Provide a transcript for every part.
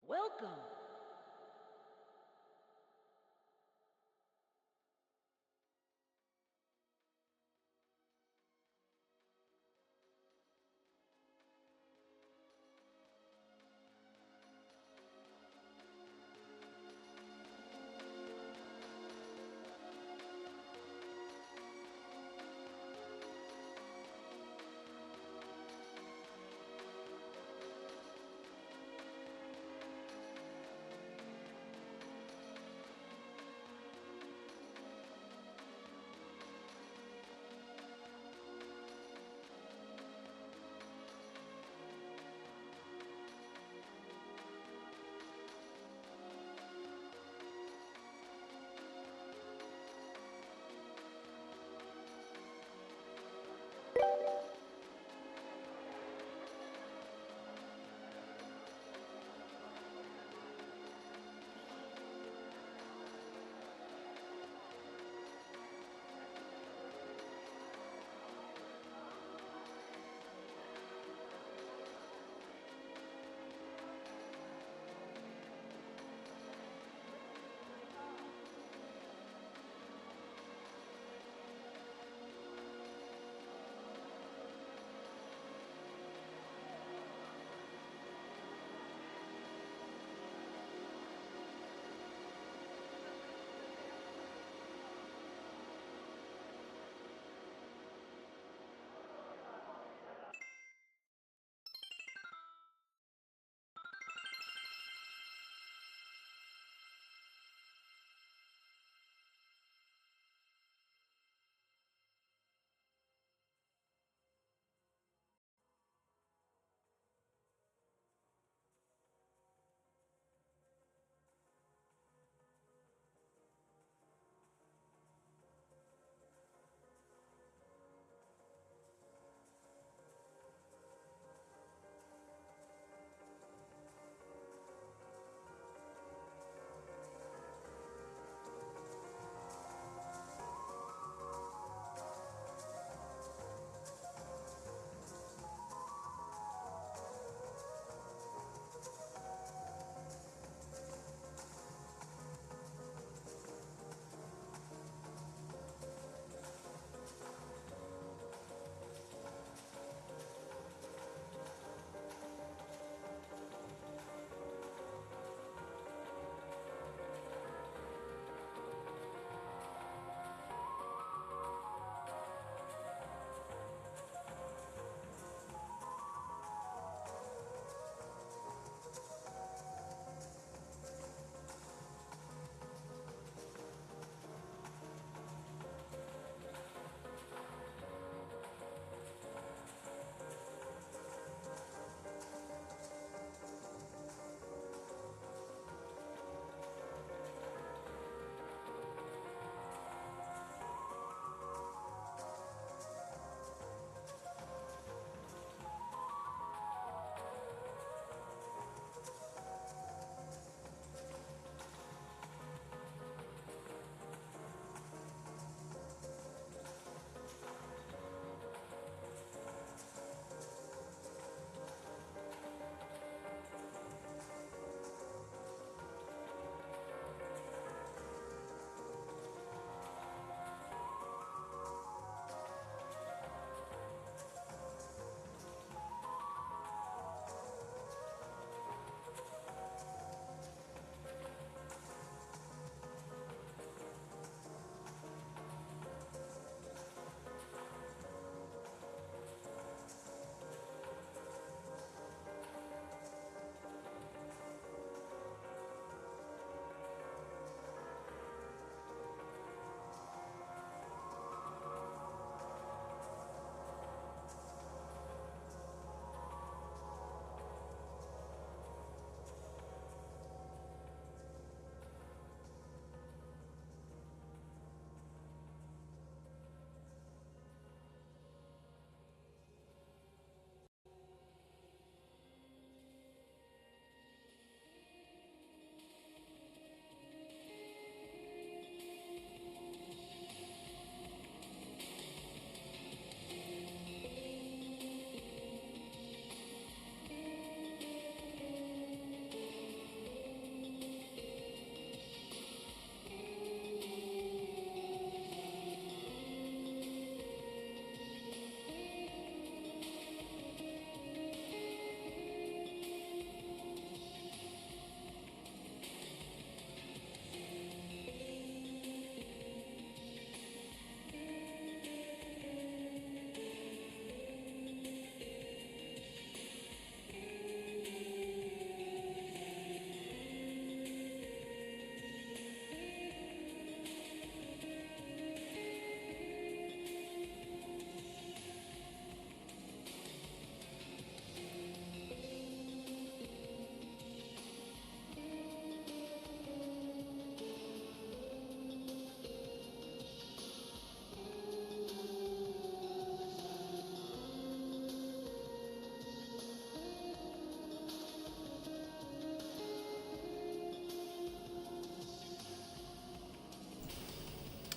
Welcome.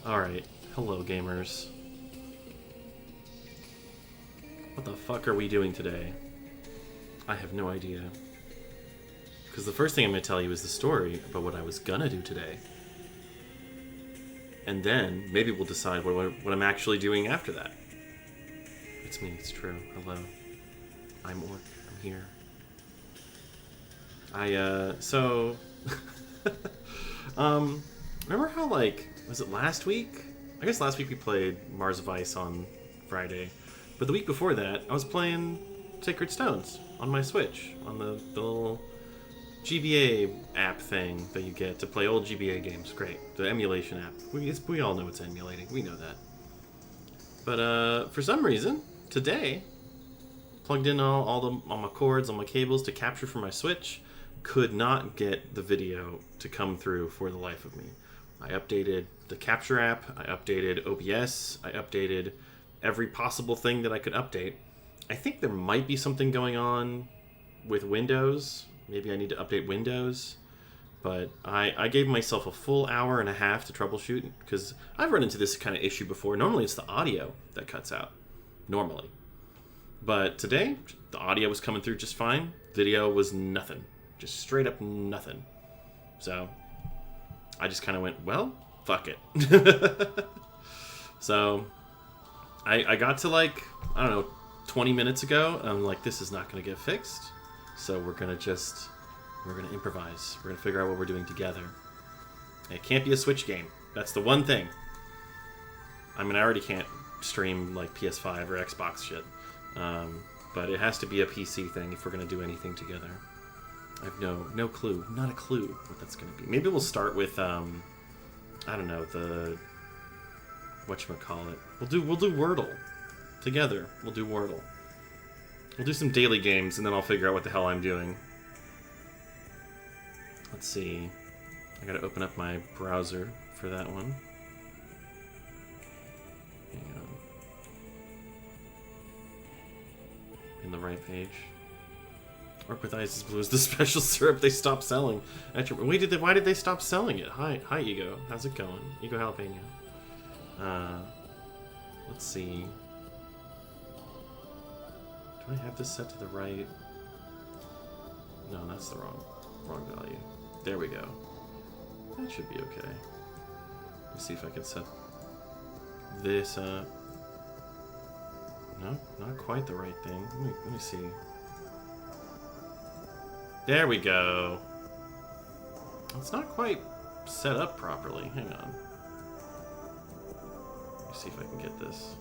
Alright, hello gamers. What the fuck are we doing today? I have no idea. Because the first thing I'm going to tell you is the story about what I was gonna do today. And then, maybe we'll decide what I'm actually doing after that. It's me, it's true. Hello. I'm Orc. I'm here. Remember how, was it last week? I guess last week we played Mars of Ice on Friday. But the week before that, I was playing Sacred Stones on my Switch, on the little GBA app thing that you get to play old GBA games. Great. The emulation app. We all know it's emulating. We know that. But for some reason, today, plugged in all my cords, all my cables to capture for my Switch, could not get the video to come through for the life of me. I updated the capture app, I updated OBS, I updated every possible thing that I could update. I think there might be something going on with Windows. Maybe I need to update Windows. But I gave myself a full hour and a half to troubleshoot, because I've run into this kind of issue before. Normally it's the audio that cuts out. Normally. But today, the audio was coming through just fine. Video was nothing. Just straight up nothing. So, I just kind of went, well, fuck it. So, I got to I don't know, 20 minutes ago. I'm like, this is not going to get fixed. So we're going to improvise. We're going to figure out what we're doing together. It can't be a Switch game. That's the one thing. I mean, I already can't stream PS5 or Xbox shit. But it has to be a PC thing if we're going to do anything together. I have no clue. Not a clue what that's going to be. Maybe we'll start with, I don't know, whatchamacallit. We'll do Wordle. Together. We'll do Wordle. We'll do some daily games, and then I'll figure out what the hell I'm doing. Let's see. I gotta open up my browser for that one. Hang on. In the right page. Orc with Ice is Blue is the special syrup they stopped selling. Why did they stop selling it? Hi, Ego. How's it going? Ego Jalapeno. Let's see. Do I have this set to the right? No, that's the wrong value. There we go. That should be okay. Let's see if I can set this up. No, not quite the right thing. Let me see. There we go. It's not quite set up properly. Hang on. Let me see if I can get this.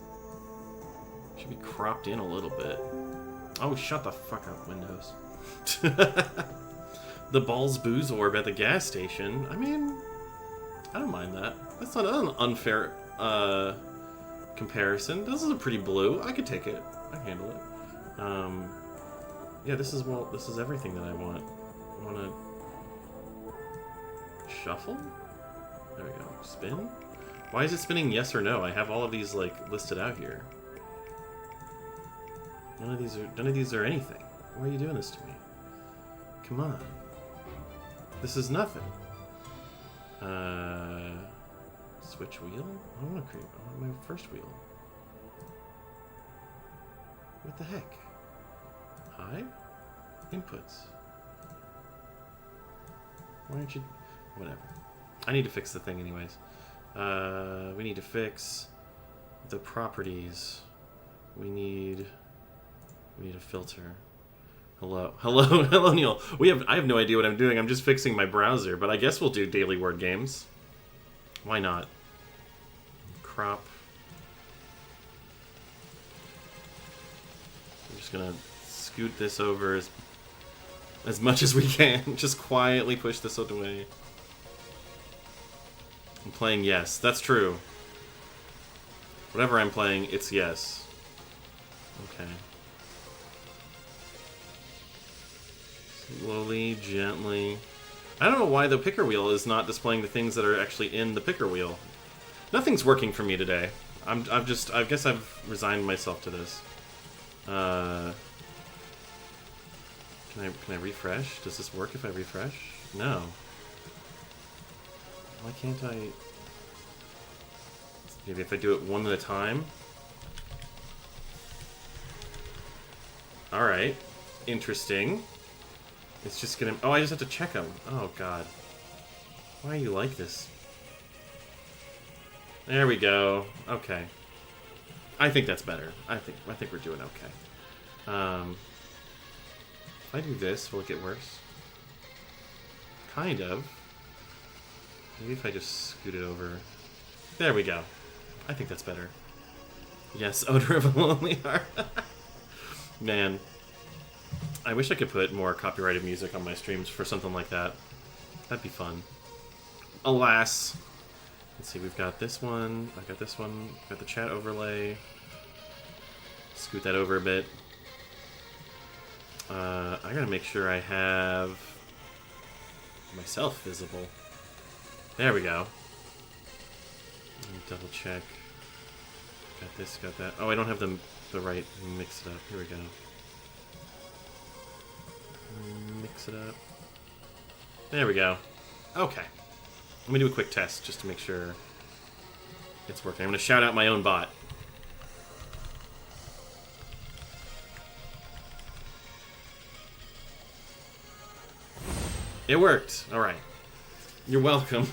Should be cropped in a little bit. Oh, shut the fuck up, Windows. The Balls Booze Orb at the gas station. I mean, I don't mind that. That's not an unfair comparison. This is a pretty blue. I could take it. I can handle it. Yeah, this is everything that I want. I want to shuffle? There we go. Spin? Why is it spinning yes or no? I have all of these listed out here. None of these are anything. Why are you doing this to me? Come on. This is nothing. Switch wheel? I want my first wheel. What the heck? Hide? Inputs. Why aren't you... Whatever. I need to fix the thing anyways. We need to fix the properties. We need a filter. Hello, Neil. I have no idea what I'm doing. I'm just fixing my browser, but I guess we'll do daily word games. Why not? Crop. I'm just gonna scoot this over as much as we can. Just quietly push this out the way. I'm playing yes. That's true. Whatever I'm playing, it's yes. Okay. Slowly, gently. I don't know why the picker wheel is not displaying the things that are actually in the picker wheel. Nothing's working for me today. I guess I've resigned myself to this. Can I refresh? Does this work if I refresh? No. Why can't I... Maybe if I do it one at a time. Alright. Interesting. It's just gonna... Oh, I just have to check them. Oh, God. Why are you like this? There we go. Okay. I think that's better. I think we're doing okay. If I do this, will it get worse? Kind of. Maybe if I just scoot it over. There we go. I think that's better. Yes, Odor of a Lonely Heart. Man. I wish I could put more copyrighted music on my streams for something like that. That'd be fun. Alas. Let's see, we've got this one. I got this one. Got the chat overlay. Scoot that over a bit. I gotta make sure I have myself visible. There we go. Let me double check. Got this, got that. Oh, I don't have the right mix it up. Here we go. Mix it up. There we go. Okay. Let me do a quick test just to make sure it's working. I'm going to shout out my own bot. It worked. All right. You're welcome.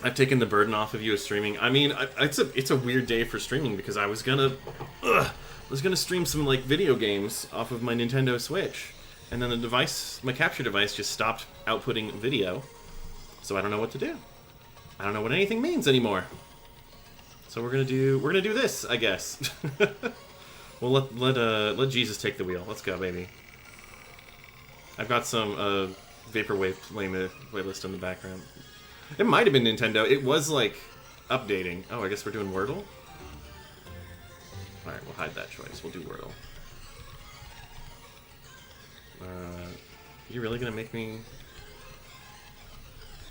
I've taken the burden off of you of streaming. I mean, it's a weird day for streaming because I was gonna stream some like video games off of my Nintendo Switch, and then the device, my capture device, just stopped outputting video. So I don't know what to do. I don't know what anything means anymore. So we're gonna do this, I guess. Well, let Jesus take the wheel. Let's go, baby. I've got some vaporwave playlist in the background. It might have been Nintendo. It was like updating. Oh, I guess we're doing Wordle. All right, we'll hide that choice. We'll do Wordle. You really gonna make me?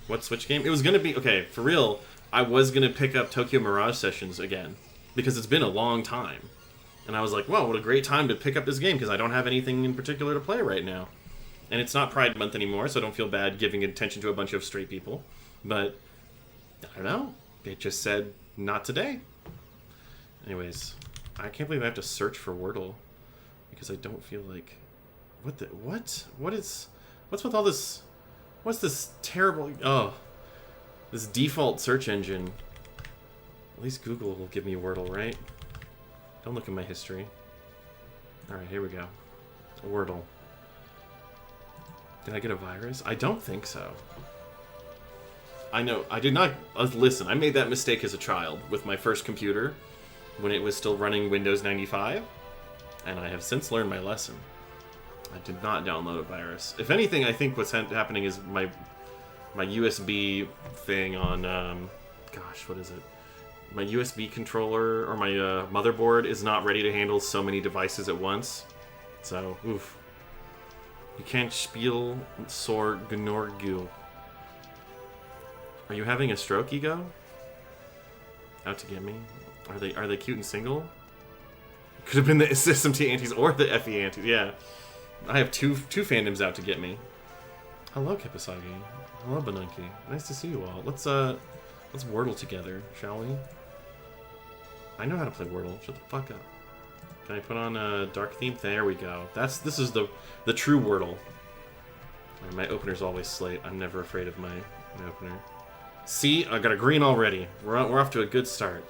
What Switch game? It was gonna be okay for real. I was gonna pick up Tokyo Mirage Sessions again because it's been a long time, and I was like, "Whoa, what a great time to pick up this game because I don't have anything in particular to play right now." And it's not Pride Month anymore, so I don't feel bad giving attention to a bunch of straight people. But I don't know. It just said not today. Anyways, I can't believe I have to search for Wordle because I don't feel like what's with all this. What's this terrible... Oh. This default search engine. At least Google will give me Wordle, right? Don't look at my history. Alright, here we go. Wordle. Did I get a virus? I don't think so. I know. I did not... listen, I made that mistake as a child with my first computer when it was still running Windows 95. And I have since learned my lesson. I did not download a virus. If anything, I think what's happening is my USB thing on, gosh, what is it? My USB controller or my motherboard is not ready to handle so many devices at once. So, oof. You can't spiel sor gnorgu. Are you having a stroke, Ego? Out to get me? Are they cute and single? Could have been the SMT antis or the FE antis, yeah. I have two fandoms out to get me. Hello, Kipasagi. Hello, Banunki. Nice to see you all. Let's Wordle together, shall we? I know how to play Wordle. Shut the fuck up. Can I put on a dark theme? There we go. This is the true Wordle. My opener's always Slate. I'm never afraid of my opener. See, I got a green already. We're off to a good start.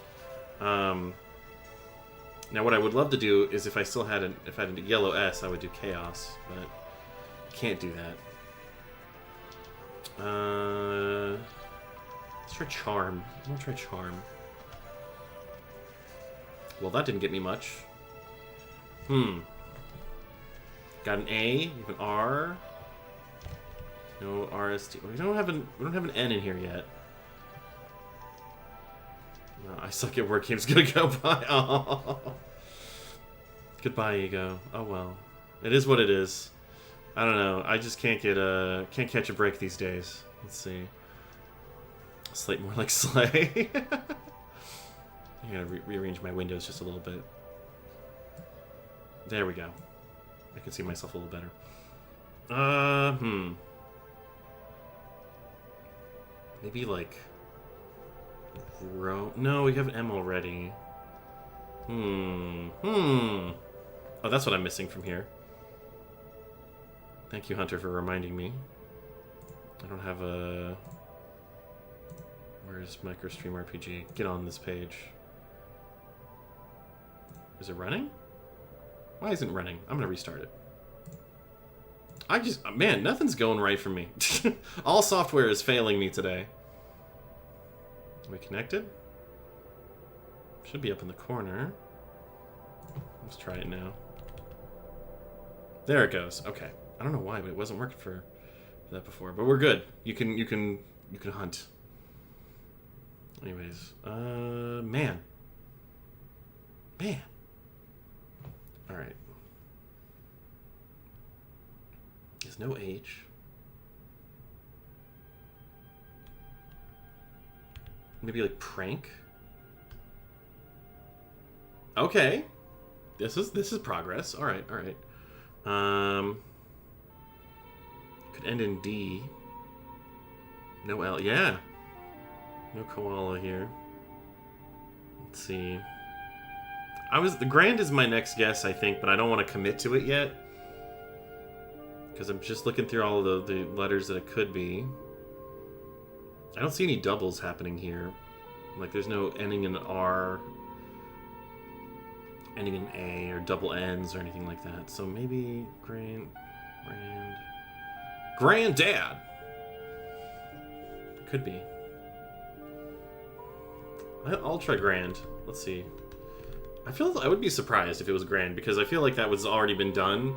Now, what I would love to do is if I had a yellow S, I would do Chaos, but I can't do that. Let's try Charm. I'm gonna try Charm. Well, that didn't get me much. Got an A, you have an R. No RST. We don't have an N in here yet. No, I suck at word games. Gonna go by. Oh. Goodbye, Ego. Oh well. It is what it is. I don't know. I just can't can't catch a break these days. Let's see. Slate more like Slay. I gotta rearrange my windows just a little bit. There we go. I can see myself a little better. Maybe like No, we have an M already. Oh, that's what I'm missing from here. Thank you, Hunter, for reminding me. I don't have a... Where's MicroStream RPG? Get on this page. Is it running? Why isn't it running? I'm gonna restart it. Man, nothing's going right for me. All software is failing me today. Are we connected? Should be up in the corner. Let's try it now. There it goes. Okay. I don't know why, but it wasn't working for that before. But we're good. You can hunt. Anyways, man. All right. There's no H. Maybe like prank. Okay. This is progress. All right. Could end in D. No L. Yeah. No koala here. Let's see. The grand is my next guess, I think, but I don't want to commit to it yet. Because I'm just looking through all of the letters that it could be. I don't see any doubles happening here. Like, there's no ending in R, ending in A, or double N's or anything like that. So maybe Granddad! Could be. I'll try grand. Let's see. I would be surprised if it was grand, because I feel like that was already been done.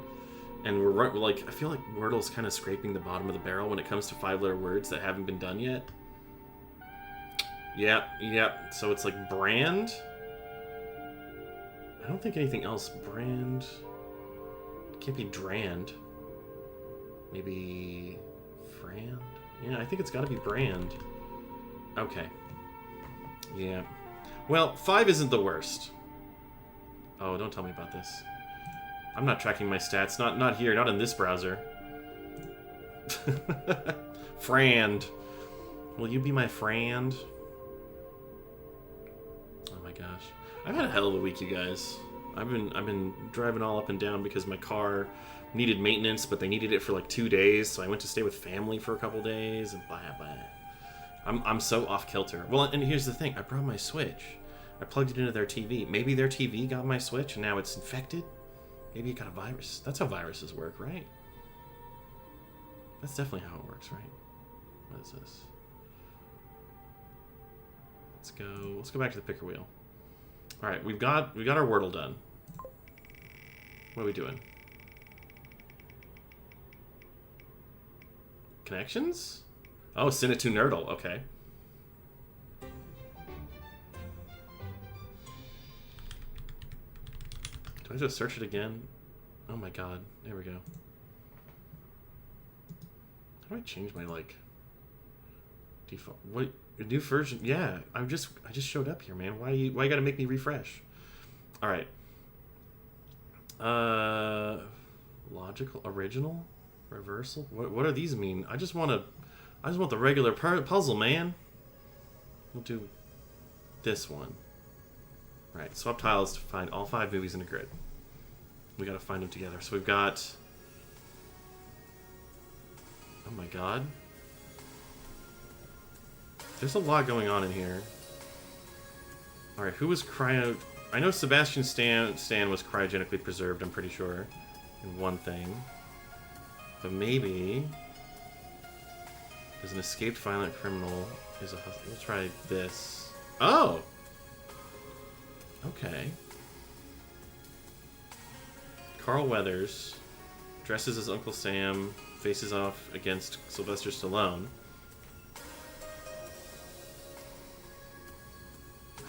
And we're like, I feel like Wordle's kind of scraping the bottom of the barrel when it comes to 5-letter words that haven't been done yet. Yep. So it's like brand. I don't think anything else. Brand. It can't be Drand. Maybe Frand? Yeah, I think it's got to be brand. Okay. Yeah. Well, 5 isn't the worst. Oh, don't tell me about this. I'm not tracking my stats. Not here. Not in this browser. Frand. Will you be my friend? Oh my gosh. I've had a hell of a week, you guys. I've been driving all up and down because my car needed maintenance, but they needed it for like 2 days, so I went to stay with family for a couple days, and blah. I'm so off kilter. Well, and here's the thing. I brought my Switch. I plugged it into their TV. Maybe their TV got my Switch, and now it's infected? Maybe it got a virus. That's how viruses work, right? That's definitely how it works, right? What is this? Let's go back to the picker wheel. Alright, we got our Wordle done. What are we doing? Connections? Oh, send it to Nerdle, okay. Do I just search it again? Oh my god. There we go. How do I change my, like, default? What? A new version? Yeah, I just showed up here, man. Why you gotta make me refresh? Alright. Logical? Original? Reversal? What do these mean? I just want the regular puzzle, man. We'll do this one. Right, swap tiles to find all 5 movies in a grid. We gotta find them together. So we've got... Oh my god. There's a lot going on in here. Alright, who was cryo... I know Sebastian Stan was cryogenically preserved, I'm pretty sure. In one thing. But maybe... There's an escaped violent criminal. We'll try this. Oh! Okay. Carl Weathers dresses as Uncle Sam, faces off against Sylvester Stallone.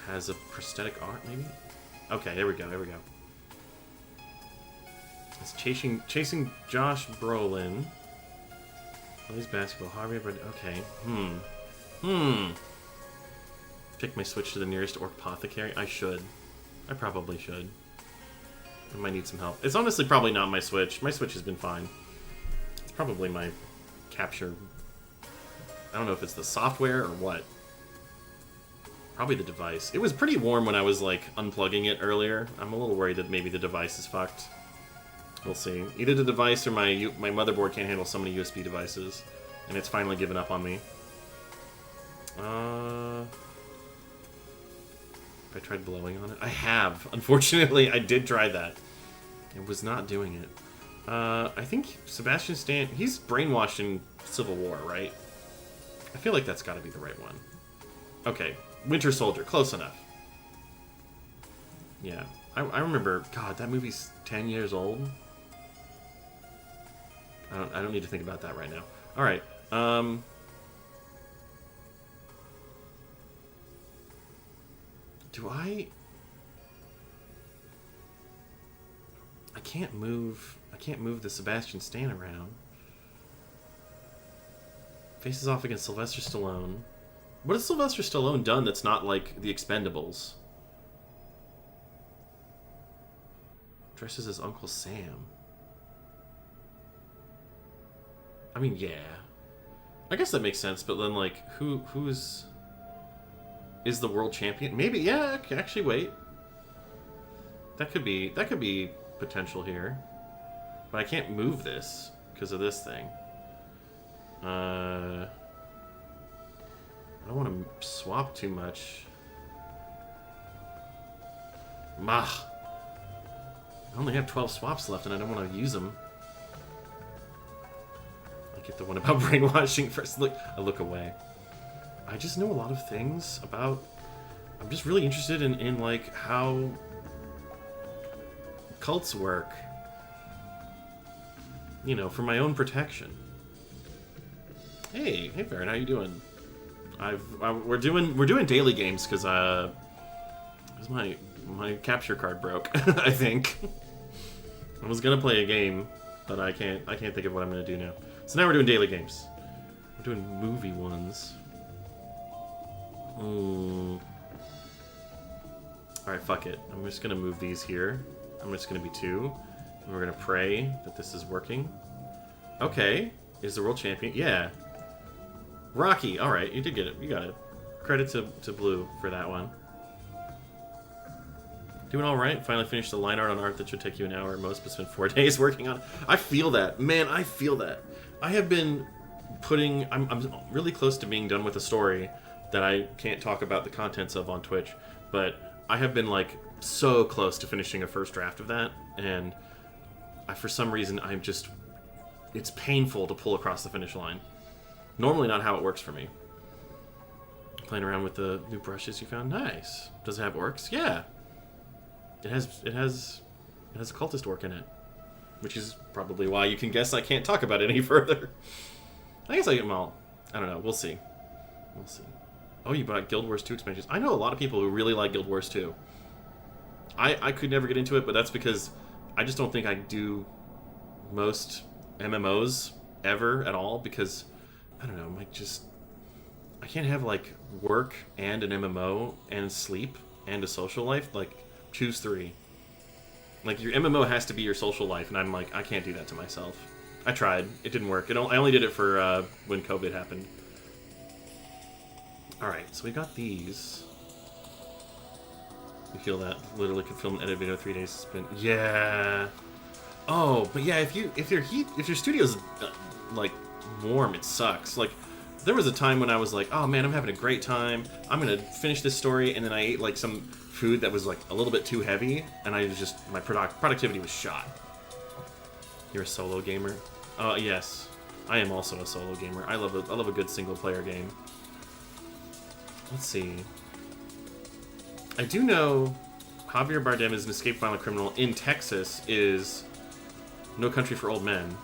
Has a prosthetic arm, maybe? Okay, there we go. It's chasing Josh Brolin. Plays basketball. Harvey, but okay. Pick my Switch to the nearest Orcpothecary. I probably should. I might need some help. It's honestly probably not my Switch. My Switch has been fine. It's probably my capture. I don't know if it's the software or what. Probably the device. It was pretty warm when I was, like, unplugging it earlier. I'm a little worried that maybe the device is fucked. We'll see. Either the device or my motherboard can't handle so many USB devices. And it's finally given up on me. Have I tried blowing on it? I have. Unfortunately, I did try that. It was not doing it. I think Sebastian Stan... He's brainwashed in Civil War, right? I feel like that's got to be the right one. Okay. Winter Soldier. Close enough. Yeah. I remember... God, that movie's 10 years old. I don't need to think about that right now. Alright. Do I can't move the Sebastian Stan around. Faces off against Sylvester Stallone. What has Sylvester Stallone done that's not like The Expendables? Dresses as Uncle Sam. I mean, yeah. I guess that makes sense, but then like who's is the world champion? Maybe, yeah, actually wait. That could be potential here. But I can't move this because of this thing. I don't want to swap too much. Mah. I only have 12 swaps left and I don't want to use them. I get the one about brainwashing first. Look, I look away. I just know a lot of things about... I'm just really interested in like, how cults work. You know, for my own protection. Hey, Farron, how you doing? We're doing daily games because my capture card broke. I think I was gonna play a game, but I can't think of what I'm gonna do now. So now we're doing daily games. We're doing movie ones. Alright, fuck it. I'm just gonna move these here. I'm just gonna be 2. And we're gonna pray that this is working. Okay. Is the world champion? Yeah. Rocky. Alright, you did get it. You got it. Credit to Blue for that one. Doing alright. Finally finished the line art on art that should take you an hour at most, but spent 4 days working on it. I feel that. Man, I feel that. I have been putting... I'm really close to being done with a story that I can't talk about the contents of on Twitch, but I have been, like, so close to finishing a first draft of that, and for some reason, I'm just... It's painful to pull across the finish line. Normally not how it works for me. Playing around with the new brushes you found? Nice. Does it have orcs? Yeah. It has a cultist orc in it. Which is probably why you can guess I can't talk about it any further. I guess I don't know. We'll see. We'll see. Oh, you bought Guild Wars 2 expansions. I know a lot of people who really like Guild Wars 2. I could never get into it, but that's because I just don't think I do most MMOs ever at all, because I don't know, I can't have like work and an MMO and sleep and a social life. Like, choose 3. Like, your MMO has to be your social life, and I'm like, I can't do that to myself. I tried. It didn't work. I only did it for when COVID happened. Alright, so we got these. You feel that? Literally could film and edit video 3 days to spend. Yeah. Oh, but yeah, if your studio's like warm, it sucks. Like, there was a time when I was like, oh man, I'm having a great time. I'm gonna finish this story, and then I ate like some food that was like a little bit too heavy, and I was just, my productivity was shot. You're a solo gamer? Yes. I am also a solo gamer. I love a good single player game. Let's see. I do know Javier Bardem is an escaped violent criminal in Texas is No Country for Old Men.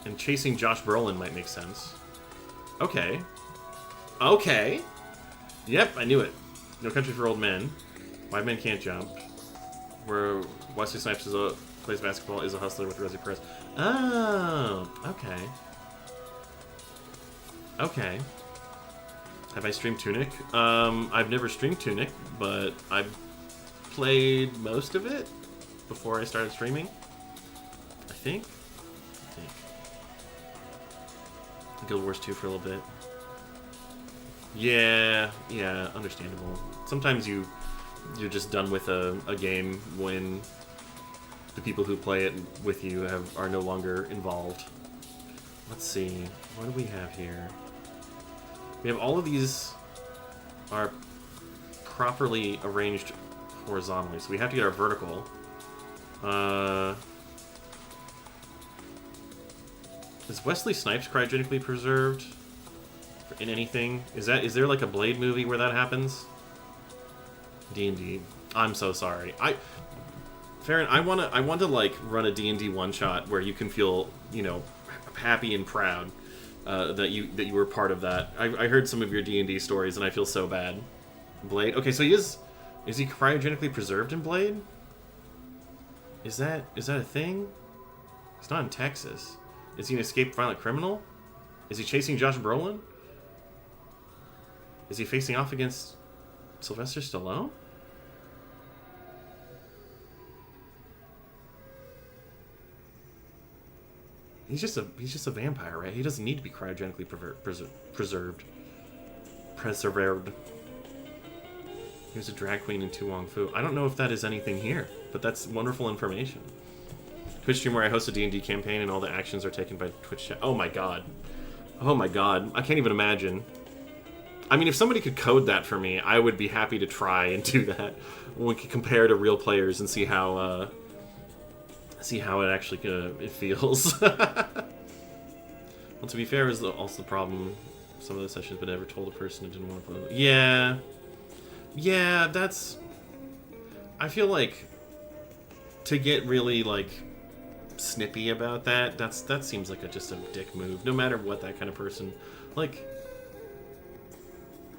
And chasing Josh Brolin might make sense. Okay. Okay. Yep, I knew it. No Country for Old Men. White Men Can't Jump. Where Wesley Snipes plays basketball, is a hustler with Rosie Perez. Oh, okay. Okay. Have I streamed Tunic? I've never streamed Tunic, but I've played most of it before I started streaming. I think. Guild Wars 2 for a little bit. Yeah, yeah, understandable. Sometimes you're just done with a game when the people who play it with you are no longer involved. Let's see, what do we have here? We have all of these are properly arranged horizontally, so we have to get our vertical. Is Wesley Snipes cryogenically preserved in anything? Is there like a Blade movie where that happens? D&D. I'm so sorry. Farron, I want to like run a D&D one shot where you can feel, you know, happy and proud that you were part of that. I heard some of your D&D stories and I feel so bad. Blade. Okay, so is he cryogenically preserved in Blade? Is that a thing? He's not in Texas. Is he an escaped violent criminal? Is he chasing Josh Brolin? Is he facing off against Sylvester Stallone? He's just a vampire, right? He doesn't need to be cryogenically preserved. He was a drag queen in Tu Wong Fu. I don't know if that is anything here, but that's wonderful information. Twitch stream where I host a D&D campaign and all the actions are taken by Twitch chat. Oh my god. Oh my god. I can't even imagine. I mean, if somebody could code that for me, I would be happy to try and do that. We could compare to real players and see how it actually it feels. Well, to be fair, is also the problem. Some of the sessions, but never told a person who didn't want to play. Yeah, that's. I feel like to get really like snippy about that seems like just a dick move. No matter what that kind of person, like.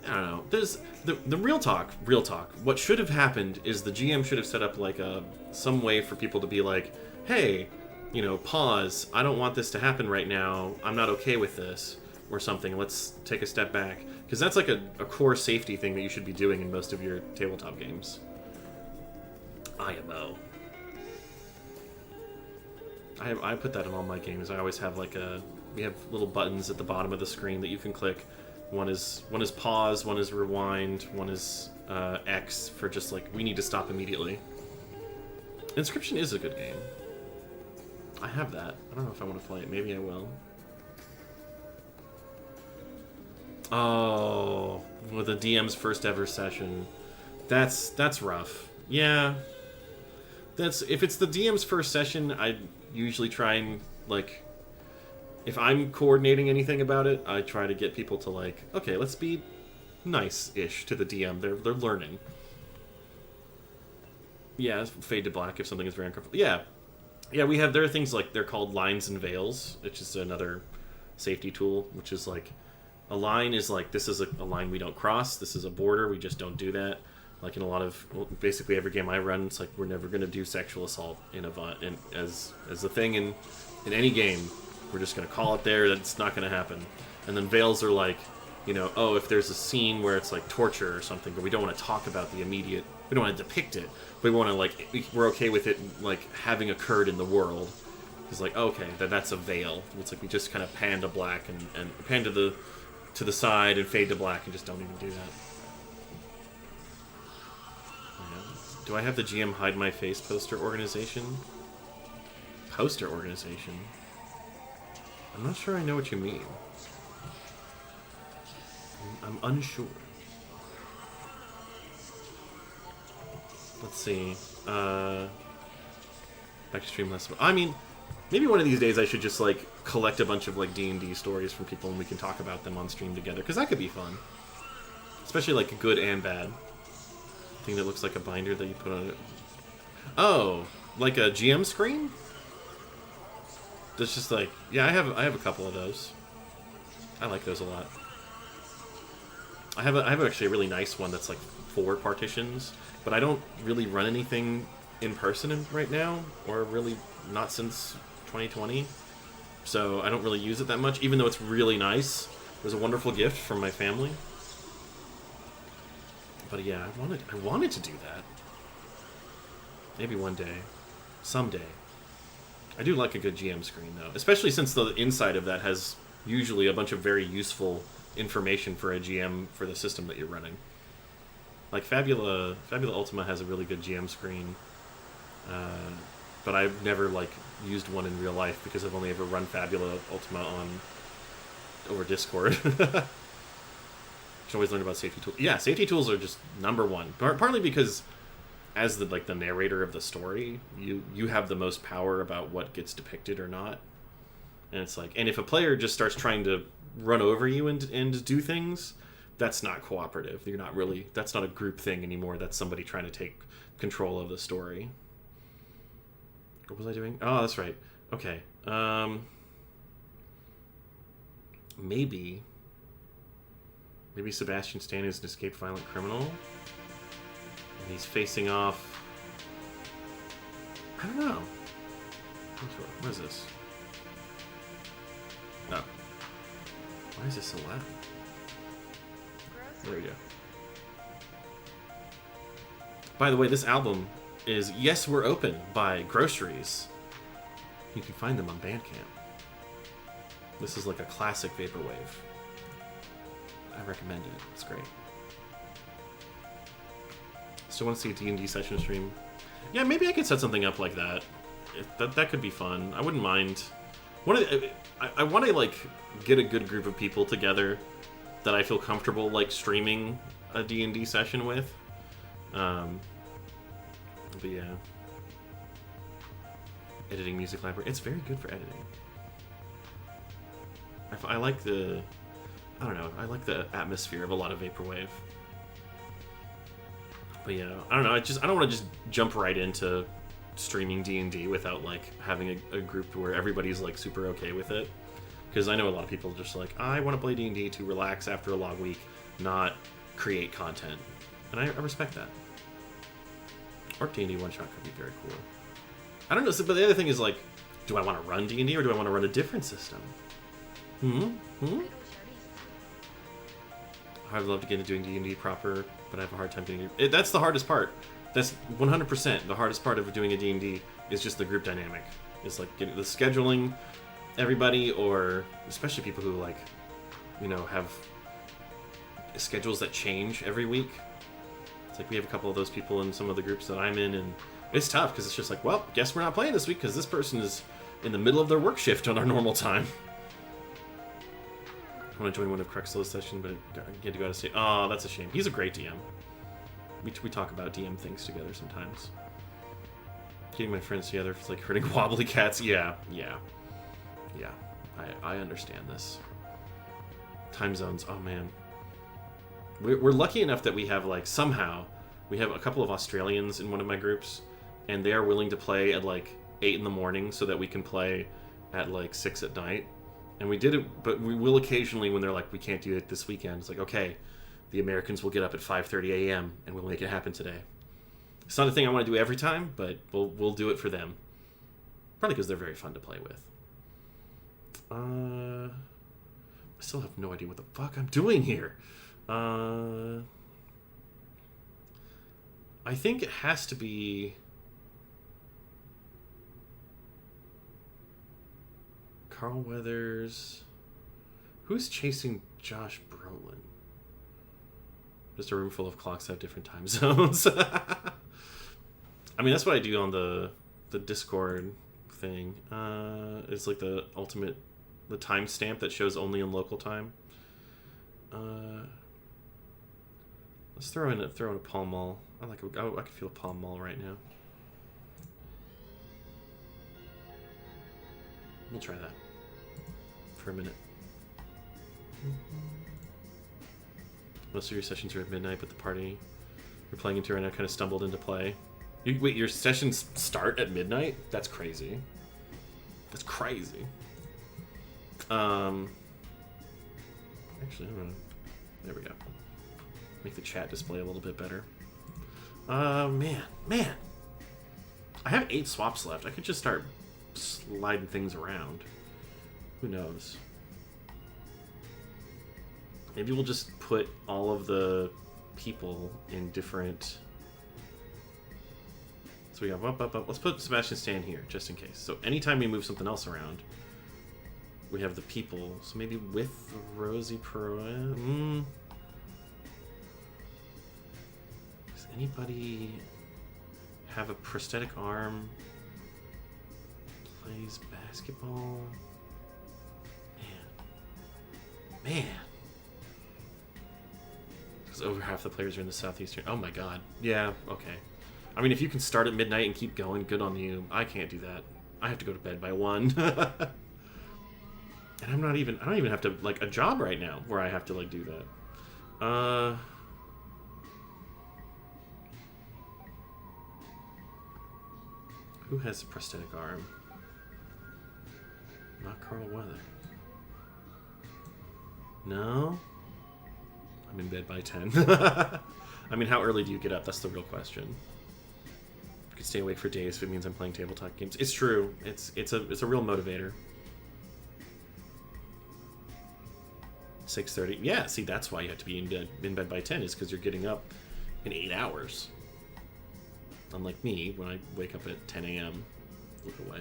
I don't know. There's the real talk. What should have happened is the GM should have set up like some way for people to be like, hey, you know, pause. I don't want this to happen right now. I'm not okay with this, or something. Let's take a step back, because that's like a core safety thing that you should be doing in most of your tabletop games. IMO. I put that in all my games. I always have like we have little buttons at the bottom of the screen that you can click. One is pause, one is rewind, one is X for just like, we need to stop immediately. Inscription is a good game. I have that. I don't know if I want to play it. Maybe I will. Oh, with the DM's first ever session. That's rough. Yeah. If it's the DM's first session, I usually try and like, if I'm coordinating anything about it, I try to get people to like, okay, let's be nice-ish to the DM. They're learning. Yeah, fade to black if something is very uncomfortable. Yeah, there are things like, they're called lines and veils, which is another safety tool, which is like, a line is like, this is a line we don't cross. This is a border. We just don't do that. Like in a lot of, basically every game I run, it's like, we're never going to do sexual assault as a thing in any game. We're just going to call it there. That's not going to happen. And then veils are like, you know, oh, if there's a scene where it's like torture or something, but we don't want to talk about the immediate, we don't want to depict it, but we want to like, we're okay with it like having occurred in the world. It's like, okay, that's a veil. It's like we just kind of pan to black and pan to the side and fade to black and just don't even do that. Yeah. Do I have the GM hide my face poster organization? Poster organization? I'm not sure I know what you mean. I'm unsure. Let's see. Back to stream less. I mean, maybe one of these days I should just like collect a bunch of like D&D stories from people and we can talk about them on stream together, because that could be fun. Especially like good and bad. Thing that looks like a binder that you put on it. Oh, like a GM screen? That's just like, yeah, I have a couple of those. I like those a lot. I have actually a really nice one that's like 4 partitions, but I don't really run anything in person right now, or really not since 2020. So I don't really use it that much, even though it's really nice. It was a wonderful gift from my family. But yeah, I wanted to do that. Maybe one day. Someday. I do like a good GM screen, though. Especially since the inside of that has usually a bunch of very useful information for a GM for the system that you're running. Like Fabula Ultima has a really good GM screen, but I've never like used one in real life because I've only ever run Fabula Ultima over Discord. Should always learn about safety tools. Yeah, safety tools are just number one. Partly because as the narrator of the story, you have the most power about what gets depicted or not. And it's like, and if a player just starts trying to run over you and do things, that's not cooperative. You're not really, that's not a group thing anymore. That's somebody trying to take control of the story. What was I doing? Oh, that's right. Okay. Maybe Sebastian Stan is an escaped violent criminal. And he's facing off... I don't know. What is this? No. Why is this so loud? There we go. By the way, this album is Yes, We're Open by Groceries. You can find them on Bandcamp. This is like a classic vaporwave. I recommend it. It's great. Still want to see a D&D session stream? Yeah, maybe I could set something up like that. That could be fun. I wouldn't mind. I want to like get a good group of people together that I feel comfortable like streaming a D&D session with. But yeah. Editing music library. It's very good for editing. I like the... I don't know. I like the atmosphere of a lot of vaporwave. But yeah, I don't know. I don't want to just jump right into streaming D&D without like having a group where everybody's like super okay with it. Because I know a lot of people just like, I want to play D&D to relax after a long week, not create content. And I respect that. Orc D&D one shot could be very cool. I don't know. But the other thing is like, do I want to run D&D or do I want to run a different system? I'd love to get into doing D&D proper, but I have a hard time getting it. That's the hardest part. That's 100% the hardest part of doing a D&D is just the group dynamic. It's like getting the scheduling everybody, or especially people who like, you know, have schedules that change every week. It's like we have a couple of those people in some of the groups that I'm in, and it's tough because it's just like, well, guess we're not playing this week because this person is in the middle of their work shift on our normal time. I want to join one of Crexlo's session, but I get to go out of state. Oh, that's a shame. He's a great DM. We talk about DM things together sometimes. Getting my friends together for like hurting wobbly cats. Yeah. I understand this. Time zones. Oh man. We're lucky enough that we have like somehow we have a couple of Australians in one of my groups, and they are willing to play at like 8 in the morning so that we can play at like 6 at night. And we did it, but we will occasionally, when they're like, we can't do it this weekend, it's like, okay, the Americans will get up at 5:30 a.m. and we'll make it happen today. It's not a thing I want to do every time, but we'll do it for them. Probably because they're very fun to play with. I still have no idea what the fuck I'm doing here. I think it has to be... Carl Weathers. Who's chasing Josh Brolin? Just a room full of clocks that have different time zones. I mean, that's what I do on the Discord thing. It's like the ultimate, the timestamp that shows only in local time. Let's throw in a Pall Mall. I can feel a Pall Mall right now. We'll try that for a minute. Most of your sessions are at midnight, but the party you're playing into right now kind of stumbled into play. Wait, your sessions start at midnight? That's crazy. That's crazy. Actually, there we go. Make the chat display a little bit better. Man. I have 8 swaps left. I could just start sliding things around. Who knows? Maybe we'll just put all of the people in different... So we got up. Let's put Sebastian Stan here, just in case. So anytime we move something else around, we have the people. So maybe with Rosie Perez. Does anybody have a prosthetic arm? Plays basketball? Man. Because over half the players are in the Southeastern. Oh my god. Yeah, okay. I mean, if you can start at midnight and keep going, good on you. I can't do that. I have to go to bed by 1. And I don't even have to, like, a job right now where I have to, like, do that. Who has a prosthetic arm? Not Carl Weather. No? I'm in bed by 10. I mean, how early do you get up? That's the real question. I could stay awake for days if it means I'm playing tabletop games. It's true. It's a real motivator. 6:30. Yeah, see, that's why you have to be in bed by 10, is because you're getting up in 8 hours. Unlike me, when I wake up at 10 a.m. Look away.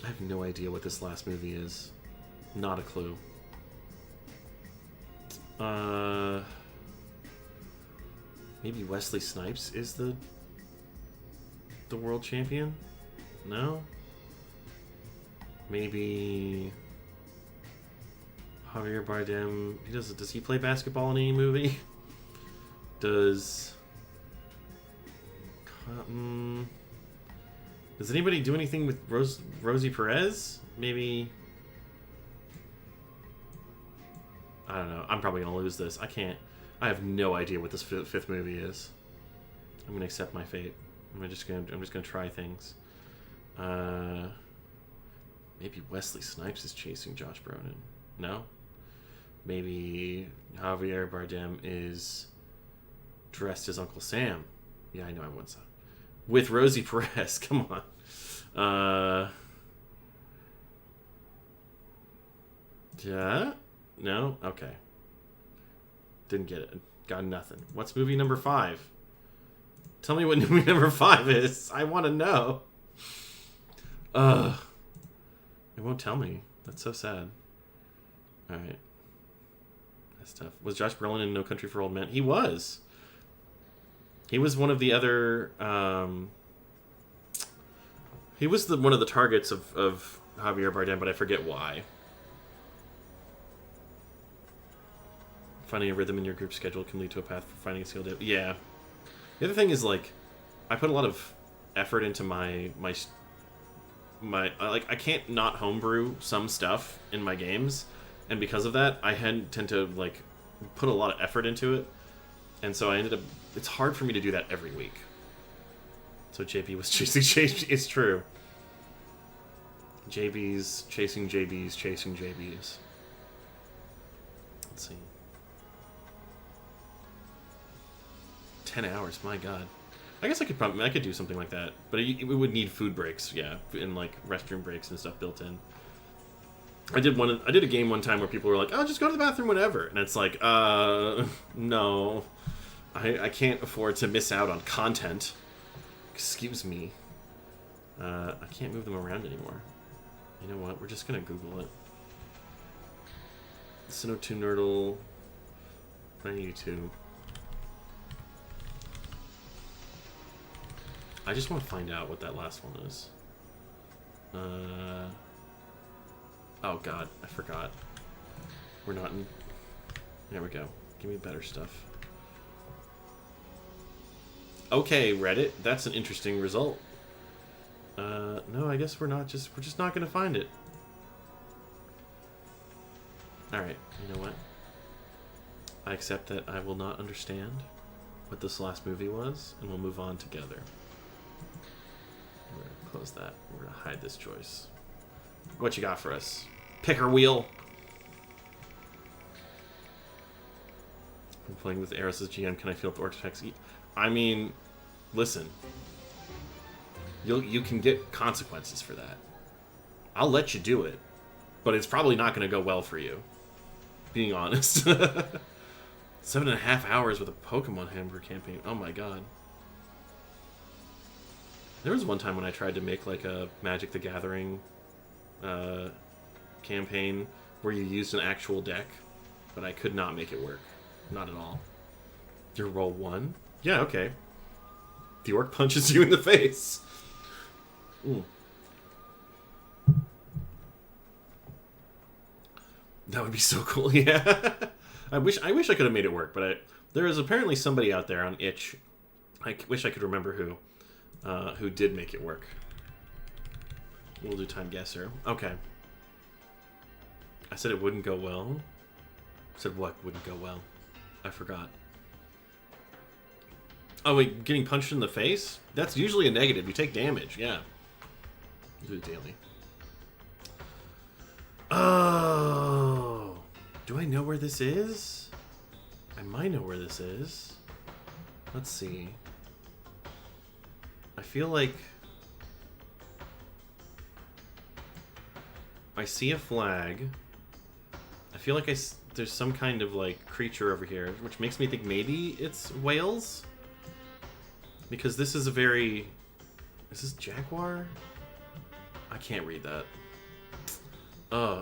I have no idea what this last movie is. Not a clue. Maybe Wesley Snipes is the world champion? No? Maybe Javier Bardem. Does he play basketball in any movie? Does anybody do anything with Rosie Perez? Maybe. I don't know. I'm probably gonna lose this. I have no idea what this fifth movie is. I'm gonna accept my fate. I'm just gonna try things. Maybe Wesley Snipes is chasing Josh Brolin. No. Maybe Javier Bardem is dressed as Uncle Sam. Yeah, I know I want some. With Rosie Perez. Come on. Yeah? No? Okay. Didn't get it. Got nothing. What's movie number 5? Tell me what movie number 5 is. I want to know. It won't tell me. That's so sad. Alright. That's tough. Was Josh Brolin in No Country for Old Men? He was. He was one of the other... he was one of the targets of Javier Bardem, but I forget why. Finding a rhythm in your group schedule can lead to a path for finding a skill. Yeah. The other thing is, like, I put a lot of effort into my like, I can't not homebrew some stuff in my games, and because of that, I tend to, like, put a lot of effort into it, and so I ended up, it's hard for me to do that every week. So JB was chasing JB. It's true. JB's chasing JB's chasing JB's. Let's see. 10 hours, my god. I guess I could do something like that, but it would need food breaks, yeah, and like restroom breaks and stuff built in. I did a game one time where people were like, "Oh, just go to the bathroom whenever," and it's like, no, I can't afford to miss out on content. Excuse me. I can't move them around anymore. You know what? We're just gonna Google it. Sinnoh2 Nerdle. On YouTube. I just want to find out what that last one is. Oh god, I forgot. We're not in... There we go. Give me better stuff. Okay, Reddit, that's an interesting result. No, I guess we're just not gonna find it. Alright, you know what? I accept that I will not understand what this last movie was, and we'll move on together. We're gonna close that. We're gonna hide this choice. What you got for us? Picker wheel. I'm playing with Eris as GM. Can I feel the Orcvibes? I mean, listen. You can get consequences for that. I'll let you do it, but it's probably not going to go well for you. Being honest. 7.5 hours with a Pokemon Hamburger campaign. Oh my god. There was one time when I tried to make like a Magic the Gathering campaign where you used an actual deck, but I could not make it work. Not at all. Your roll 1? Yeah, okay. The orc punches you in the face. Ooh. That would be so cool, yeah. I wish I could have made it work, but there is apparently somebody out there on itch. I wish I could remember who did make it work. We'll do time guesser. Okay. I said it wouldn't go well. I said what wouldn't go well? I forgot. Oh wait, getting punched in the face? That's usually a negative. You take damage, yeah. Do it daily. Oh, do I know where this is? I might know where this is. Let's see. I feel like I see a flag. I feel like there's some kind of like creature over here, which makes me think maybe it's whales. Because this is a very... Is this jaguar? I can't read that.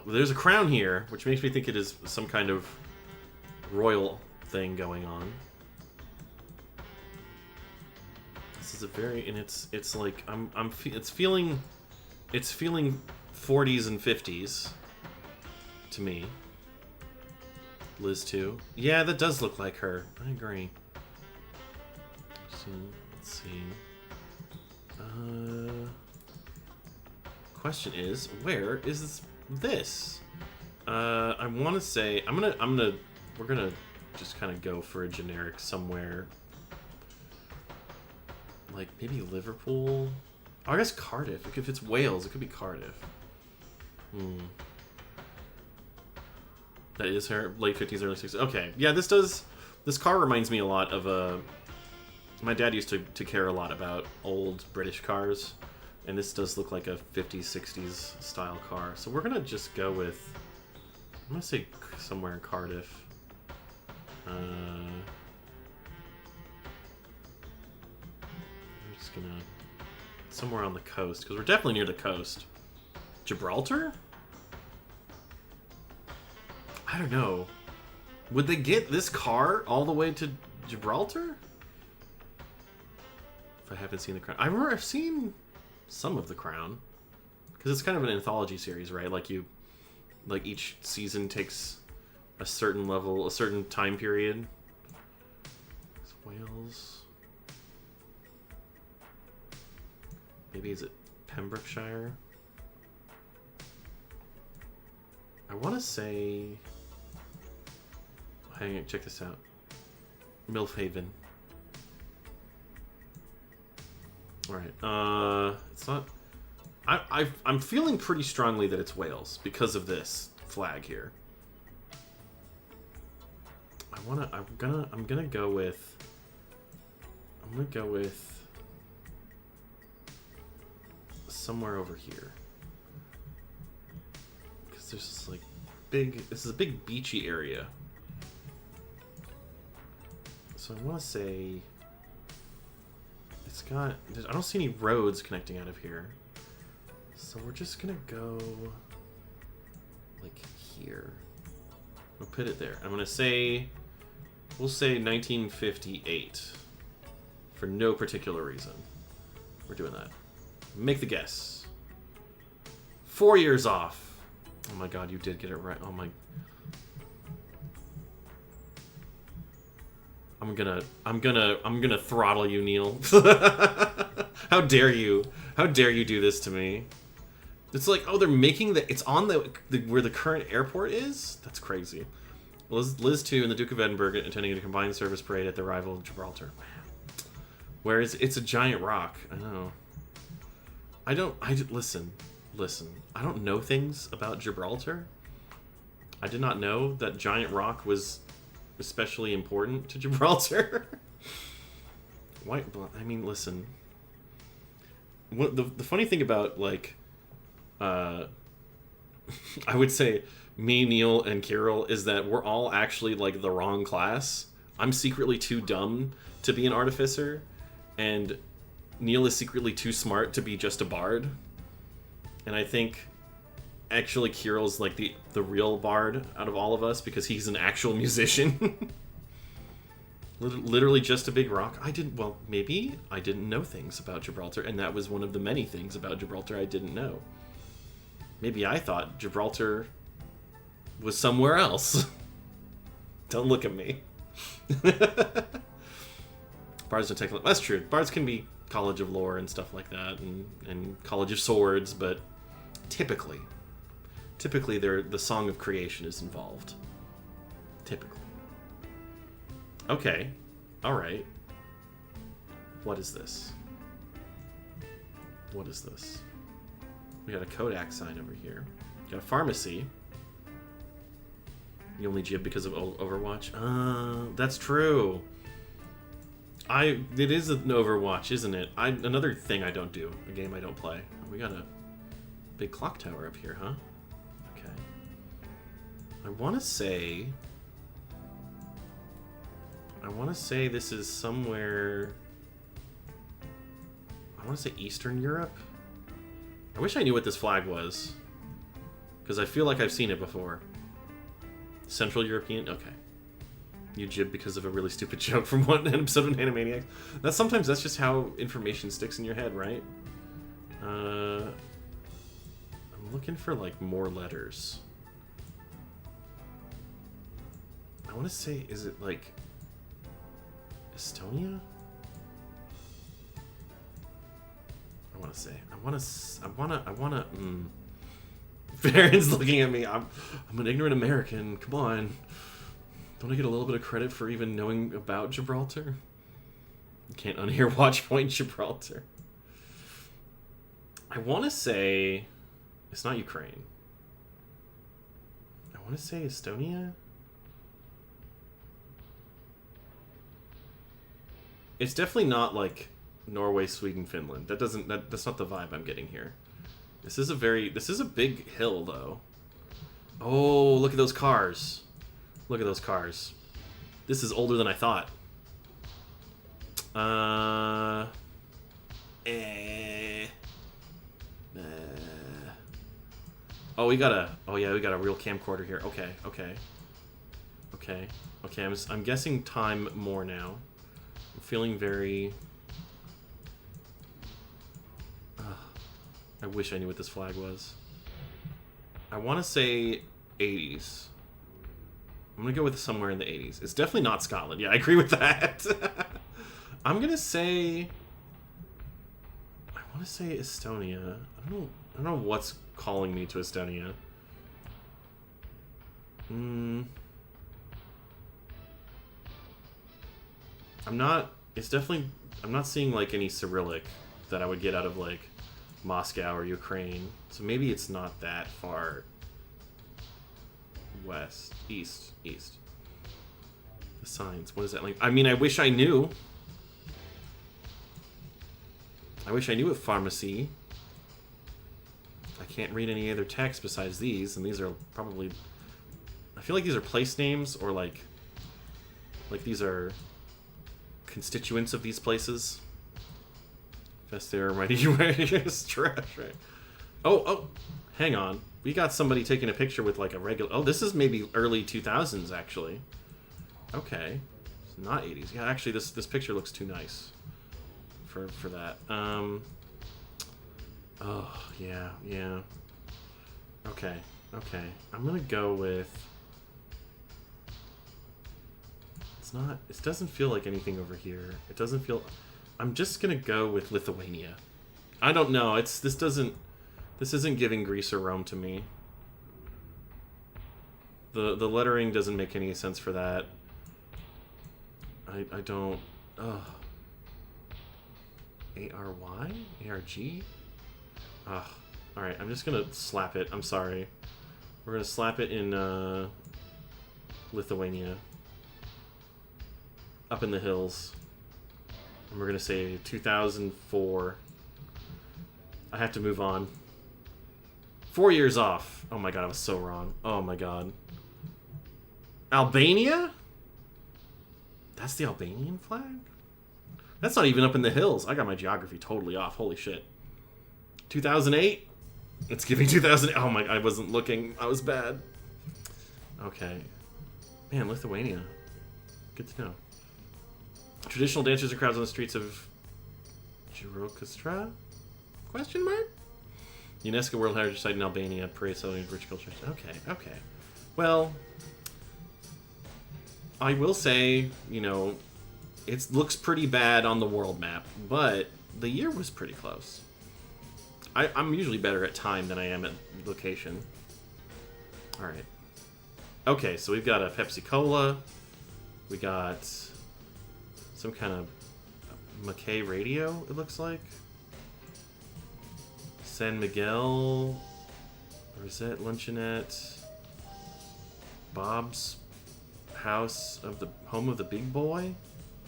There's a crown here, which makes me think it is some kind of royal thing going on. This is a very... And it's like... It's feeling 40s and 50s to me. Liz too. Yeah, that does look like her. I agree. So, let's see. Question is, where is this? I want to say we're gonna just kind of go for a generic somewhere. Like maybe Liverpool. Oh, I guess Cardiff. If it's Wales, it could be Cardiff. That is her. Late 50s, early 60s. Okay. Yeah, this car reminds me a lot of my dad used to care a lot about old British cars. And this does look like a 50s, 60s style car. So we're going to just go with... I'm going to say somewhere in Cardiff. I'm just going to... Somewhere on the coast. Because we're definitely near the coast. Gibraltar? I don't know. Would they get this car all the way to Gibraltar? If I haven't seen The Crown. I remember I've seen some of The Crown. Because it's kind of an anthology series, right? Like each season takes a certain level, a certain time period. It's Wales. Maybe is it Pembrokeshire? I want to say... Hang on, check this out. Milfhaven. Alright, it's not... I'm feeling pretty strongly that it's Wales because of this flag here. I'm gonna go with somewhere over here. Because there's this like this is a big beachy area. So I want to say it's got... I don't see any roads connecting out of here. So we're just going to go like here. We'll put it there. I'm going to say... We'll say 1958. For no particular reason. We're doing that. Make the guess. 4 years off. Oh my god, you did get it right. Oh my... I'm gonna throttle you, Neil. How dare you? How dare you do this to me? It's like, oh, they're making it's on the where the current airport is? That's crazy. Liz 2 and the Duke of Edinburgh attending a combined service parade at the arrival of Gibraltar. Where it's a giant rock. I know. Listen. I don't know things about Gibraltar. I did not know that giant rock was especially important to Gibraltar. Why? I mean, listen. The funny thing about like, I would say me, Neil, and Kirill is that we're all actually like the wrong class. I'm secretly too dumb to be an artificer, and Neil is secretly too smart to be just a bard. And I think actually Kirill's like the real bard out of all of us because he's an actual musician. Literally just a big rock. Maybe I didn't know things about Gibraltar, and that was one of the many things about Gibraltar I didn't know. Maybe I thought Gibraltar was somewhere else. Don't look at me. Bards don't take... That's true. Bards can be College of Lore and stuff like that, and College of Swords, but typically the Song of Creation is involved. Typically. Okay. Alright. What is this? What is this? We got a Kodak sign over here. Got a pharmacy. You only jib because of Overwatch? That's true. It is an Overwatch, isn't it? Another thing I don't do. A game I don't play. We got a big clock tower up here, huh? Okay. I want to say this is somewhere... I want to say Eastern Europe? I wish I knew what this flag was. Because I feel like I've seen it before. Central European? Okay. You jib because of a really stupid joke from one episode of Animaniacs. Sometimes that's just how information sticks in your head, right? I'm looking for, like, more letters. I want to say, is it, like... Estonia? Farron's looking at me. I'm an ignorant American. Come on. Don't I get a little bit of credit for even knowing about Gibraltar? You can't unhear Watchpoint Gibraltar. I want to say... It's not Ukraine. I want to say Estonia? It's definitely not like Norway, Sweden, Finland. That's not the vibe I'm getting here. This is a big hill though. Oh, look at those cars. Look at those cars. This is older than I thought. Oh, we got a real camcorder here. Okay. I'm guessing time more now. I'm feeling very... I wish I knew what this flag was. I want to say 80s. I'm going to go with somewhere in the 80s. It's definitely not Scotland. Yeah, I agree with that. I'm going to say... I want to say Estonia. I don't know what's calling me to Estonia. I'm not seeing like any Cyrillic that I would get out of like Moscow or Ukraine. So maybe it's not that far east. The signs, what is that like? I mean, I wish I knew. I wish I knew what pharmacy. I can't read any other text besides these, and these are probably... I feel like these are place names, or like these are constituents of these places. Fester, mighty trash, right? Oh, hang on. We got somebody taking a picture with like a regular... Oh, this is maybe early 2000s, actually. Okay. It's not 80s. Yeah, actually, this picture looks too nice for that. Oh, yeah. Okay. I'm gonna go with... It doesn't feel like anything over here. It doesn't feel... I'm just gonna go with Lithuania. I don't know. This isn't giving Greece or Rome to me. The lettering doesn't make any sense for that. I don't... Ugh. A-R-Y? A-R-G? Ugh. Alright, I'm just gonna slap it. I'm sorry. We're gonna slap it in, Lithuania. Up in the hills. And we're gonna say 2004. I have to move on. 4 years off. Oh my god, I was so wrong. Oh my god. Albania? That's the Albanian flag? That's not even up in the hills. I got my geography totally off. Holy shit. 2008? It's giving 2000. Oh my, I wasn't looking. I was bad. Okay. Man, Lithuania. Good to know. Traditional dancers and crowds on the streets of Jurokastra? Question mark? UNESCO World Heritage Site in Albania. Parade celebrating rich culture. Okay, okay. Well, I will say, you know, it looks pretty bad on the world map, but the year was pretty close. I'm usually better at time than I am at location. Alright. Okay, so we've got a Pepsi-Cola. We got some kind of McKay radio, it looks like. San Miguel. Rosette Luncheonette. Bob's House of the Home of the Big Boy.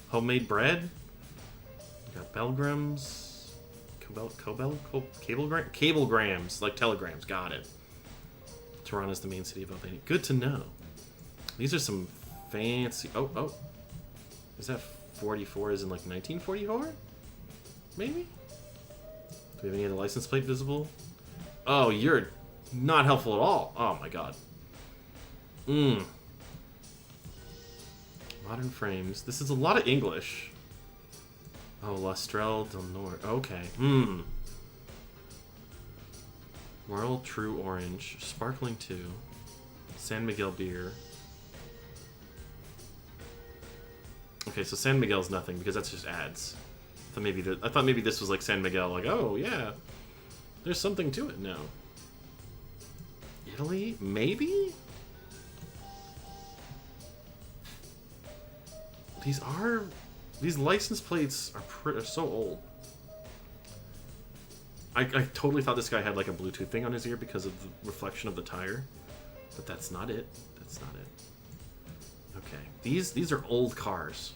Homemade bread. We got Belgrams. Cablegrams, like telegrams. Got it. Tirana's the main city of Albania. Good to know. These are some fancy... Oh. Is that 44 as in like 1944? Maybe? Do we have any other license plate visible? Oh, you're not helpful at all. Oh my god. Modern frames. This is a lot of English. Oh, Lastrell del Nord. Okay. Royal True Orange. Sparkling 2. San Miguel beer. Okay, so San Miguel's nothing because that's just ads. I thought maybe this was like San Miguel. Like, oh yeah, there's something to it now. Italy, maybe. These license plates are so old. I totally thought this guy had like a Bluetooth thing on his ear because of the reflection of the tire, but that's not it. That's not it. Okay, these are old cars.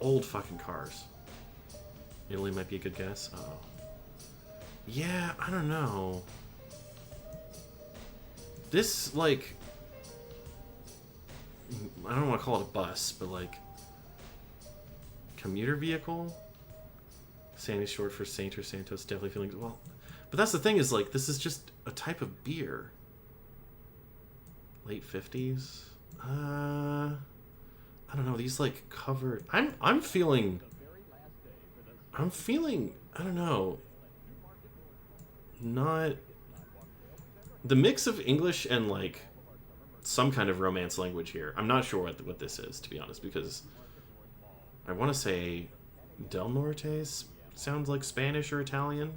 Old fucking cars. Italy might be a good guess. Uh-oh. Yeah, I don't know. This, like... I don't want to call it a bus, but like... commuter vehicle? Sandy's short for Saint or Santos, definitely feeling... Well, but that's the thing is, like, this is just a type of beer. Late 50s? I don't know, these like covered... I'm feeling, I don't know, not... The mix of English and like some kind of Romance language here. I'm not sure what this is, to be honest, because I want to say Del Norte sounds like Spanish or Italian.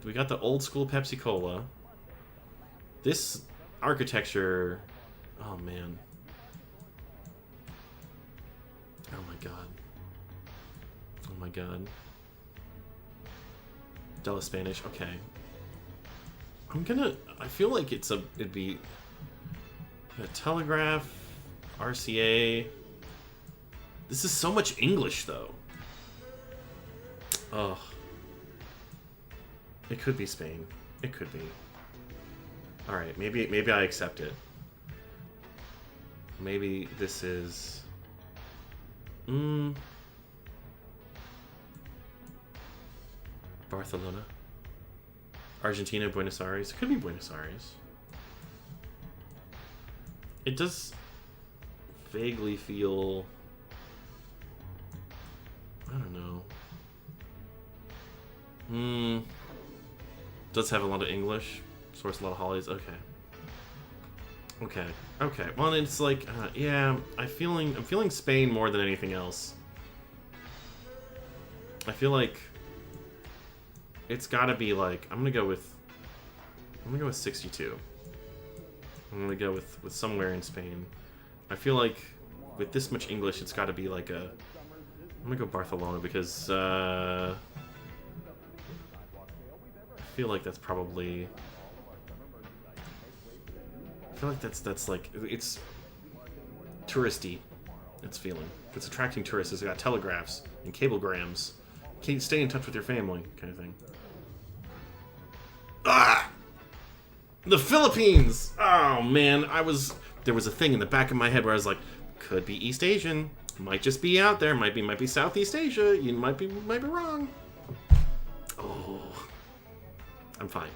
We got the old school Pepsi-Cola. This architecture... Oh, man. Oh, my God. Oh, my God. Della Spanish. Okay. I feel like it'd be... A Telegraph, RCA... This is so much English, though. Ugh. It could be Spain. It could be. Alright, maybe I accept it. Maybe this is... Barcelona. Argentina, Buenos Aires. It could be Buenos Aires. It does vaguely feel... I don't know. Does have a lot of English. Source a lot of holidays. Okay. Well, it's like, yeah, I'm feeling Spain more than anything else. I feel like it's got to be like I'm gonna go with 62. I'm gonna go with somewhere in Spain. I feel like with this much English, it's got to be like I'm gonna go Barcelona because I feel like that's probably. I feel like that's like it's touristy. It's feeling. It's attracting tourists. It's got telegraphs and cablegrams. Can't stay in touch with your family, kind of thing. Ah! The Philippines! Oh man, there was a thing in the back of my head where I was like, could be East Asian. Might just be out there. Might be Southeast Asia. You might be wrong. Oh, I'm fine.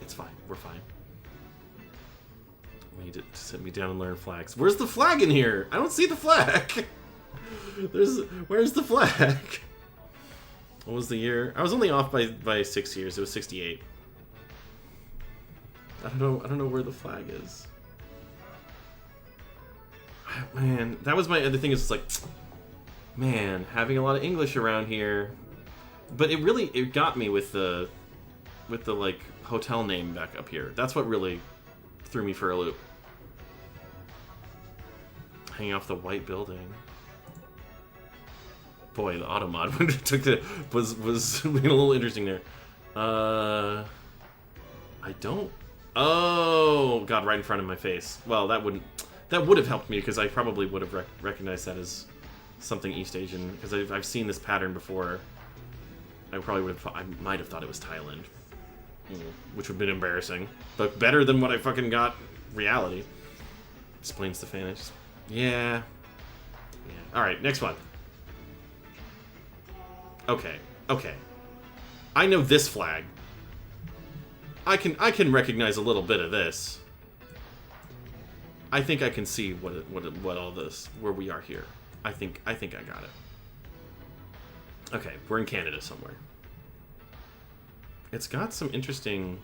It's fine. We're fine. We need to sit me down and learn flags. Where's the flag in here? I don't see the flag. Where's the flag? What was the year? I was only off by 6 years. It was 68. I don't know where the flag is. Man, that was my other thing. Is it's like, man, having a lot of English around here, but it got me with the like hotel name back up here. That's what really threw me for a loop. Hanging off the white building. Boy, the auto mod was being a little interesting there. I don't. Oh God, right in front of my face. Well, that would have helped me because I probably would have recognized that as something East Asian because I've seen this pattern before. I might have thought it was Thailand, which would have been embarrassing, but better than what I fucking got. Reality explains the fans. Yeah. All right, next one. Okay. I know this flag. I can recognize a little bit of this. I think I can see what all this where we are here. I think I got it. Okay, we're in Canada somewhere. It's got some interesting.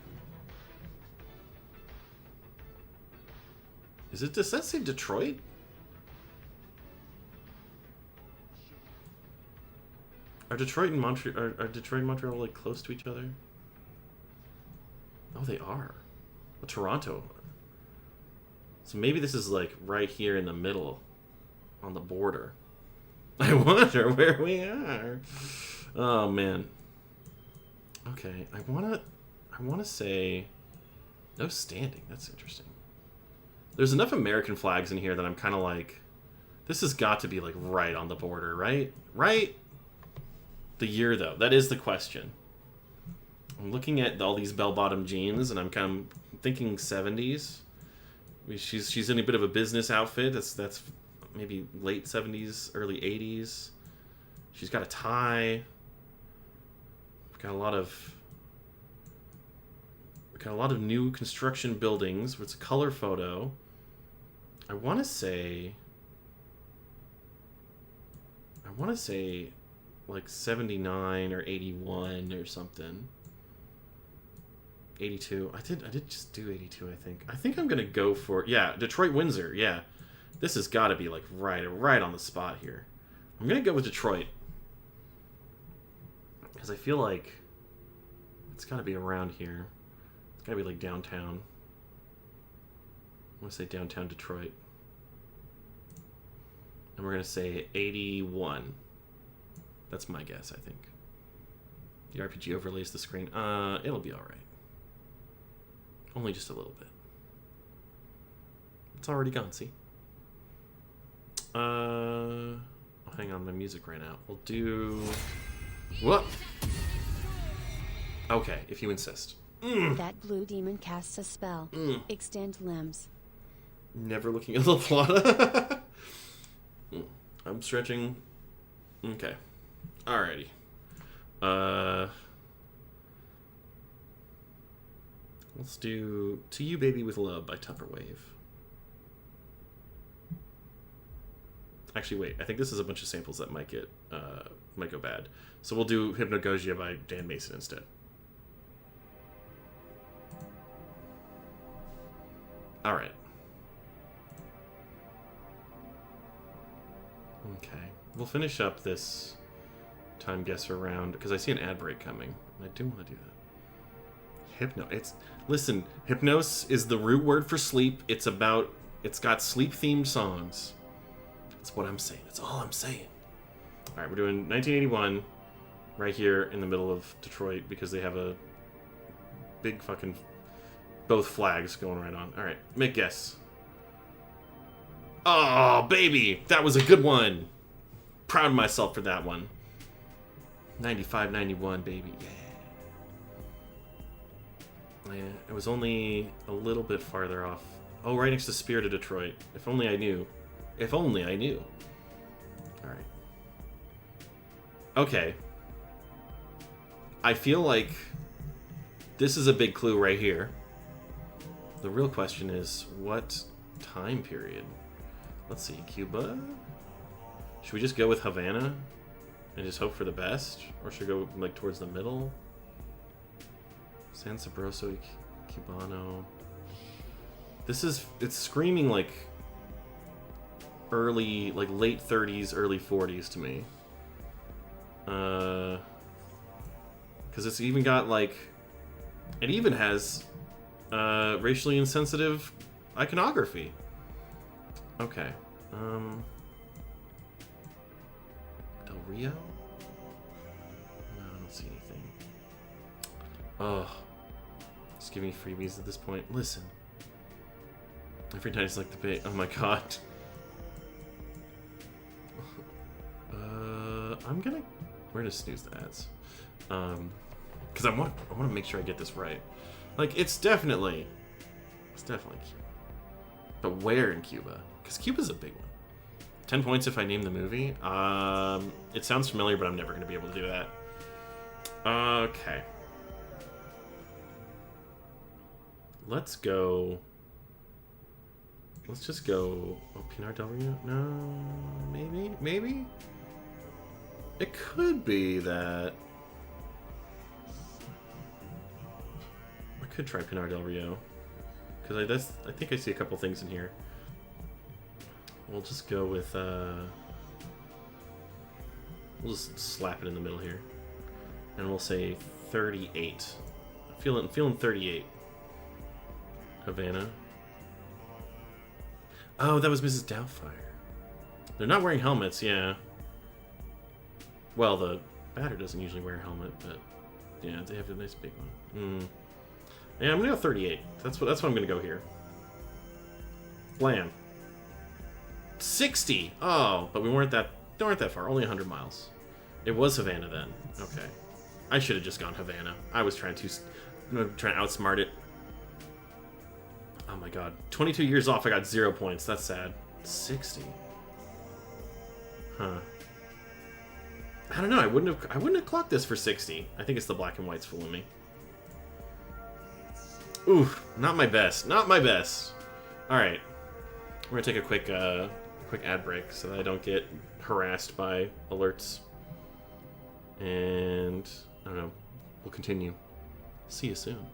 Does that say Detroit? Are Detroit and Montreal like close to each other? Oh, they are. Well, Toronto. So maybe this is like right here in the middle, on the border. I wonder where we are. Oh man. Okay, I wanna say no standing. That's interesting. There's enough American flags in here that I'm kind of like, this has got to be like right on the border, right? Right? The year though, that is the question. I'm looking at all these bell-bottom jeans, and I'm kind of thinking 70s. I mean, she's in a bit of a business outfit. That's maybe late 70s, early 80s. She's got a tie. We've got a lot of new construction buildings. It's a color photo. I want to say like 79 or 81 or something. 82. I did just do 82, I think. I think I'm going to go for, yeah, Detroit, Windsor. Yeah. This has got to be like right on the spot here. I'm going to go with Detroit. Because I feel like it's got to be around here. It's got to be like downtown. I want to say downtown Detroit. And we're going to say 81. That's my guess, I think. The RPG overlays the screen. It'll be alright. Only just a little bit. It's already gone, see? Oh, hang on, my music ran out. We'll do... What? Okay, if you insist. That blue demon casts a spell. Extend limbs. Never looking at the plot. I'm stretching. Okay. Alrighty. Let's do To You Baby With Love by Tupperwave. Actually, wait. I think this is a bunch of samples that might go bad. So we'll do Hypnagogia by Dan Mason instead. Alright. Okay. We'll finish up this time guesser round because I see an ad break coming. And I do want to do that. Listen, hypnos is the root word for sleep. It's got sleep-themed songs. That's what I'm saying. That's all I'm saying. All right, we're doing 1981 right here in the middle of Detroit because they have a big fucking both flags going right on. All right, make guess. Oh, baby, that was a good one. Proud of myself for that one. 95, 91, baby. Yeah. Yeah, it was only a little bit farther off. Oh, right next to Spirit of Detroit. If only I knew. If only I knew. Alright. Okay. I feel like this is a big clue right here. The real question is, what time period? Let's see, Cuba? Should we just go with Havana and just hope for the best? Or should we go like towards the middle? San Sabroso, Cubano. This is, it's screaming like early, like late 30s, early 40s to me. Because it's even got like, it even has racially insensitive iconography. Okay. Del Rio? No, I don't see anything. Oh. Just give me freebies at this point. Listen. Every night it's like the bait. Oh my god. I'm gonna... We're gonna snooze the ads. Because I want to make sure I get this right. Like, it's definitely Cuba. But where in Cuba? Because Cuba's a big one. 10 points if I name the movie. It sounds familiar, but I'm never going to be able to do that. Okay. Let's go... Let's just go... Oh, Pinar Del Rio? No... Maybe? Maybe? It could be that... I could try Pinar Del Rio. Because I think I see a couple things in here. We'll just go with... We'll just slap it in the middle here. And we'll say 38. I'm feeling 38. Havana. Oh, that was Mrs. Doubtfire. They're not wearing helmets, yeah. Well, the batter doesn't usually wear a helmet, but yeah, they have a nice big one. Yeah, I'm gonna go 38. That's what I'm gonna go here. Blam. 60. Oh, but we weren't that far. Only 100 miles. It was Havana then. Okay. I should have just gone Havana. I was trying to outsmart it. Oh my god. 22 years off. I got 0 points. That's sad. 60. Huh. I don't know. I wouldn't have clocked this for 60. I think it's the black and whites fooling me. Oof. Not my best. Not my best. All right. We're gonna take a quick ad break so that I don't get harassed by alerts. And I don't know. We'll continue. See you soon.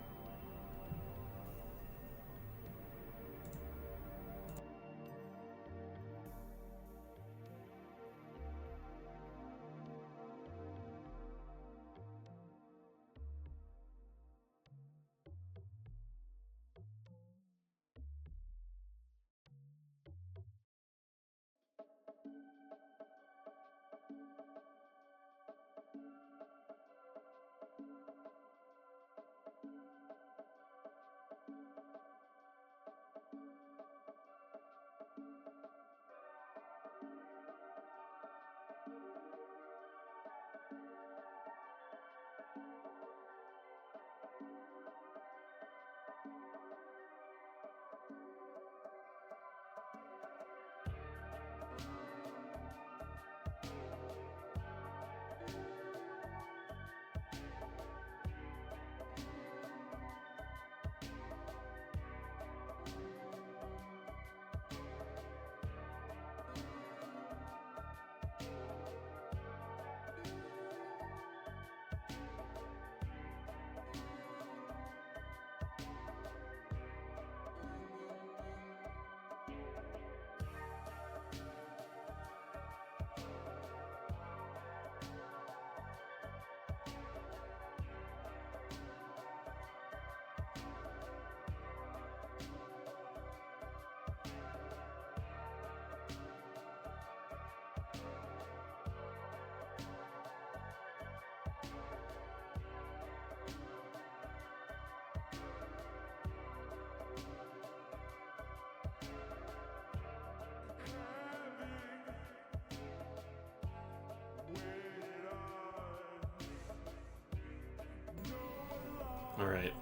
Alright.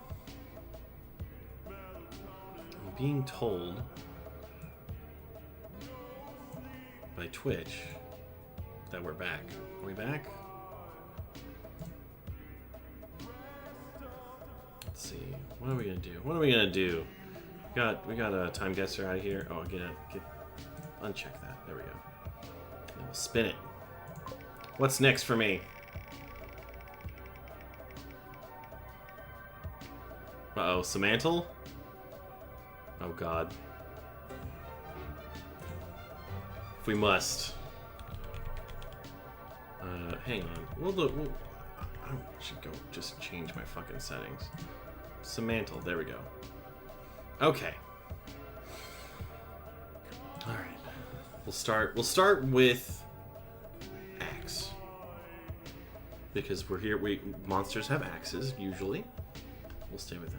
I'm being told by Twitch that we're back. Are we back? Let's see. What are we gonna do? What are we gonna do? We got a time guesser out of here. Oh, uncheck that. There we go. And we'll spin it. What's next for me? Uh-oh, Samantle? Oh god. If we must. Hang on. I should go just change my fucking settings. Samantle, there we go. Okay. Alright. We'll start with axe. Because we're here, monsters have axes, usually. We'll stay with that.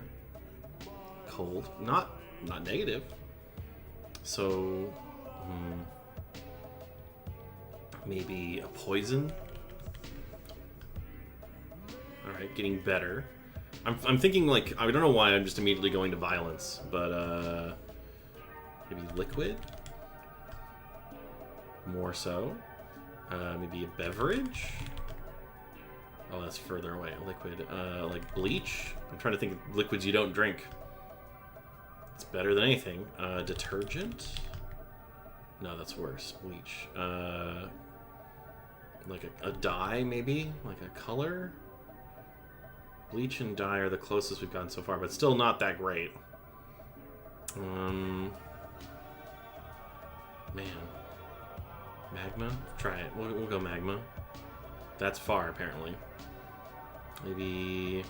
Cold. Not negative. So maybe a poison. Alright, getting better. I'm thinking like, I don't know why I'm just immediately going to violence, but maybe liquid? More so. Maybe a beverage? Oh, that's further away. Liquid. Like bleach? I'm trying to think of liquids you don't drink. It's better than anything. Detergent? No, that's worse. Bleach. Like a dye, maybe? Like a color? Bleach and dye are the closest we've gotten so far, but still not that great. Man. Magma? Try it. We'll go magma. That's far, apparently. Maybe...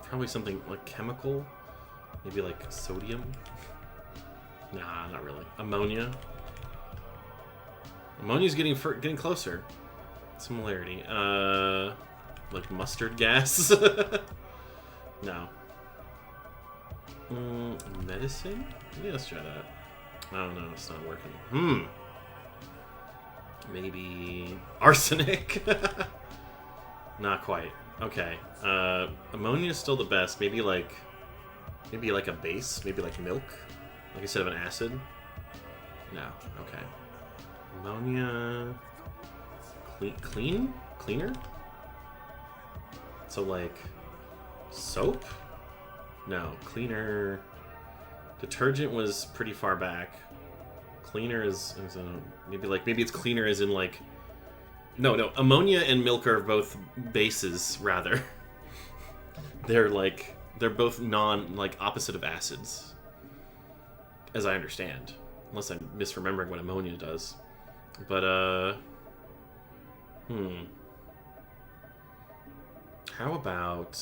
Probably something like chemical? Maybe like sodium? Nah, not really. Ammonia? Ammonia's getting closer. Similarity. Like mustard gas? No. Medicine? Yeah, let's try that. I don't know, it's not working. Maybe arsenic? Not quite. Okay. Ammonia is still the best. Maybe like a base. Maybe like milk. Like instead of an acid. No. Okay. Ammonia. Cleaner? So like soap? No. Cleaner. Detergent was pretty far back. Cleaner is maybe it's cleaner as in like no, ammonia and milk are both bases rather. They're both opposite of acids, as I understand, unless I'm misremembering what ammonia does. But how about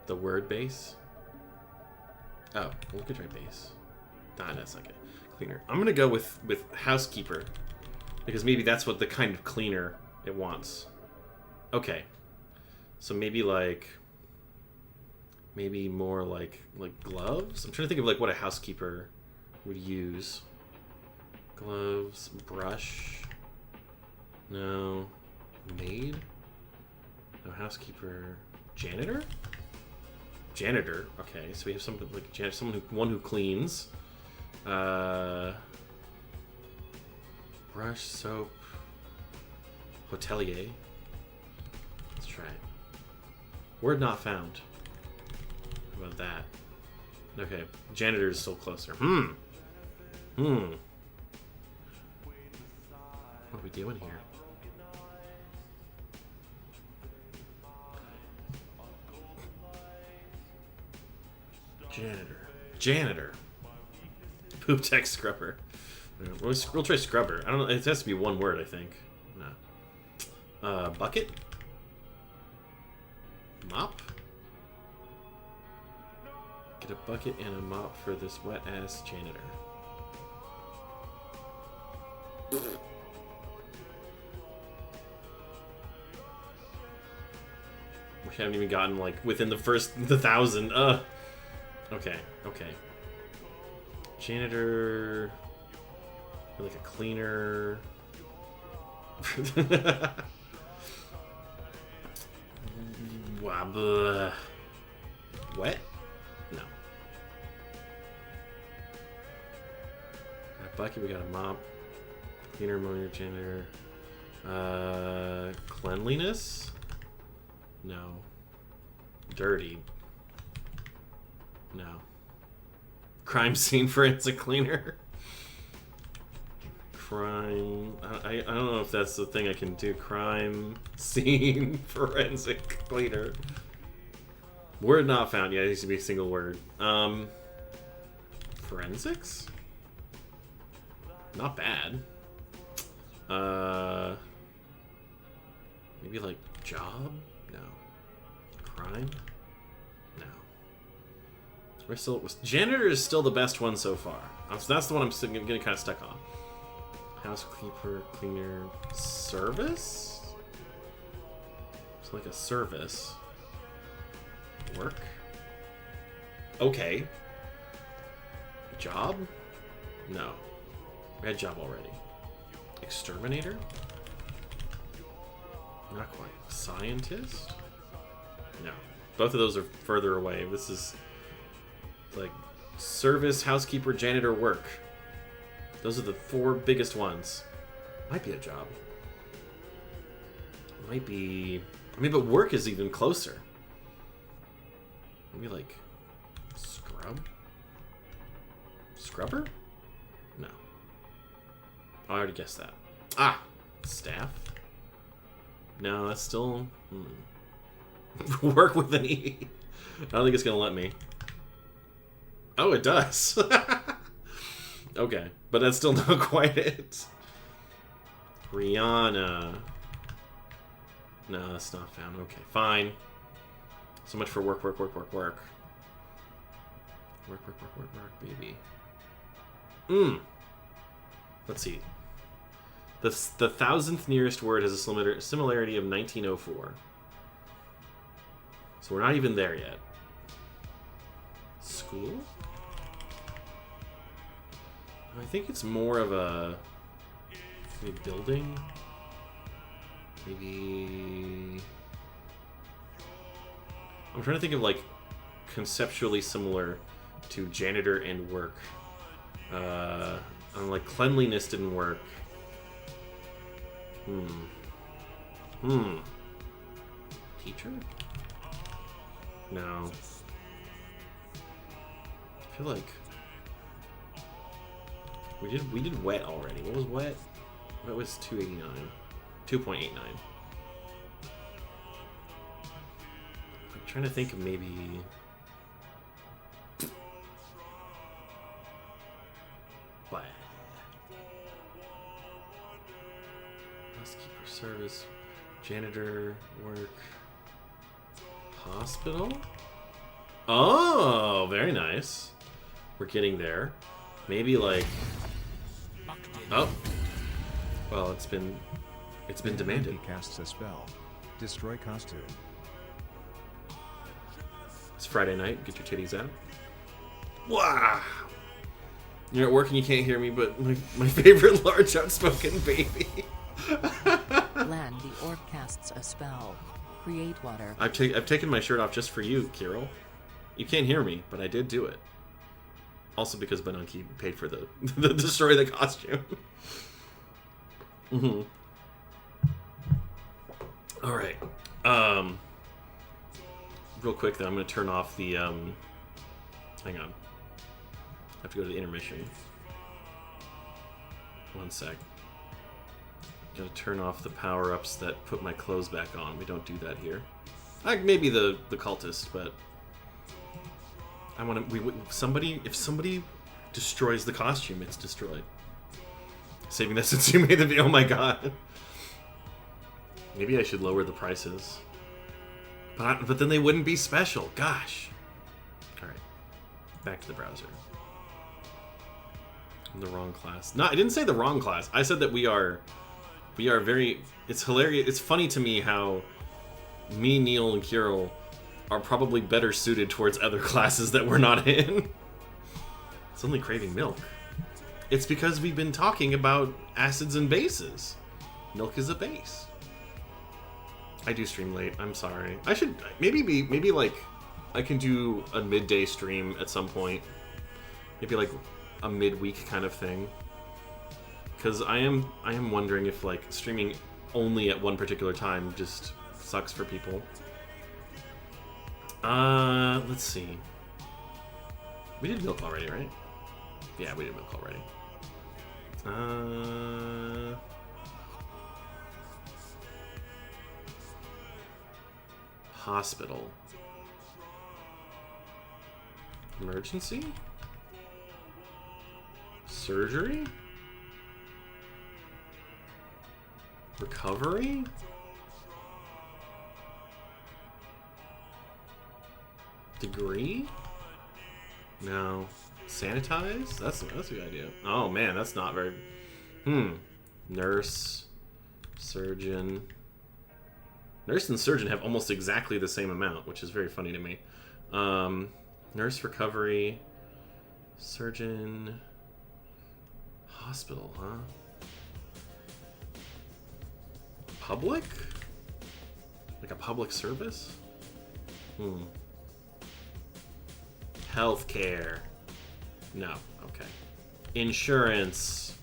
the word base? Oh, we could try base. Nah, that's not good. Cleaner. I'm gonna go with housekeeper, because maybe that's what the kind of cleaner it wants. Okay, so maybe more like gloves. I'm trying to think of like what a housekeeper would use. Gloves, brush. No, maid. No, housekeeper. Janitor. Janitor. Okay, so we have something like someone who cleans. Brush, soap, hotelier. Let's try it. Word not found. How about that? Okay, janitor is still closer. What are we doing here? Janitor. Poop tech scrubber. We'll try scrubber. I don't know. It has to be one word, I think. No. Bucket. Mop. Get a bucket and a mop for this wet ass janitor. We haven't even gotten like within the 1,000. Okay. Janitor. Like a cleaner. Wet? No. Bucket, we got a mop. Cleaner, ammonia, janitor. Cleanliness? No. Dirty. No. Crime scene forensic cleaner. Crime. I don't know if that's the thing I can do. Crime scene forensic cleaner. Word not found. Yeah, it needs to be a single word. Forensics? Not bad. Maybe like job? No. Crime? No. We're still janitor is still the best one so far. So that's the one I'm getting kind of stuck on. Housekeeper, cleaner, service? It's like a service. Work? Okay. Job? No. We had job already. Exterminator? Not quite. Scientist? No. Both of those are further away. This is like service, housekeeper, janitor, work. Those are the 4 biggest ones. Might be a job. Might be... I mean, but work is even closer. Maybe like... Scrub? Scrubber? No. I already guessed that. Ah! Staff? No, that's still... Work with an E. I don't think it's going to let me. Oh, it does. Okay, but that's still not quite it. Rihanna. No, that's not found. Okay, fine. So much for work. Work, baby. Let's see. The 1000th nearest word has a similarity of 1904. So we're not even there yet. School? I think it's more of a maybe building. Maybe I'm trying to think of like conceptually similar to janitor and work. I'm like cleanliness didn't work. Teacher? No. I feel like we did wet already. What was wet? Wet was 289. 2.89. I'm trying to think of maybe what? Housekeeper service, janitor, work, hospital? Oh, very nice. We're getting there. Maybe like... Oh. Well, it's been demanded. He casts a spell. Destroy costume. It's Friday night. Get your titties out. Wow. You're at work and you can't hear me, but my favorite large outspoken baby. Land the orc casts a spell. Create water. I've taken my shirt off just for you, Kirill. You can't hear me, but I did do it. Also because Benunki paid for the destroy the costume. All right. Real quick though, I'm gonna turn off the hang on. I have to go to the intermission. One sec. Gotta turn off the power-ups that put my clothes back on. We don't do that here. Maybe the cultist, but I want to. If somebody destroys the costume, it's destroyed. Saving that since you made the video. Oh my god. Maybe I should lower the prices. But then they wouldn't be special. Gosh. All right. Back to the browser. I'm the wrong class. No, I didn't say the wrong class. I said that we are very. It's hilarious. It's funny to me how me, Neil, and Kirill are probably better suited towards other classes that we're not in. It's only craving milk. It's because we've been talking about acids and bases. Milk is a base. I do stream late. I'm sorry. I should maybe like I can do a midday stream at some point. Maybe like a midweek kind of thing. because I am wondering if like streaming only at one particular time just sucks for people. Let's see. We did milk already, right? Yeah, we did milk already. Hospital. Emergency? Surgery? Recovery? Degree? No. Sanitize? That's a good idea. Oh man, that's not very... Nurse. Surgeon. Nurse and surgeon have almost exactly the same amount, which is very funny to me. Nurse, recovery. Surgeon. Hospital, huh? Public? Like a public service? Healthcare. No. Okay. Insurance.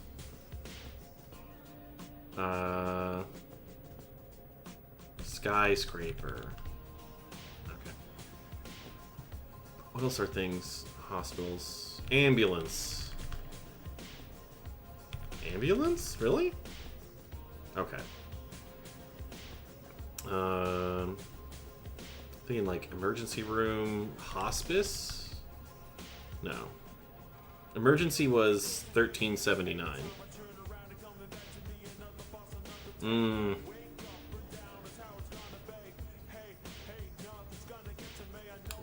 Skyscraper. Okay. What else are things? Hospitals. Ambulance. Ambulance? Really? Okay. Thinking like emergency room, hospice? No. Emergency was $13.79.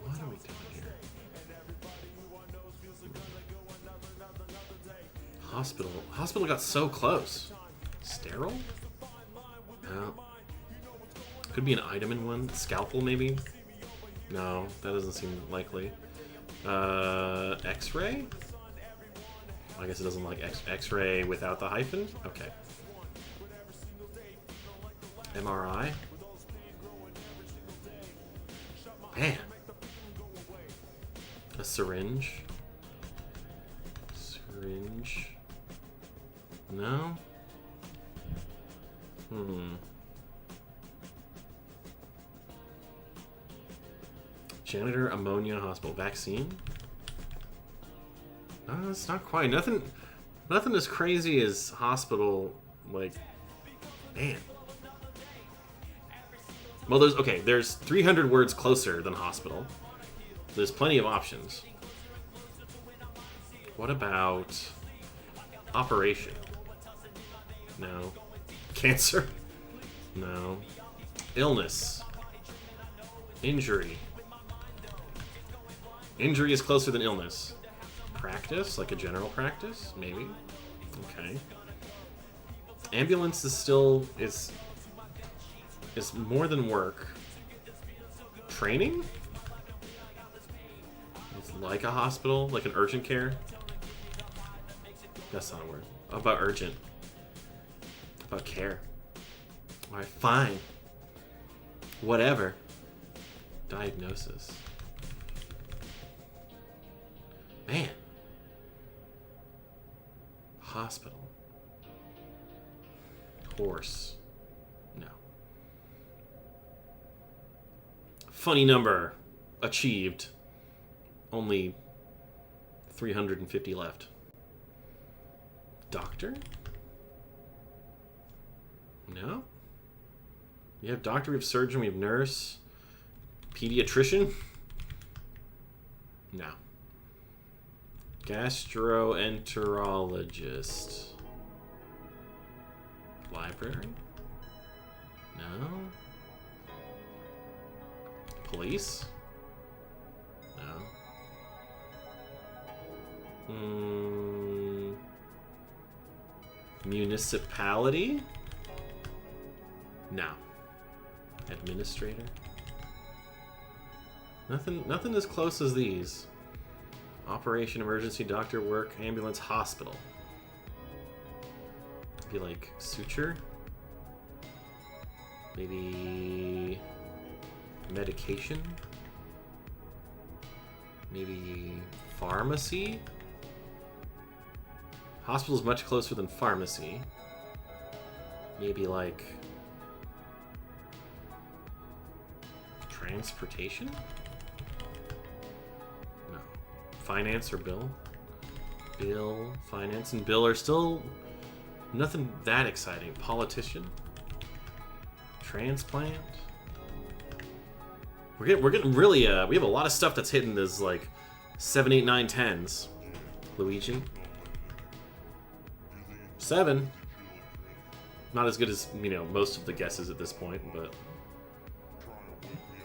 What are we doing here? Hospital. Hospital got so close. Sterile? No. Could be an item in one. Scalpel, maybe? No, that doesn't seem likely. X-ray? I guess it doesn't like X-ray without the hyphen? Okay. MRI? Man. A syringe? Syringe? No? Janitor, ammonia, hospital, vaccine? No, it's not quite. Nothing as crazy as hospital, like, man. Well, there's 300 words closer than hospital. There's plenty of options. What about operation? No. Cancer? No. Illness. Injury. Injury is closer than illness. Practice? Like a general practice? Maybe. Okay. Ambulance is still... is more than work. Training? It's like a hospital? Like an urgent care? That's not a word. How about urgent? How about care? Alright, fine. Whatever. Diagnosis. Man. Hospital. Horse. No. Funny number. Achieved. Only 350 left. Doctor? No? We have doctor, we have surgeon, we have nurse. Pediatrician? No. Gastroenterologist. Library? No. Police? No. Municipality? No. Administrator? Nothing as close as these. Operation, emergency, doctor, work, ambulance, hospital. Be like suture? Maybe medication? Maybe pharmacy? Hospital's much closer than pharmacy. Maybe like transportation? No. Finance or bill? Bill, finance, and bill are still nothing that exciting. Politician? Transplant? We're getting really, we have a lot of stuff that's hitting this, like, 7, 8, 9, 10s. Luigi? 7. Not as good as, you know, most of the guesses at this point, but...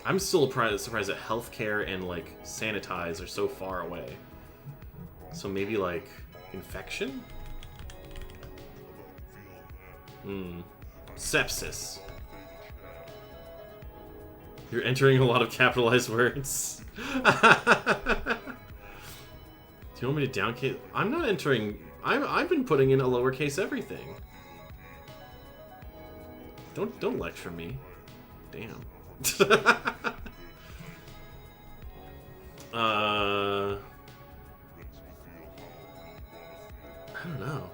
I'm still surprised that healthcare and, like, sanitize are so far away. So maybe, like, infection? Sepsis. You're entering a lot of capitalized words. Do you want me to downcase? I'm not entering... I've been putting in a lowercase everything. Don't lecture me. Damn. I don't know.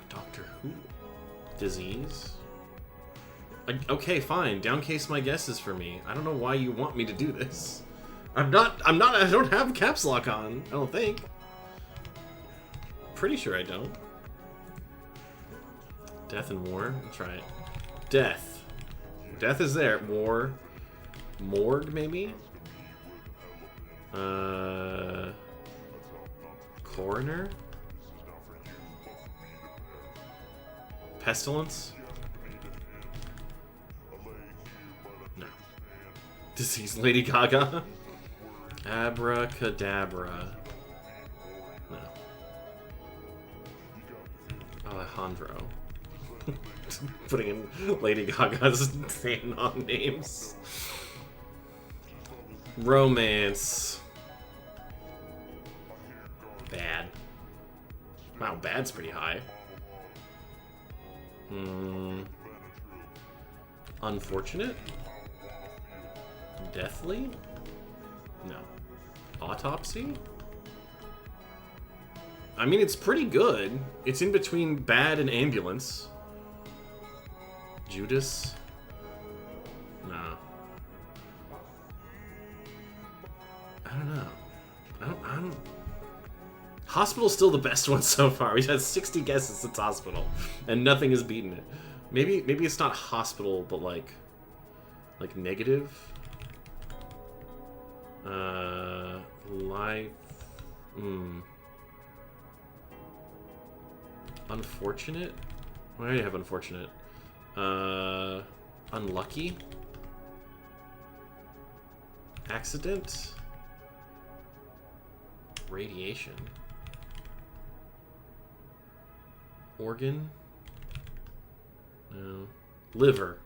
Doctor Who? Disease? Okay, fine. Downcase my guesses for me. I don't know why you want me to do this. I don't have caps lock on. I don't think. Pretty sure I don't. Death and war? Let's try it. Death. Death is there. War. Morgue, maybe? Coroner? Pestilence? No. Disease, Lady Gaga? Abracadabra? No. Alejandro. Putting in Lady Gaga's non-names. Romance. Bad. Wow, bad's pretty high. Unfortunate? Deathly? No. Autopsy? I mean, it's pretty good. It's in between bad and ambulance. Judas? No. I don't know. I don't... Hospital's still the best one so far. We've had 60 guesses since Hospital, and nothing has beaten it. Maybe it's not Hospital, but like negative. Life. Unfortunate. Why do you have unfortunate? Unlucky. Accident. Radiation. Organ? No. Liver.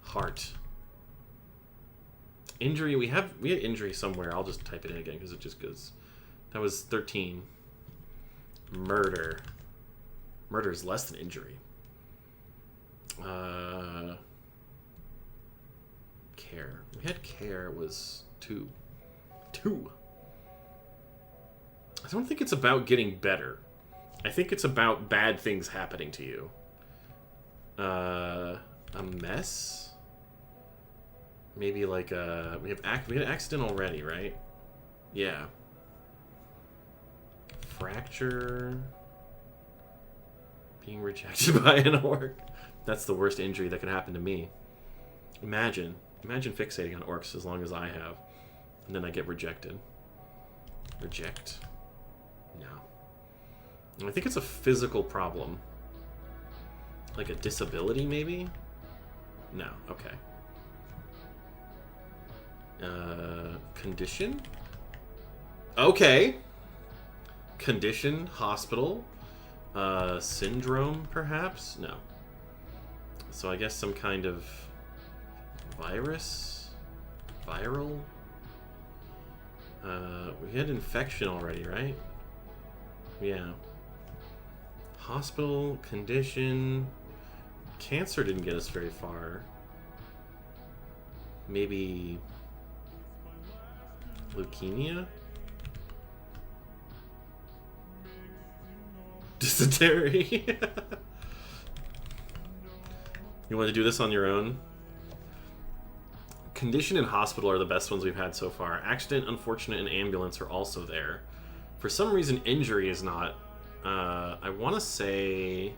Heart. Injury. We had injury somewhere. I'll just type it in again because it just goes. That was 13. Murder. Murder is less than injury. Care. We had care was 2. 2. I don't think it's about getting better. I think it's about bad things happening to you. A mess? Maybe like we had an accident already, right? Yeah. Fracture. Being rejected by an orc. That's the worst injury that could happen to me. Imagine fixating on orcs as long as I have, and then I get rejected. Reject. No. I think it's a physical problem. Like a disability, maybe? No. Okay. Condition? Okay. Condition, hospital, syndrome, perhaps? No. So I guess some kind of virus? Viral? We had infection already, right? Yeah. Hospital, condition... Cancer didn't get us very far. Maybe... Leukemia? Dysentery? You want to do this on your own? Condition and hospital are the best ones we've had so far. Accident, unfortunate, and ambulance are also there. For some reason, injury is not. I want to say,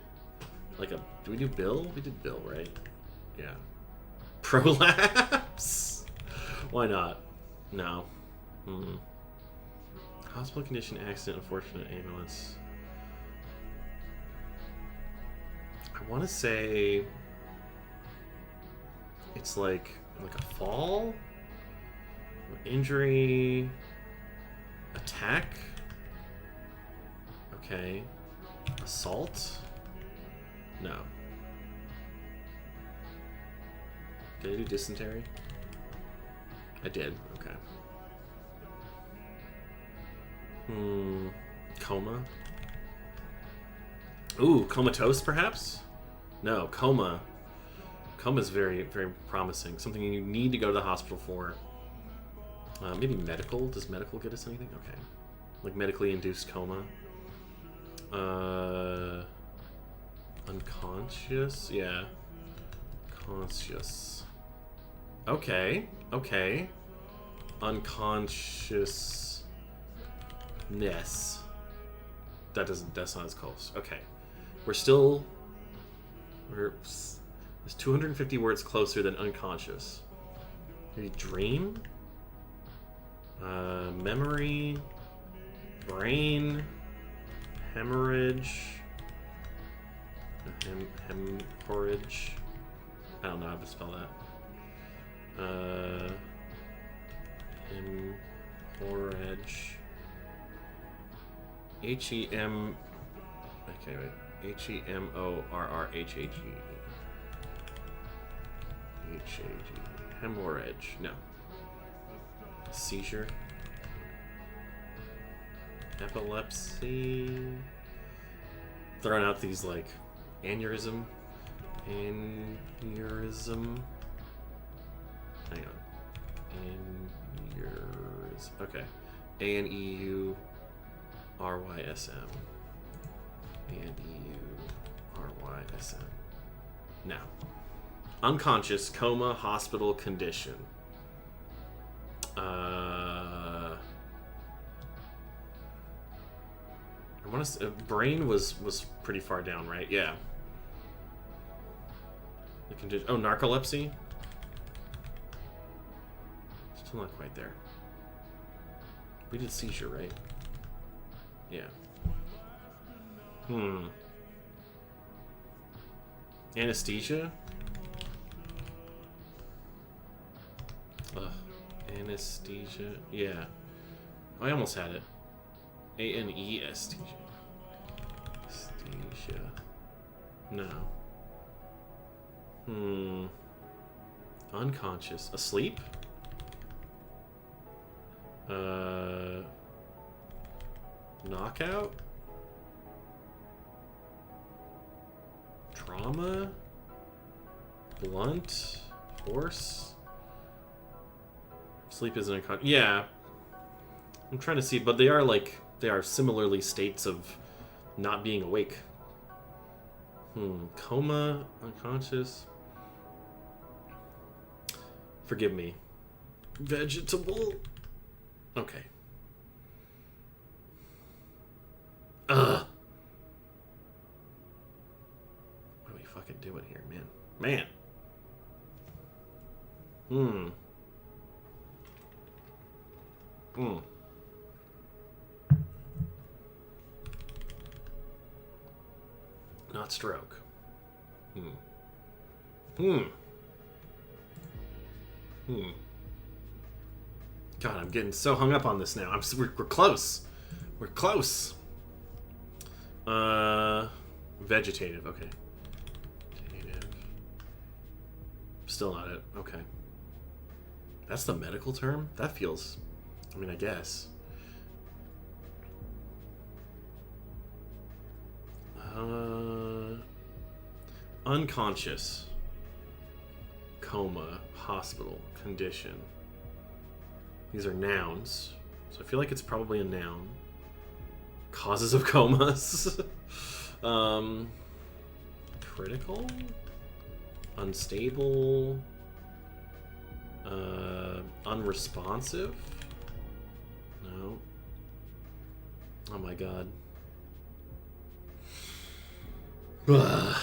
like a. Do we do Bill? We did Bill, right? Yeah. Prolapse. Why not? No. Hospital condition, accident, unfortunate, ambulance. I want to say it's like a fall, injury, attack. Okay, assault. No. Did I do dysentery? I did. Okay. Coma. Ooh, comatose, perhaps? No, coma. Coma is very, very promising. Something you need to go to the hospital for. Maybe medical. Does medical get us anything? Okay. Like medically induced coma. Unconscious? Yeah. Conscious. Okay. Okay. Unconsciousness. That's not as close. Okay. There's 250 words closer than unconscious. Maybe dream? Memory? Brain? Hemorrhage? Hemorrhage? I don't know how to spell that. Hemorrhage. H-E-M... Okay, wait. H-E-M-O-R-R-H-A-G. H-A-G. Hemorrhage. No. Seizure. Epilepsy. Throwing out these, like, aneurysm. Aneurysm. Hang on. Aneurysm. Okay. A-N-E-U-R-Y-S-M. A-N-E-U-R-Y-S-M. Now. Unconscious, coma, hospital, condition. I want to say, brain was pretty far down, right? Yeah. The condition. Oh, narcolepsy. Still not quite there. We did seizure, right? Yeah. Anesthesia. Anesthesia. Yeah. Oh, I almost had it. A-N-E-S-T-G. Anesthesia. No. Unconscious. Asleep? Knockout? Trauma? Blunt? Force? Sleep isn't unconscious. Yeah. I'm trying to see, but they are similarly states of not being awake. Coma, unconscious. Forgive me. Vegetable? Okay. What are we fucking doing here, man? Not stroke. God, I'm getting so hung up on this now. We're close. We're close. Vegetative. Okay. Vegetative. Still not it. Okay. That's the medical term? That feels... I mean, I guess. Unconscious. Coma. Hospital. Condition. These are nouns. So I feel like it's probably a noun. Causes of comas. Critical? Unstable? Unresponsive? No. Oh my god. Ugh.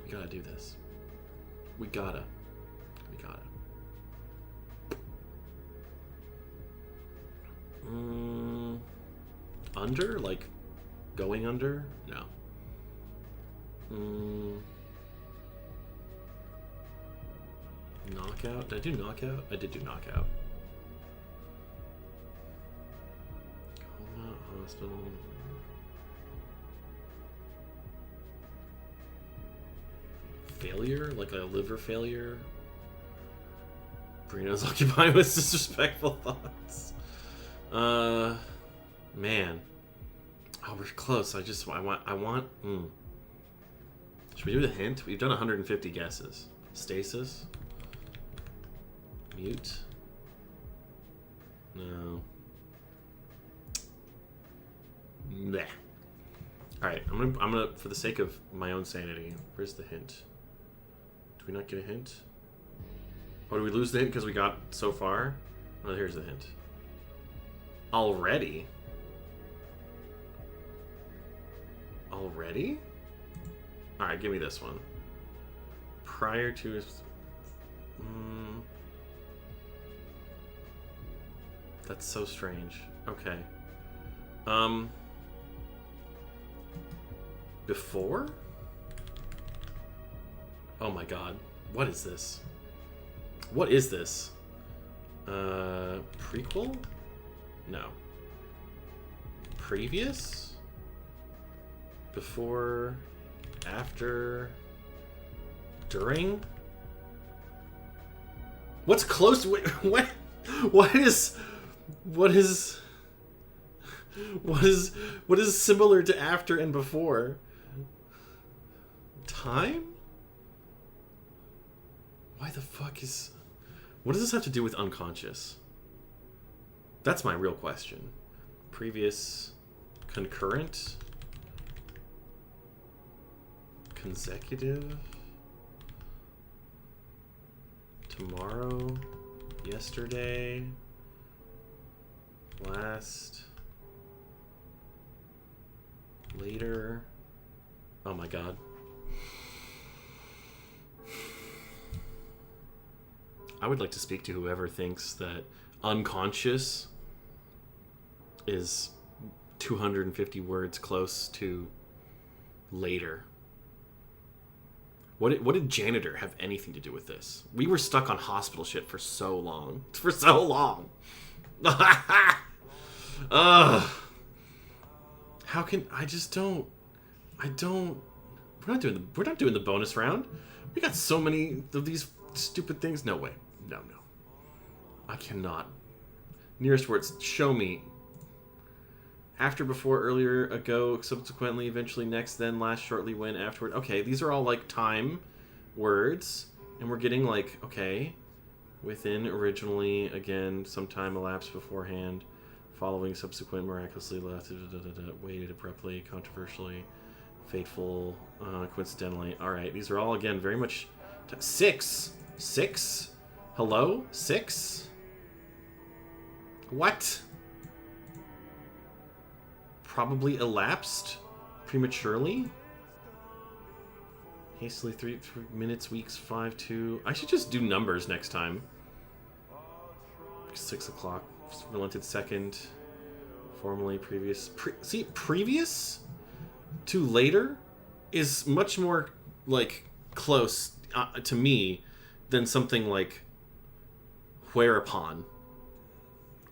We gotta do this. We gotta. Under? Like, going under? No. Knockout? Did I do knockout? I did do knockout. Coma, hospital. Failure? Like a liver failure? Bruno's occupied with disrespectful thoughts. Man. Oh, we're close. I want. Should we do the hint? We've done 150 guesses. Stasis? Mute? No. Meh. Alright, I'm gonna, for the sake of my own sanity, where's the hint? Do we not get a hint? Oh, do we lose the hint because we got so far? Oh, here's the hint. Already? Already? Alright, give me this one. Prior to his... That's so strange. Okay. Before? Oh my god. What is this? What is this? Prequel? No. Previous? Before? After? During? What's close? Wait, what is similar to after and before? Time? Why the fuck is... What does this have to do with unconscious? That's my real question. Previous... Concurrent? Consecutive? Tomorrow? Yesterday? Last? Later? Oh my god. I would like to speak to whoever thinks that unconscious is 250 words close to later. What did janitor have anything to do with this? We were stuck on hospital shit for so long. For so long. How can I just don't we're not doing the bonus round. We got so many of these stupid things. No way. No. I cannot. Nearest words. Show me. After, before, earlier, ago, subsequently, eventually, next, then, last, shortly, when, afterward. Okay, these are all, like, time words. And we're getting, like, okay. Within, originally, again, sometime elapsed beforehand. Following, subsequent, miraculously, left, waited, abruptly, controversially, fateful, coincidentally. Alright, these are all, again, very much... Six? Hello? 6? What? Probably elapsed prematurely. Hastily 3 minutes, weeks, 5, 2. I should just do numbers next time. 6 o'clock. Relented second. Formerly previous. Previous to later is much more like close to me than something like whereupon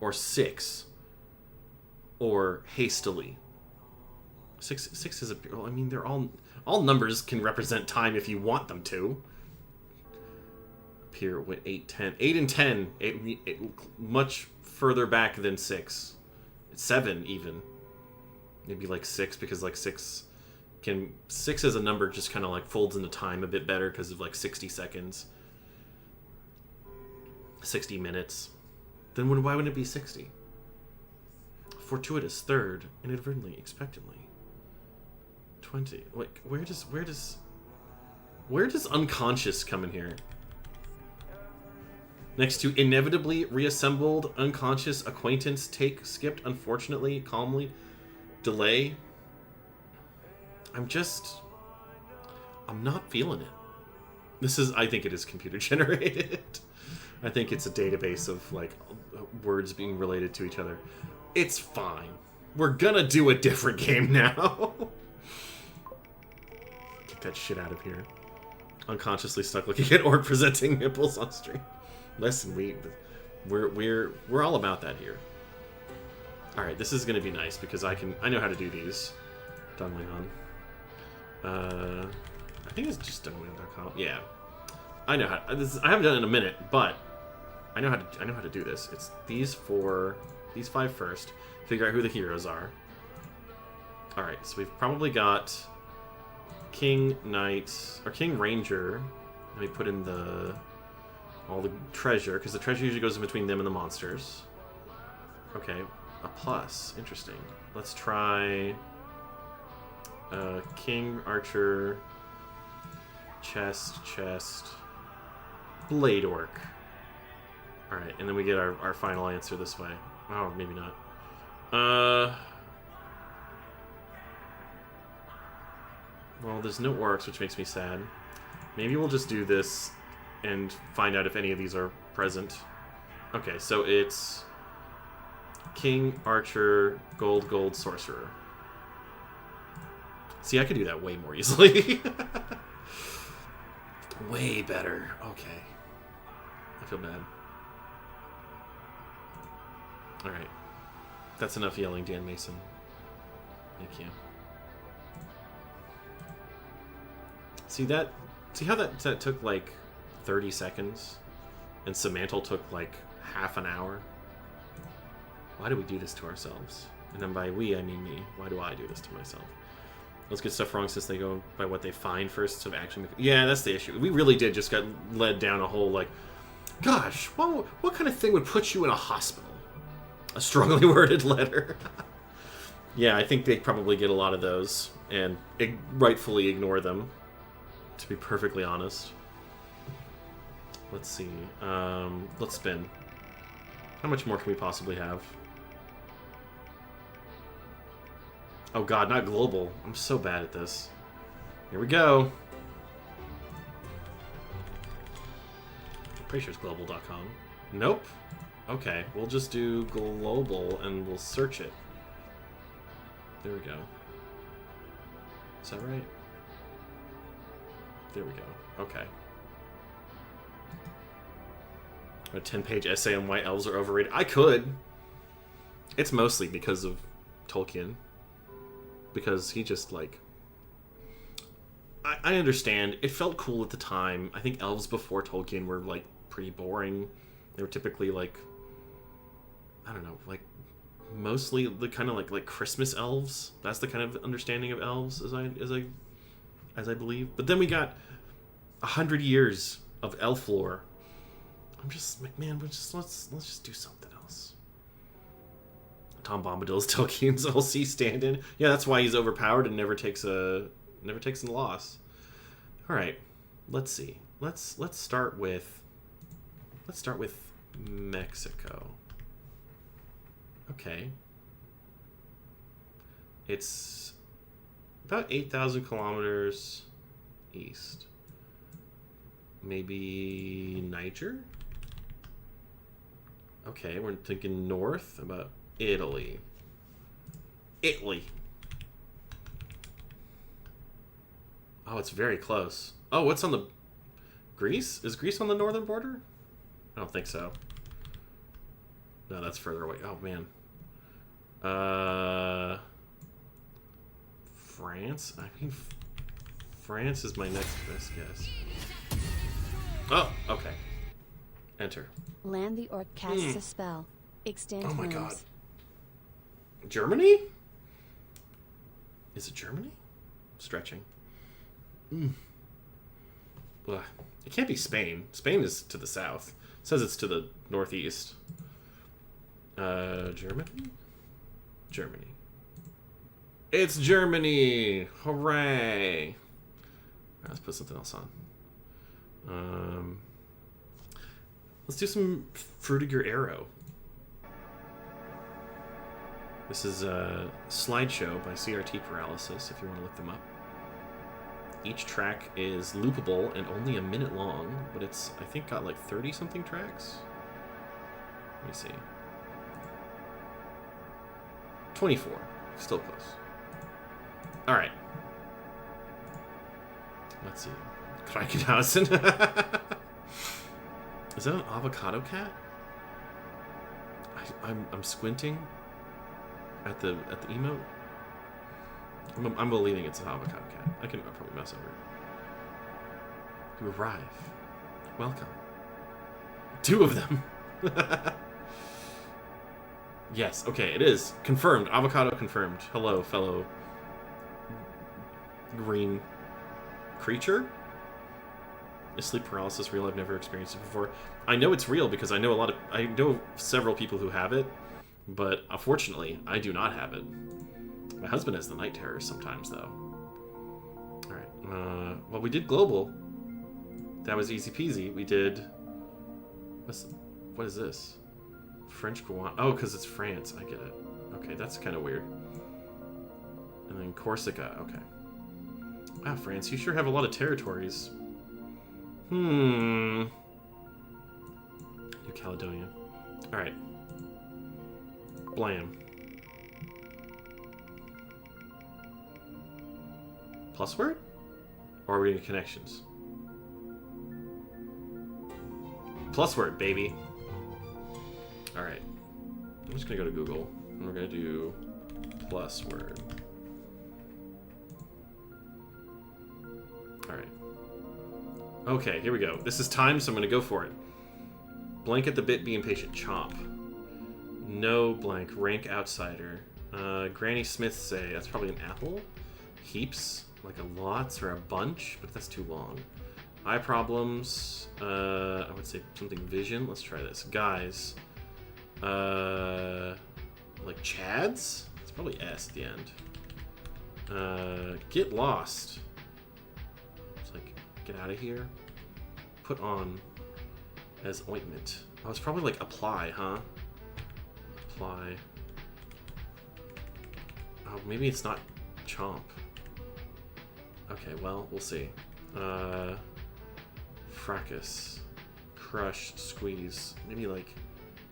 or 6. Or hastily. 6 is a... Well, I mean, they're all numbers can represent time if you want them to. Appear with 8, 10. 8 and 10, much further back than 6. 7 even. Maybe like 6 because like 6 as a number just kind of like folds into time a bit better because of like 60 seconds. 60 minutes. Then why wouldn't it be 60? Fortuitous third, inadvertently, expectantly. 20. Like, where does unconscious come in here? Next to inevitably reassembled, unconscious, acquaintance, take, skipped, unfortunately, calmly, delay. I'm not feeling it. I think it is computer generated. I think it's a database of, like, words being related to each other. It's fine. We're gonna do a different game now. Get that shit out of here. Unconsciously stuck looking at Orc presenting nipples on stream. Listen, we're all about that here. All right, this is gonna be nice because I know how to do these. Dunleon. I think it's just dunleon.com. Yeah, I know how. I haven't done it in a minute, but I know how to do this. It's these 5 first. Figure out who the heroes are. All right, so we've probably got King Knight or King Ranger. Let me put in all the treasure, because the treasure usually goes in between them and the monsters. Okay, a plus. Interesting. Let's try King, Archer, Chest, Blade Orc. Alright, and then we get our final answer this way. Oh, maybe not. Well, there's no orcs, which makes me sad. Maybe we'll just do this and find out if any of these are present. Okay, so it's King, Archer, Gold, Sorcerer. See, I could do that way more easily. Way better. Okay. I feel bad. Alright. That's enough yelling, Dan Mason. Thank you. See how that took like 30 seconds? And Samantle took like half an hour? Why do we do this to ourselves? And then by we, I mean me. Why do I do this to myself? Let's get stuff wrong since they go by what they find first instead of actually yeah, that's the issue. We really did just got led down a whole, like, gosh, what kind of thing would put you in a hospital? A strongly worded letter. Yeah, I think they probably get a lot of those and rightfully ignore them, to be perfectly honest. Let's see. Let's spin. How much more can we possibly have? Oh god, not global. I'm so bad at this. Here we go. I'm pretty sure it's global.com. Nope. Okay, we'll just do global and we'll search it. There we go. Is that right? There we go. Okay. A 10-page essay on why elves are overrated. I could. It's mostly because of Tolkien. Because he just, like... I understand. It felt cool at the time. I think elves before Tolkien were, like, pretty boring. They were typically, like... I don't know, like... Mostly the kind of, like Christmas elves. That's the kind of understanding of elves, as I believe. But then we got 100 years of elf lore. I'm just like, man, let's just do something else. Tom Bombadil's Tolkien's LC stand-in. Yeah, that's why he's overpowered and never takes a loss. All right, let's see. Let's start with Mexico. Okay. It's about 8,000 kilometers east. Maybe Niger? Okay, we're thinking north, about Italy. Italy. Oh, it's very close. Oh, what's on the... Greece? Is Greece on the northern border? I don't think so. No, that's further away. Oh, man. France? I mean, France is my next best guess. Oh, okay. Enter. Land the orc casts a spell. Extend Oh my limbs. god. Germany? Is it Germany? Stretching. Ugh. It can't be Spain. Spain is to the south. says it's to the northeast. Germany? Germany. It's Germany! Hooray! Let's put something else on. Let's do some Frutiger Arrow. This is a slideshow by CRT Paralysis, if you want to look them up. Each track is loopable and only a minute long, but it's, I think, got like 30-something tracks. Let me see. 24. Still close. Alright. Let's see. Krankenhausen. Is that an avocado cat? I'm squinting at the emote. I'm believing it's an avocado cat. I'll probably mess over it. You arrive. Welcome. 2 of them. Yes, okay, it is. Confirmed. Avocado confirmed. Hello, fellow green creature. Is sleep paralysis real? I've never experienced it before. I know it's real because I know several people who have it, but unfortunately, I do not have it. My husband has the night terrors sometimes, though. Alright, well, we did global. That was easy peasy. We did... What is this? French Guiana. Oh, because it's France. I get it. Okay, that's kind of weird. And then Corsica. Okay. Wow, France, you sure have a lot of territories. New Caledonia. Alright. Blam. Plus word? Or are we in connections? Plus word, baby. Alright. I'm just gonna go to Google and we're gonna do plus word. Alright. Okay, here we go. This is time, so I'm gonna go for it. Blank at the bit, be impatient. Chomp. No blank. Rank outsider. Granny Smith say that's probably an apple. Heaps. Like a lots or a bunch, but that's too long. Eye problems. I would say something vision. Let's try this. Guys. Like Chads? It's probably S at the end. Get lost. It's like, get out of here. Put on as ointment. Oh, it's probably like apply, huh? Apply. Oh, maybe it's not chomp. Okay, well, we'll see. Fracas. Crush, squeeze. Maybe like,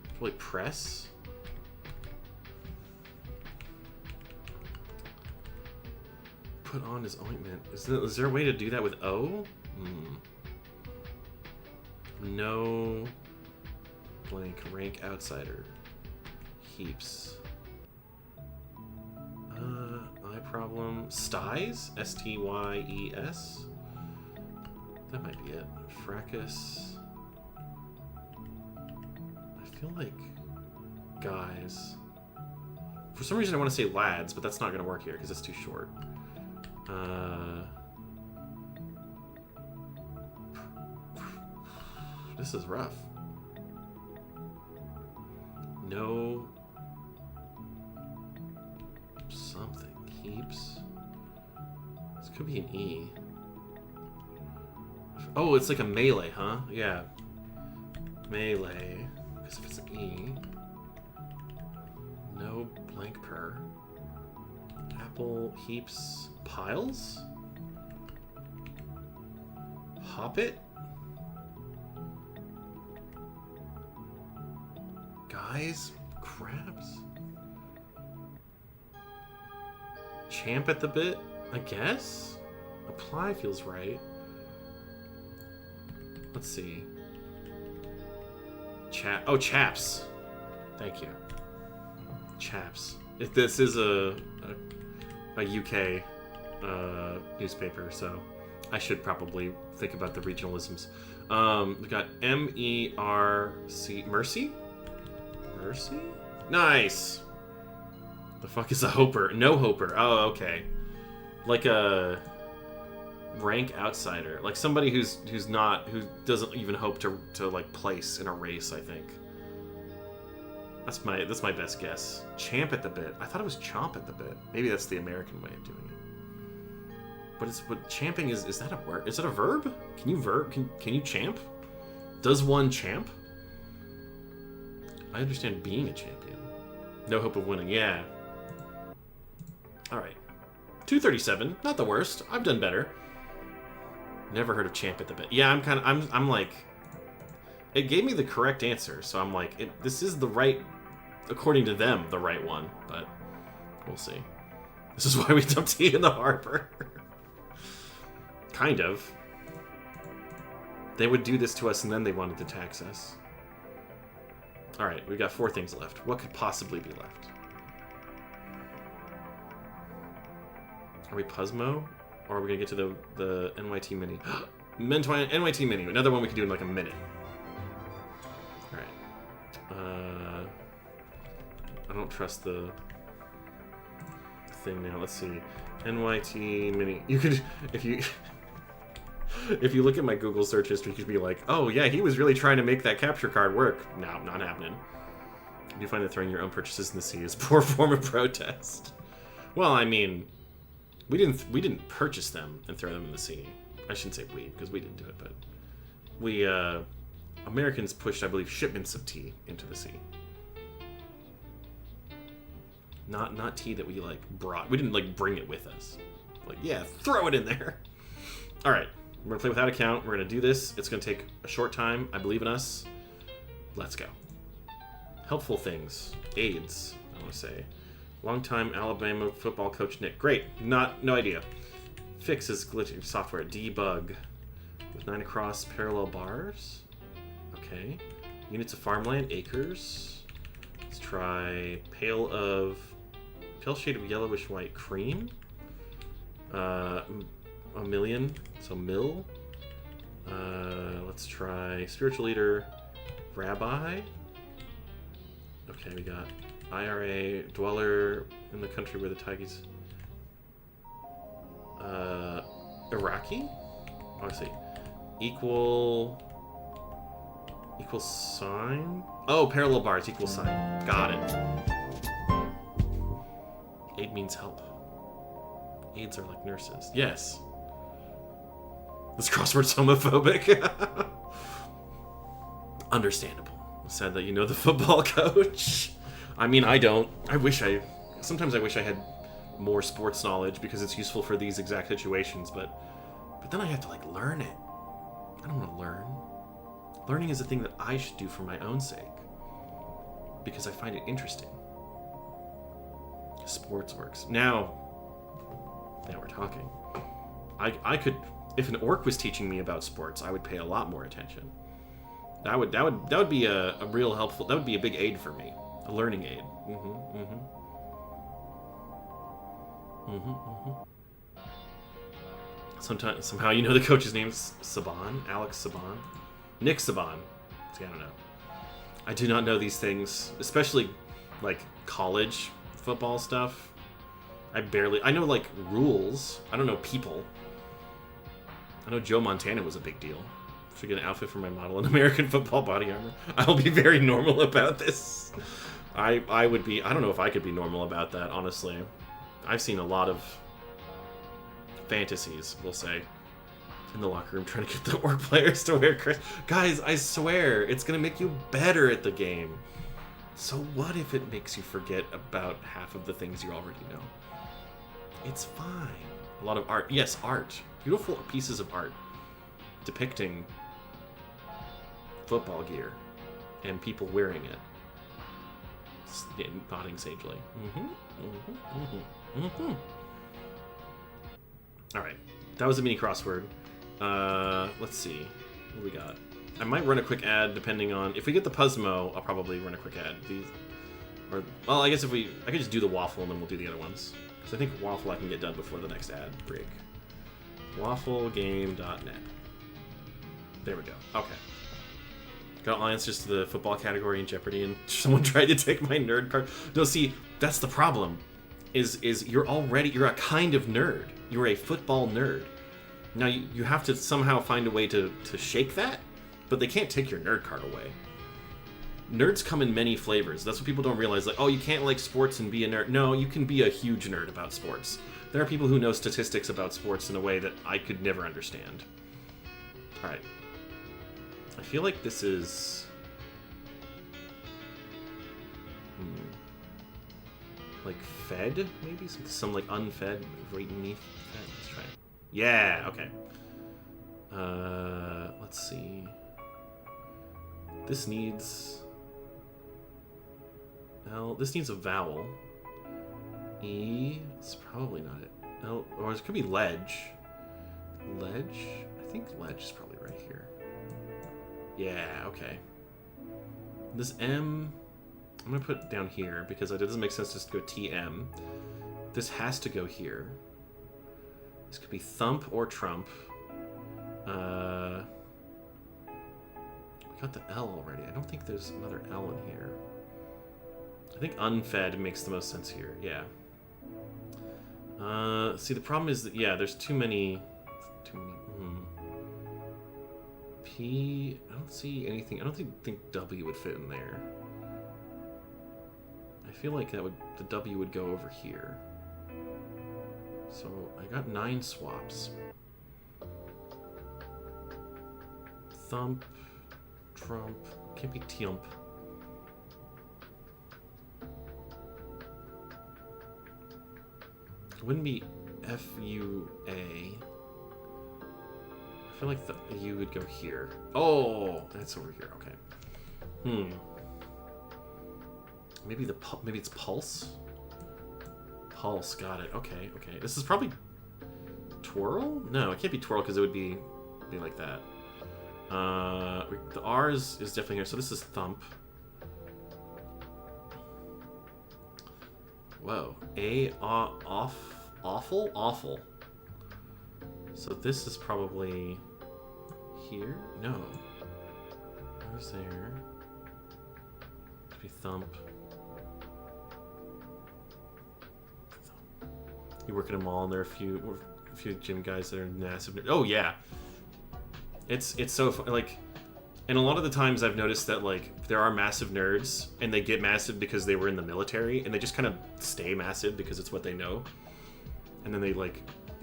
probably press? Put on his ointment. Is there a way to do that with O? No blank. Rank outsider. Heaps. Eye problem. Styes? S-T-Y-E-S? That might be it. Fracas. I feel like guys. For some reason I want to say lads, but that's not going to work here because it's too short. This is rough. No something. Heaps. This could be an E. Oh, it's like a melee, huh? Yeah. Melee. Because if it's an E. No blank per. Apple, heaps, piles? Hop it? Guys? Crabs? Champ at the bit? I guess? Apply feels right. Let's see. Oh, chaps. Thank you. Chaps. If this is a UK newspaper, so I should probably think about the regionalisms. We got M-E-R-C... Mercy? Mercy? Nice! The fuck is a hoper? No hoper. Oh, okay. Like a rank outsider, like somebody who doesn't even hope to like place in a race. I think that's my best guess. Champ at the bit. I thought it was chomp at the bit. Maybe that's the American way of doing it. But champing is that a word? Is that a verb? Can you champ? Does one champ? I understand being a champion. No hope of winning. Yeah. All right. 237. Not the worst. I've done better. Never heard of champ at the bit. Yeah, I'm like, it gave me the correct answer, so I'm like, this is the right, according to them, the right one, but we'll see. This is why we dumped tea in the harbor. Kind of. They would do this to us and then they wanted to tax us. Alright, we've got 4 things left. What could possibly be left? Are we Puzzmo? Or are we going to get to the NYT Mini? NYT Mini. Another one we can do in like a minute. Alright. I don't trust the thing now. Let's see. NYT Mini. You could... If you look at my Google search history, you could be like, oh yeah, he was really trying to make that capture card work. No, not happening. Do you find that throwing your own purchases in the sea is a poor form of protest? Well, I mean, we didn't purchase them and throw them in the sea. I shouldn't say we, because we didn't do it, but we Americans pushed, I believe, shipments of tea into the sea. Not tea that we like brought. We didn't like bring it with us. Like, yeah, throw it in there. All right. We're going to play without a count. We're going to do this. It's going to take a short time. I believe in us. Let's go. Helpful things. AIDS, I want to say. Longtime Alabama football coach Nick. Great. No idea. Fixes glitching software. Debug. With 9 across parallel bars. Okay. Units of farmland. Acres. Let's try pale shade of yellowish white cream. A million, so mill. Let's try spiritual leader, rabbi. Okay, we got IRA, dweller in the country where the Tigers. Iraqi. Oh, I see. Equal sign. Oh, parallel bars, equal sign. Got it. Aid means help. Aides are like nurses. Yes. This crossword's homophobic. Understandable. Sad that you know the football coach. I mean, I don't. Sometimes I wish I had more sports knowledge because it's useful for these exact situations, but then I have to, like, learn it. I don't want to learn. Learning is a thing that I should do for my own sake. Because I find it interesting. Sports works. Now we're talking. I could... If an orc was teaching me about sports, I would pay a lot more attention. That would be a real helpful. That would be a big aid for me, a learning aid. Somehow you know the coach's name's Saban, Alex Saban, Nick Saban. See, I don't know. I do not know these things, especially like college football stuff. I know like rules. I don't know people. I know Joe Montana was a big deal. Should get an outfit for my model in American football body armor. I'll be very normal about this. I would be... I don't know if I could be normal about that, honestly. I've seen a lot of fantasies, we'll say, in the locker room trying to get the orc players to wear crest. Guys, I swear, it's going to make you better at the game. So what if it makes you forget about half of the things you already know? It's fine. A lot of art. Yes, art. Beautiful pieces of art depicting football gear and people wearing it. Nodding sagely. Alright. That was a mini crossword. Let's see. What do we got? I might run a quick ad depending on... If we get the Puzzmo, I'll probably run a quick ad. Well, I guess I could just do the waffle and then we'll do the other ones. Because I think waffle I can get done before the next ad break. Wafflegame.net. There we go. Okay. Got all answers to the football category in Jeopardy, and someone tried to take my nerd card. No, see, that's the problem. Is you're a kind of nerd. You're a football nerd. Now, you have to somehow find a way to shake that, but they can't take your nerd card away. Nerds come in many flavors. That's what people don't realize. Like, oh, you can't like sports and be a nerd. No, you can be a huge nerd about sports. There are people who know statistics about sports in a way that I could never understand. Alright. I feel like this is... like fed, maybe? Some like unfed right beneath fed. Let's try it. Yeah, okay. Let's see. This needs... L. This needs a vowel. E. It's probably not it. L. Or it could be ledge. Ledge? I think ledge is probably right here. Yeah, okay. This M... I'm going to put it down here because it doesn't make sense to just go TM. This has to go here. This could be thump or trump. We got the L already. I don't think there's another L in here. I think unfed makes the most sense here. Yeah. See, the problem is that, yeah, there's too many... P... I don't see anything... I don't think W would fit in there. I feel like the W would go over here. So I got 9 swaps. Thump, trump, can't be tiump. It wouldn't be F-U-A. I feel like the U would go here. Oh, that's over here. Okay. Maybe it's pulse. Pulse, got it. Okay, okay. This is probably twirl. No, it can't be twirl because it would be like that. The R is definitely here. So this is thump. Whoa. Awful. So this is probably here. No. Where's there? Could be thump. You work at a mall, and there are a few gym guys that are massive. Oh yeah, it's so fun. Like, and a lot of the times I've noticed that like there are massive nerds, and they get massive because they were in the military, and they just kind of stay massive because it's what they know, and then they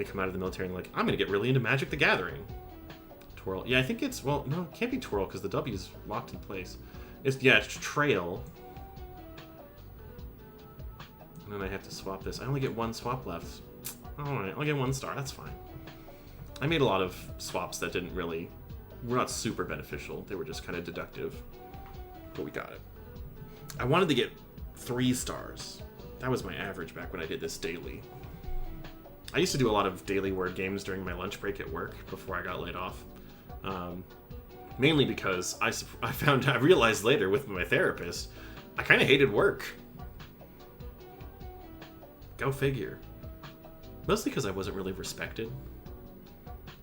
come out of the military and like, I'm gonna get really into Magic the Gathering. Twirl. Yeah, I think it's, well, no, it can't be twirl because the W is locked in place. It's trail. And then I have to swap this. I only get 1 swap left. Alright, I'll get 1 star. That's fine. I made a lot of swaps that were not super beneficial. They were just kind of deductive. But we got it. I wanted to get 3 stars. That was my average back when I did this daily. I used to do a lot of daily word games during my lunch break at work before I got laid off. Mainly because I realized later with my therapist, I kind of hated work. Go figure. Mostly because I wasn't really respected.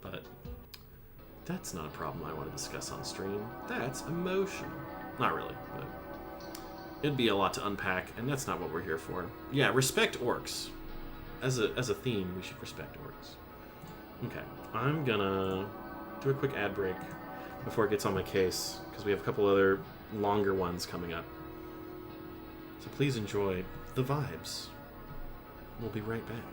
But that's not a problem I want to discuss on stream. That's emotion. Not really, but it'd be a lot to unpack, and that's not what we're here for. Yeah, respect orcs. As a theme, we should respect orcs. Okay, I'm gonna do a quick ad break before it gets on my case, because we have a couple other longer ones coming up. So please enjoy the vibes. We'll be right back.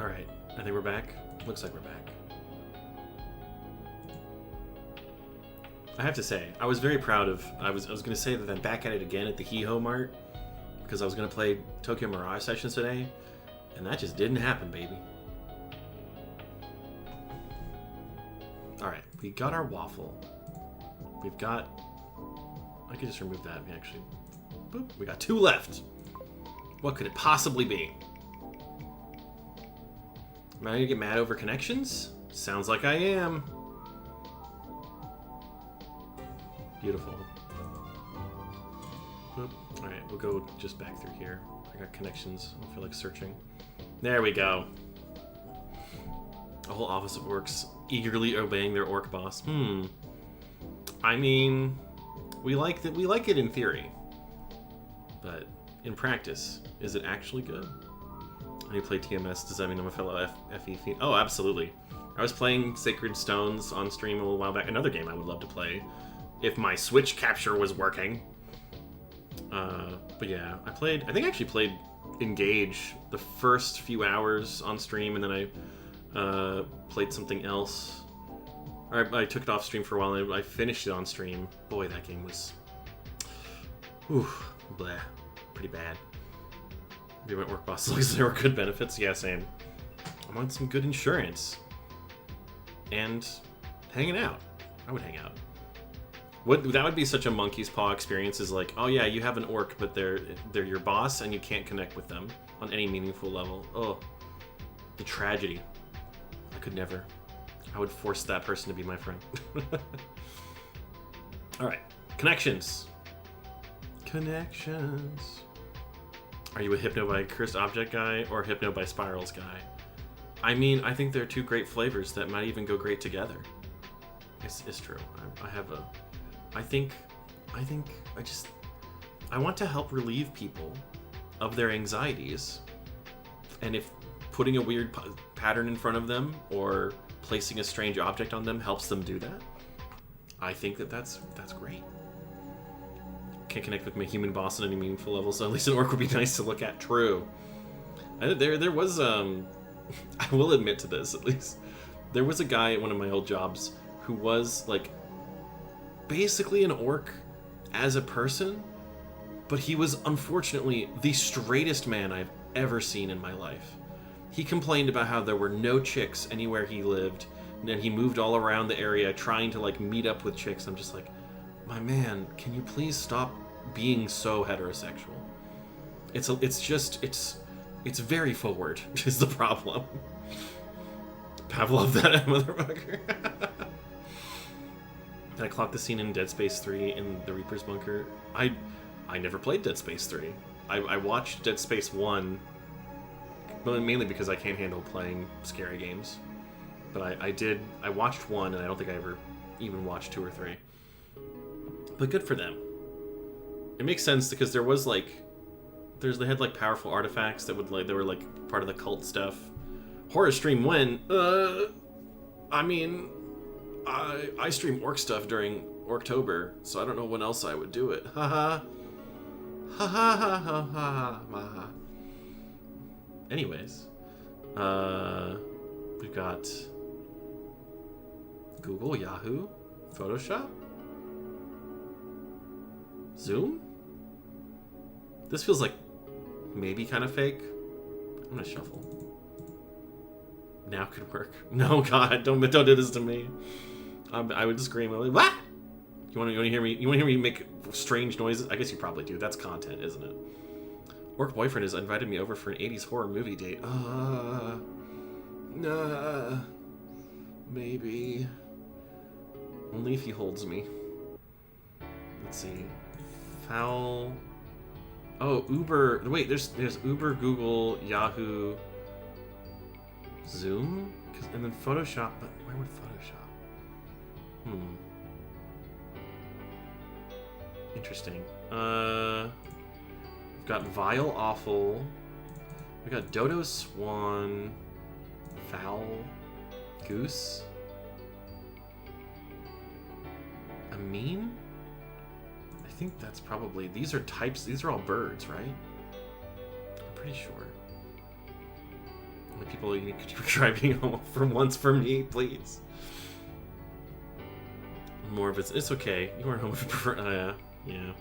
Alright, I think we're back. Looks like we're back. I have to say, I was very proud of... I was going to say that I'm back at it again at the He-Ho Mart, because I was going to play Tokyo Mirage Sessions today, and that just didn't happen, baby. Alright, we got our waffle. We've got... I could just remove that, actually. Boop, we got 2 left. What could it possibly be? Am I going to get mad over connections? Sounds like I am. Beautiful. Boop. Alright, we'll go just back through here. I got connections. I don't feel like searching. There we go. A whole office of orcs eagerly obeying their orc boss. I mean, we like it in theory. But in practice, is it actually good? When you play TMS, does that mean I'm a fellow FE fiend? Oh, absolutely. I was playing Sacred Stones on stream a little while back. Another game I would love to play if my Switch capture was working. But yeah, I think I actually played Engage the first few hours on stream, and then I played something else. I took it off stream for a while, and I finished it on stream. Boy, that game was... bleh. Pretty bad. Maybe my work boss looks there were good benefits. Yeah, same. I want some good insurance. And hanging out. I would hang out. That would be such a monkey's paw experience, is like, oh yeah, you have an orc, but they're your boss and you can't connect with them on any meaningful level. Oh, the tragedy. I could never. I would force that person to be my friend. Alright, connections. Connections. Are you a Hypno by Cursed Object guy or Hypno by Spirals guy? I mean, I think they're 2 great flavors that might even go great together. It's true. I want to help relieve people of their anxieties. And if putting a weird pattern in front of them or placing a strange object on them helps them do that, I think that's great. Can't connect with my human boss on any meaningful level, so at least an orc would be nice to look at. True. There was I will admit to this, at least. There was a guy at one of my old jobs who was like basically an orc as a person, but he was unfortunately the straightest man I've ever seen in my life. He complained about how there were no chicks anywhere he lived, and then he moved all around the area trying to like meet up with chicks. I'm just like, my man, can you please stop being so heterosexual? It's very forward is the problem. Pavlov, that motherfucker. Did I clock the scene in Dead Space 3 in the Reaper's Bunker? I never played Dead Space 3. I watched Dead Space 1, mainly because I can't handle playing scary games. But I watched 1, and I don't think I ever even watched 2 or 3. But good for them. It makes sense because there was like... they had like powerful artifacts that they were like part of the cult stuff. Horror stream when? I mean... I stream orc stuff during Orctober, so I don't know when else I would do it. Haha. Ha ha ha ha ha ha. Anyways, we've got Google, Yahoo, Photoshop, Zoom. This feels like maybe kind of fake. I'm gonna shuffle. Now could work. No, God, don't do this to me. I would scream. Like, what? You want to hear me? You want to hear me make strange noises? I guess you probably do. That's content, isn't it? Orc boyfriend has invited me over for an 80s horror movie date. Maybe. Only if he holds me. Let's see. Foul. Oh, Uber. Wait, there's Uber, Google, Yahoo, Zoom, and then Photoshop. But where would Photoshop? Interesting. We've got Vile Awful. We got Dodo Swan. Foul. Goose. Amin? I think that's probably... These are types... These are all birds, right? I'm pretty sure. Like, people, could you try being homo for once for me, please? More of it's okay. You weren't homo for yeah.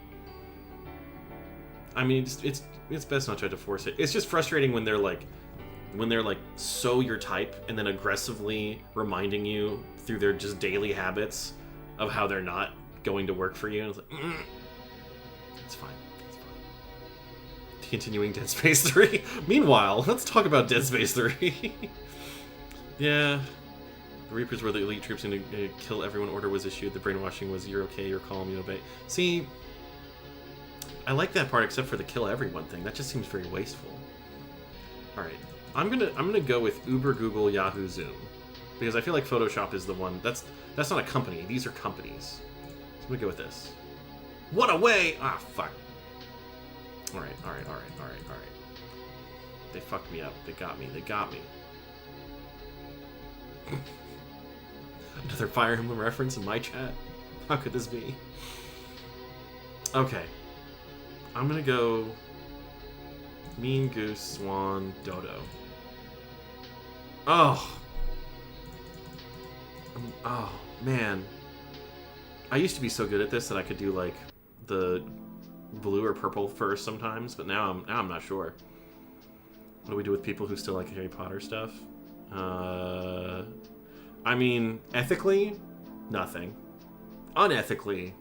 I mean, it's best not try to force it. It's just frustrating when they're like so your type and then aggressively reminding you through their just daily habits of how they're not going to work for you. And it's like, it's fine. It's fine. Continuing Dead Space 3. Meanwhile, let's talk about Dead Space 3. Yeah. The Reapers were the elite troops and to kill everyone order was issued. The brainwashing was, you're okay, you're calm, you obey. See, I like that part except for the kill everyone thing. That just seems very wasteful. Alright. I'm gonna go with Uber, Google, Yahoo, Zoom. Because I feel like Photoshop is the one that's not a company. These are companies. So I'm gonna go with this. What a way! Ah, fuck. Alright. They fucked me up. They got me. Another Fire Emblem reference in my chat? How could this be? Okay. I'm gonna go Mean Goose, Swan, Dodo. Oh, man. I used to be so good at this that I could do, like, the blue or purple first sometimes, but now I'm not sure. What do we do with people who still like Harry Potter stuff? I mean, ethically, nothing. Unethically,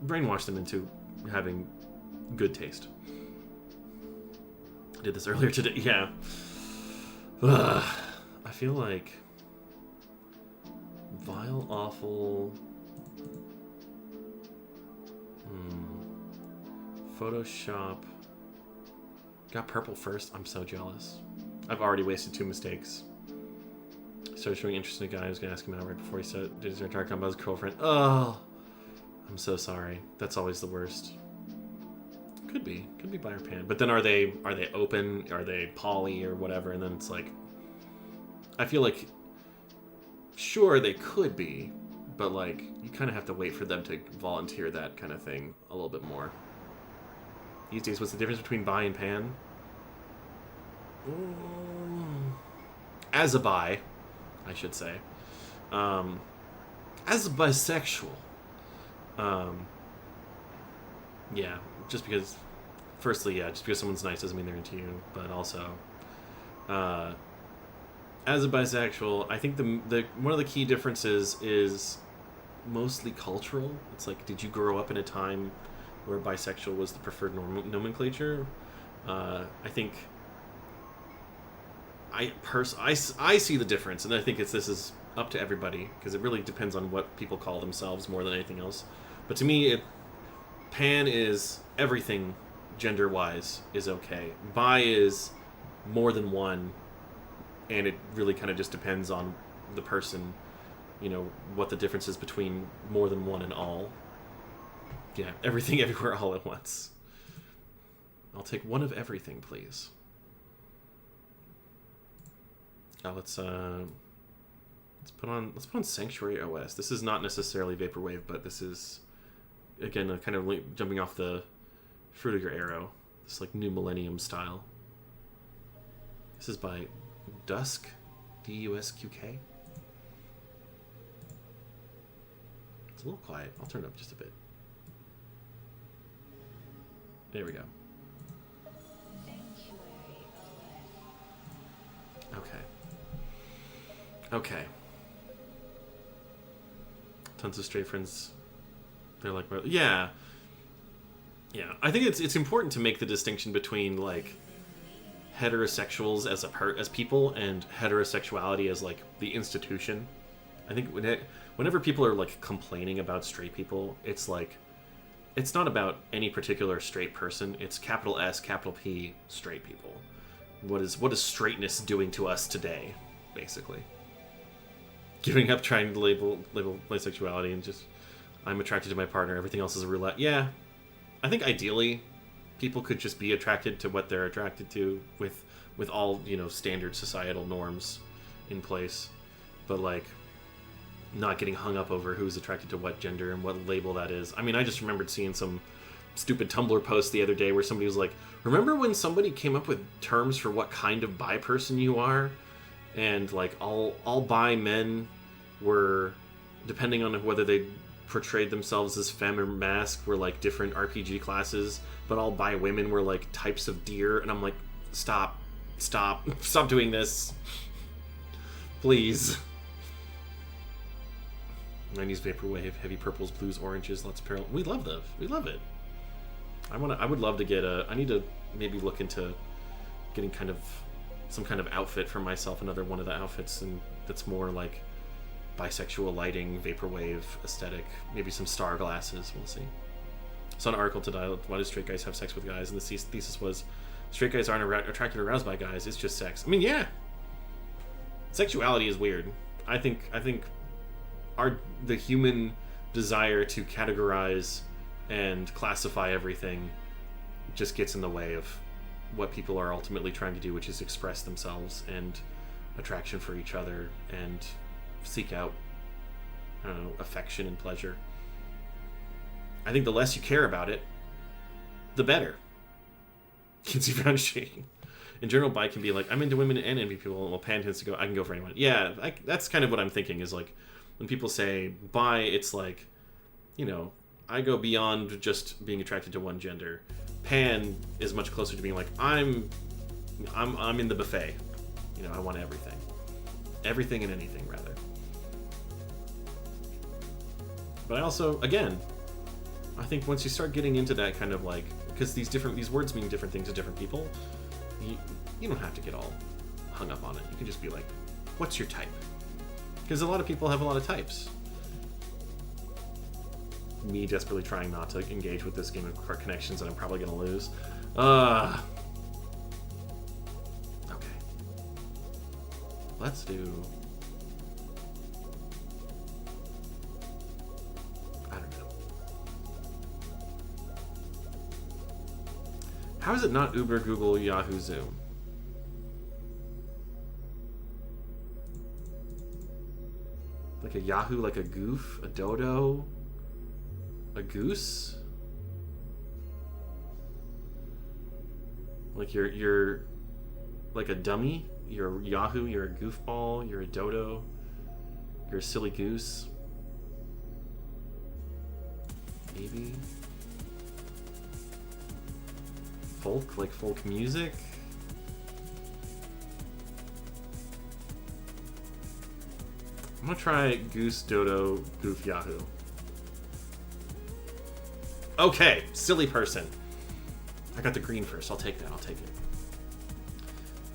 brainwash them into having good taste. I did this earlier today. Yeah. I feel like vile, awful. Photoshop. Got purple first. I'm so jealous. I've already wasted 2 mistakes. Started showing interest in a guy. I was gonna ask him out right before he said did his entire combo as a girlfriend. Oh, I'm so sorry. That's always the worst. Could be buyer pan. But then are they open? Are they poly or whatever? And then it's like, I feel like, sure they could be, but like you kind of have to wait for them to volunteer that kind of thing a little bit more. These days, what's the difference between bi and pan? As a bi, I should say. As a bisexual. Yeah, just because, firstly, yeah, just because someone's nice doesn't mean they're into you, but also, as a bisexual, I think the one of the key differences is mostly cultural. It's like, did you grow up in a time where bisexual was the preferred nomenclature? I think I see the difference, and I think this is up to everybody, because it really depends on what people call themselves more than anything else. But to me, pan is everything gender-wise is okay. Bi is more than one, and it really kind of just depends on the person, what the difference is between more than one and all. Yeah, everything, everywhere, all at once. I'll take one of everything, please. Let's put on Sanctuary OS. This is not necessarily Vaporwave, but this is, again, kind of jumping off the fruit of your arrow. This like new millennium style. This is by Dusk, DUSQK. It's a little quiet. I'll turn it up just a bit. There we go. Okay. Tons of straight friends. They're like, yeah. I think it's important to make the distinction between like heterosexuals as people and heterosexuality as like the institution. I think whenever people are like complaining about straight people, it's like, it's not about any particular straight person. It's capital S, capital P, straight people. What is straightness doing to us today, basically? Giving up trying to label my sexuality and just, I'm attracted to my partner, everything else is a roulette. Yeah, I think ideally people could just be attracted to what they're attracted to with all, standard societal norms in place, but like not getting hung up over who's attracted to what gender and what label that is. I mean, I just remembered seeing some stupid Tumblr post the other day where somebody was like, remember when somebody came up with terms for what kind of bi person you are? And like all bi men were, depending on whether they portrayed themselves as femme or masc, were like different RPG classes, but all bi women were like types of deer. And I'm like, stop doing this, please. 90s vaporwave, heavy purples, blues, oranges, lots of parallel. We love it. I would love to get I need to maybe look into getting some kind of outfit for myself, another one of the outfits, and that's more like bisexual lighting, vaporwave aesthetic, maybe some star glasses, we'll see. Saw an article today, why do straight guys have sex with guys? And the thesis was, straight guys aren't attracted or aroused by guys, it's just sex. I mean, yeah. Sexuality is weird. I think the human desire to categorize and classify everything just gets in the way of what people are ultimately trying to do, which is express themselves and attraction for each other and seek out, I don't know, affection and pleasure. I think the less you care about it, the better. Kinsey Brown shaking. In general, bi can be like, I'm into women and into people, while pan tends to go, I can go for anyone. Yeah, that's kind of what I'm thinking, is like, when people say bi, it's like, you know, I go beyond just being attracted to one gender. Pan is much closer to being like, I'm in the buffet. You know, I want everything. Everything and anything, rather. But I also, again, I think once you start getting into that kind of like, because these words mean different things to different people, you don't have to get all hung up on it. You can just be like, what's your type? Because a lot of people have a lot of types. Me desperately trying not to engage with this game of car connections that I'm probably going to lose. Okay. Let's do... I don't know. How is it not Uber, Google, Yahoo, Zoom? Like a Yahoo, like a goof, a dodo, a goose? Like you're like a dummy? You're a Yahoo, you're a goofball, you're a dodo, you're a silly goose. Maybe. Folk, like folk music? I'm gonna try Goose, Dodo, Goof, Yahoo. Okay, silly person. I got the green first. I'll take that. I'll take it.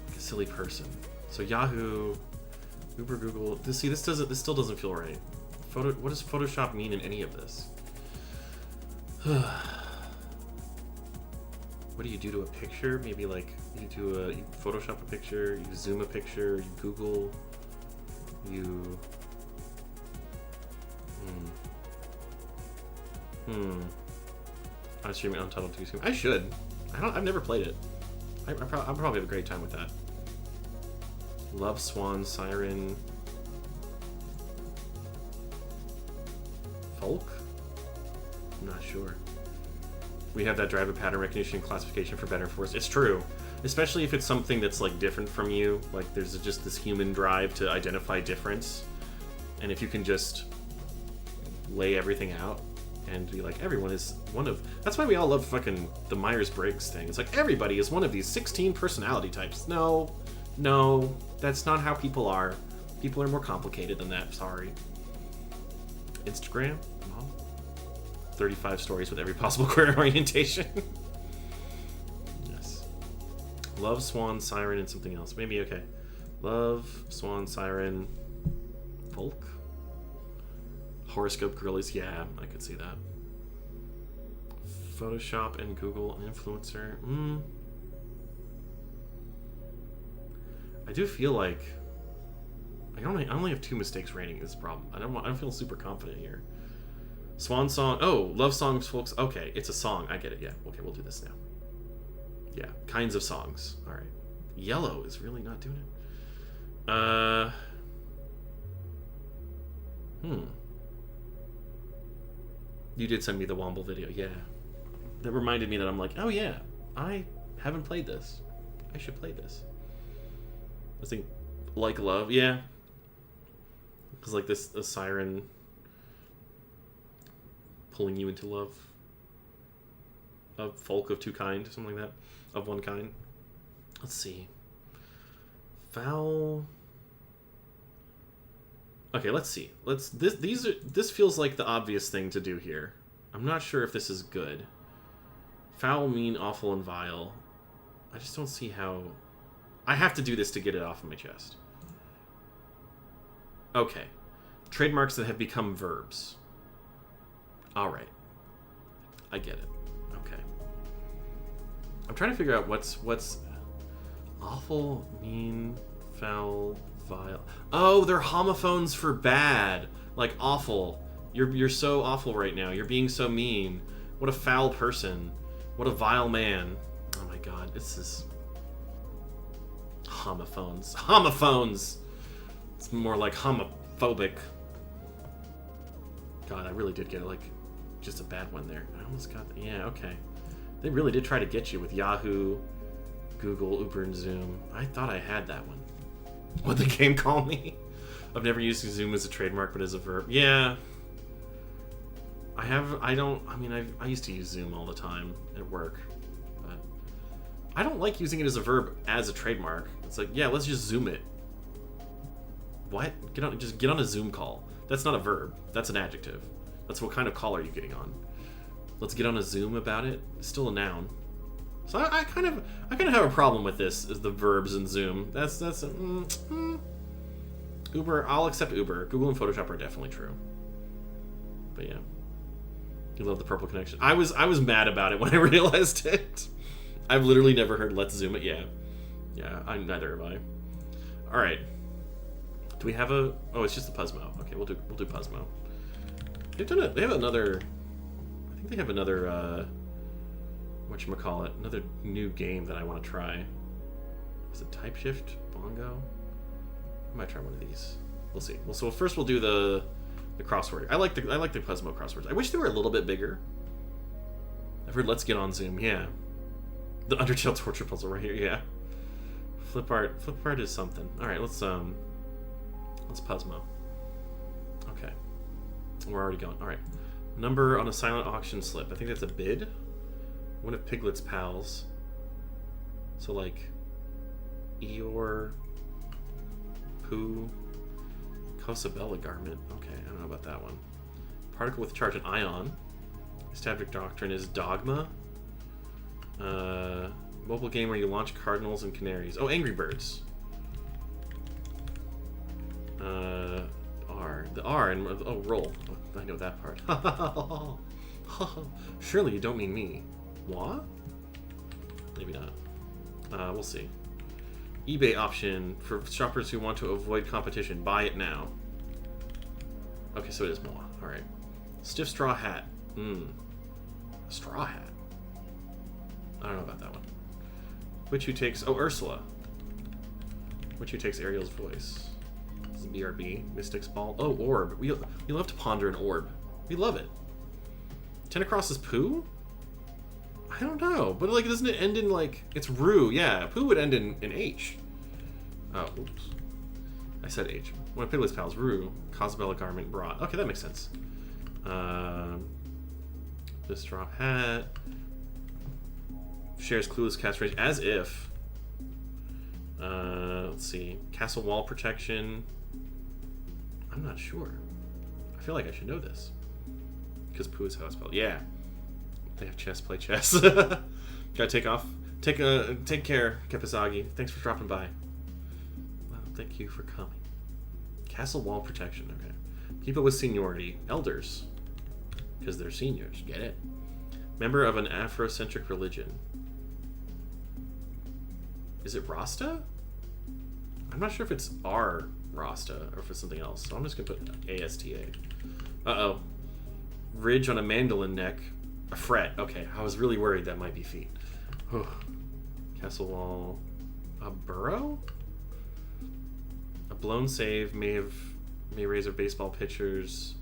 Like a silly person. So Yahoo, Uber, Google. This still doesn't feel right. What does Photoshop mean in any of this? What do you do to a picture? Maybe like you Photoshop a picture, you zoom a picture, you Google, you. I'm streaming Untitled 2 soon. I should. I've never played it. I'll probably have a great time with that. Love Swan, Siren. Folk? I'm not sure. We have that driver pattern recognition classification for better force. It's true. Especially if it's something that's like different from you. Like there's just this human drive to identify difference. And if you can just lay everything out and be like, everyone is one of... That's why we all love fucking the Myers-Briggs thing. It's like, everybody is one of these 16 personality types. No, that's not how people are. People are more complicated than that, sorry. Instagram? Mom? 35 stories with every possible queer orientation. Yes. Love, Swan, Siren, and something else. Maybe, okay. Love, Swan, Siren, Folk? Horoscope girlies, yeah, I could see that. Photoshop and Google influencer. I do feel like I only have 2 mistakes rating is the problem. I don't feel super confident here. Swan song. Oh, love songs, folks. Okay, it's a song. I get it. Yeah. Okay, we'll do this now. Yeah, kinds of songs. All right. Yellow is really not doing it. You did send me the Womble video. Yeah. that reminded me that I'm like, oh yeah, I haven't played this. I should play this. I think like love, yeah. Because like a siren pulling you into love. A folk of two kind, something like that. Of one kind. Let's see. Foul. Okay, let's see. This feels like the obvious thing to do here. I'm not sure if this is good. Foul, mean, awful, and vile. I just don't see how... I have to do this to get it off of my chest. Okay. Trademarks that have become verbs. Alright. I get it. Okay. I'm trying to figure out what's awful, mean, foul, vile. Oh, they're homophones for bad. Like awful. You're so awful right now. You're being so mean. What a foul person. What a vile man. Oh my god, this is homophones. Homophones. It's more like homophobic. God, I really did get like just a bad one there. I almost got yeah, okay. They really did try to get you with Yahoo, Google, Uber, and Zoom. I thought I had that one. What'd the game call me? I've never used Zoom as a trademark, but as a verb. Yeah. I used to use Zoom all the time at work. But I don't like using it as a verb as a trademark. It's like, yeah, let's just Zoom it. What? Just get on a Zoom call. That's not a verb. That's an adjective. That's what kind of call are you getting on? Let's get on a Zoom about it. It's still a noun. So I kind of have a problem with this as the verbs in Zoom. Uber. I'll accept Uber. Google and Photoshop are definitely true. But yeah, you love the purple connection. I was mad about it when I realized it. I've literally never heard "let's Zoom it." Yeah. Neither have I. All right. Do we have a? Oh, it's just the Puzzmo. Okay, we'll do Puzzmo. They have another. I think they have another. Whatchamacallit, another new game that I want to try. Is it Type Shift Bongo? I might try one of these. We'll see. Well, so first we'll do the crossword. I like the Puzzmo crosswords. I wish they were a little bit bigger. I've heard Let's Get on Zoom. Yeah, the Undertale torture puzzle right here. Yeah, flip art is something. All right, let's Puzzmo. Okay, we're already going. All right, number on a silent auction slip. I think that's a bid. One of Piglet's pals. So like Eeyore, Pooh, Cosabella garment. Okay, I don't know about that one. Particle with charge and ion. Established doctrine is dogma. Mobile game where you launch cardinals and canaries. Oh, Angry Birds. R. The R and roll. Oh, I know that part. Surely you don't mean me. What? Maybe not. We'll see. eBay option for shoppers who want to avoid competition. Buy it now. Okay, so it is Moa. Alright. Stiff straw hat. A straw hat? I don't know about that one. Which who takes... Oh, Ursula. Which who takes Ariel's voice. This is BRB. Mystic's Ball. Oh, orb. We love to ponder an orb. We love it. Tentacross is Pooh? I don't know, but like, doesn't it end in like it's Rue? Yeah, Pooh would end in H. Oh, oops, I said H. One of Piglet's pals, Rue, Cosabella garment brought. Okay, that makes sense. This drop hat shares clueless catchphrase as if. Let's see, castle wall protection. I'm not sure. I feel like I should know this because Pooh is how it's spelled. Yeah. They have chess, play chess. Gotta take off. Take care, Kepizagi. Thanks for dropping by. Well, thank you for coming. Castle wall protection, okay. People with seniority. Elders. Because they're seniors. Get it? Member of an Afrocentric religion. Is it Rasta? I'm not sure if it's R Rasta or if it's something else. So I'm just gonna put ASTA. Uh-oh. Ridge on a mandolin neck. A fret. Okay, I was really worried that might be feet. Castle wall. A burrow? A blown save may raise a baseball pitcher's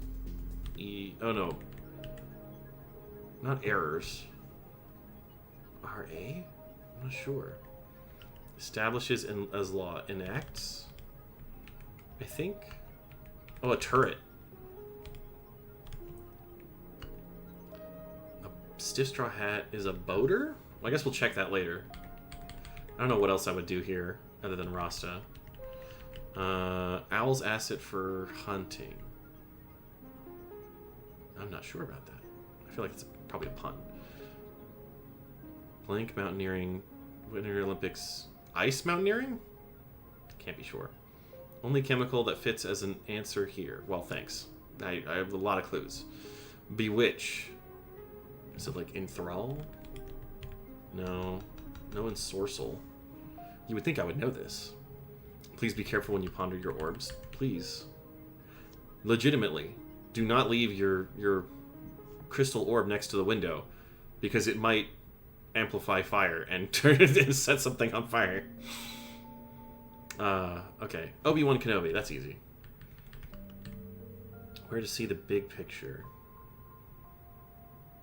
oh no. Not errors. RA? I'm not sure. Establishes as law. Enacts? I think. Oh, a turret. A stiff straw hat is a boater? Well, I guess we'll check that later. I don't know what else I would do here other than Rasta. Owl's asset for hunting. I'm not sure about that. I feel like it's probably a pun. Blank mountaineering. Winter Olympics. Ice mountaineering? Can't be sure. Only chemical that fits as an answer here. Well, thanks. I have a lot of clues. Bewitch. Is it like enthrall? No. No ensorcel. You would think I would know this. Please be careful when you ponder your orbs. Please. Legitimately. Do not leave your crystal orb next to the window. Because it might amplify fire and turn it and set something on fire. Okay. Obi-Wan Kenobi. That's easy. Where to see the big picture?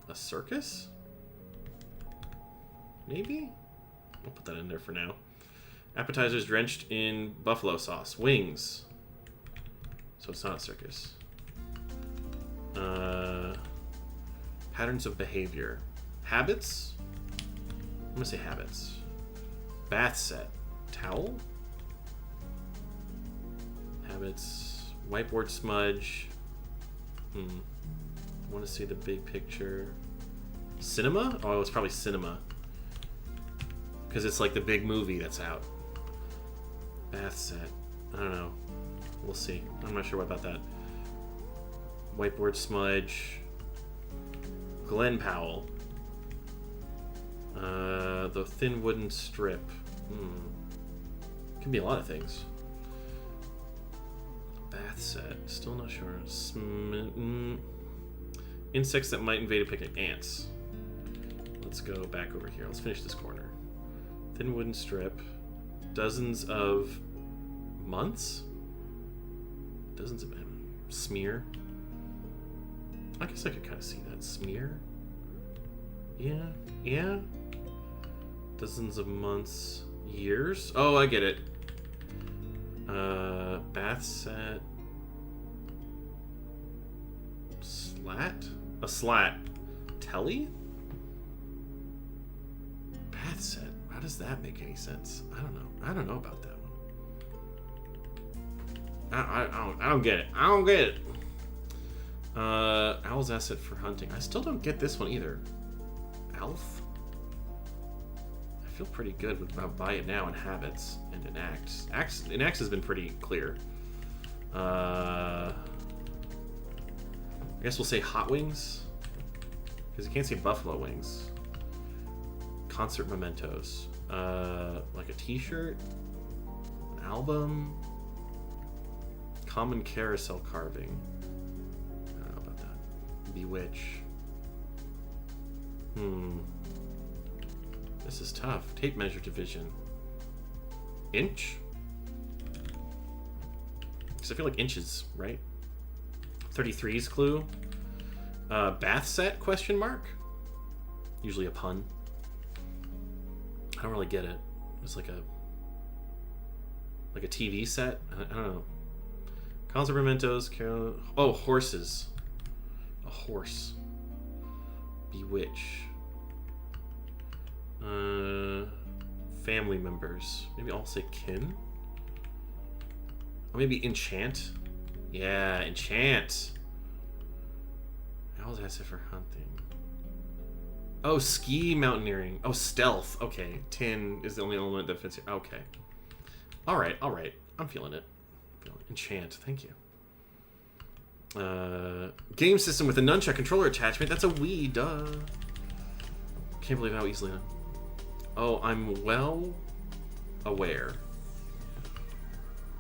A circus? Maybe? I'll put that in there for now. Appetizers drenched in buffalo sauce. Wings. So it's not a circus. Patterns of behavior. Habits? I'm gonna say habits. Bath set. Towel? Habits. Whiteboard smudge. Want to see the big picture. Cinema? Oh, it's probably cinema. Because it's like the big movie that's out. Bath set. I don't know. We'll see. I'm not sure about that. Whiteboard smudge. Glen Powell. The thin wooden strip. Can be a lot of things. Bath set. Still not sure. Insects that might invade a picnic. Ants. Let's go back over here. Let's finish this corner. Thin wooden strip. Dozens of months? Dozens of smear. I guess I could kind of see that. Smear? Yeah. Dozens of months. Years? Oh, I get it. Bath set. Slat? A slat. Telly? Bath set. How does that make any sense? I don't know. I don't know about that one. I don't get it. I don't get it. Owl's asset for hunting. I still don't get this one either. Elf? I feel pretty good about buy it now and habits and enacts. Enacts has been pretty clear. I guess we'll say hot wings. Because you can't say buffalo wings. Concert mementos. Like a t-shirt? An album? Common carousel carving. I don't know about that. Bewitch. This is tough. Tape measure division. Inch? Because I feel like inches, right? 33's clue. Bath set, question mark? Usually a pun. I don't really get it. It's like a TV set? I don't know. Concert mementos. Oh, horses. A horse. Bewitch. Family members. Maybe I'll say kin. Or maybe enchant. Yeah, enchant. Owl's asset for hunting. Oh, ski mountaineering. Oh, stealth. Okay, tin is the only element that fits here. Okay. All right. I'm feeling it. Enchant. Thank you. Game system with a nunchuck controller attachment. That's a Wii. Duh. Can't believe how easily. Oh, I'm well aware.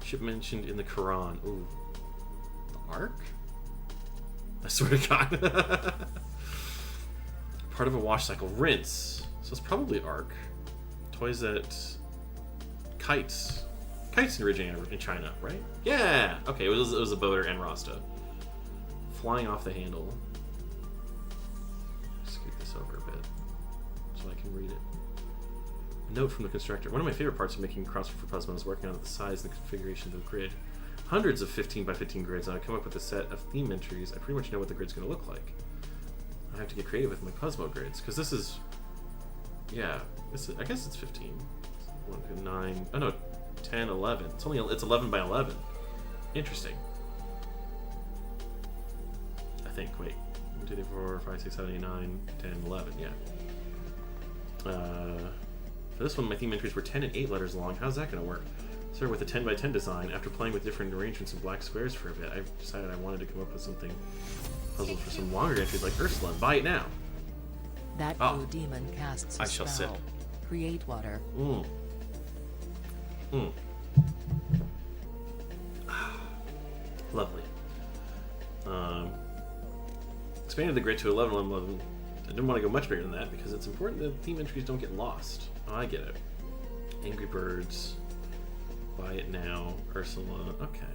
Ship mentioned in the Quran. Ooh. The Ark? I swear to God. Part of a wash cycle. Rinse. So it's probably Ark. Toys that... Kites. Kites originated in China, right? Yeah! Okay, it was a boater and Rasta. Flying off the handle. Scoot this over a bit so I can read it. Note from the constructor. One of my favorite parts of making crossword for Puzzle is working on the size and the configuration of the grid. Hundreds of 15 by 15 grids, and I come up with a set of theme entries. I pretty much know what the grid's going to look like. I have to get creative with my Puzzle grids, because this is... Yeah, I guess it's 15. 1, 9... Oh no, 10, 11. It's 11 by 11. Interesting. I think, wait. 1, 2, 3, 4, 5, 6, 7, 8, 9, 10, 11, yeah. For this one, my theme entries were 10 and 8 letters long. How's that going to work? Started with a 10 by 10 design. After playing with different arrangements of black squares for a bit, I decided I wanted to come up with something puzzle for some longer entries like Ursula and buy it now. That blue demon casts a I shall spell. sit. Create water. Lovely. Expanded the grid to 11, 11, 11. I didn't want to go much bigger than that because it's important that theme entries don't get lost. Oh, I get it. Angry Birds. Buy it now. Ursula. Okay.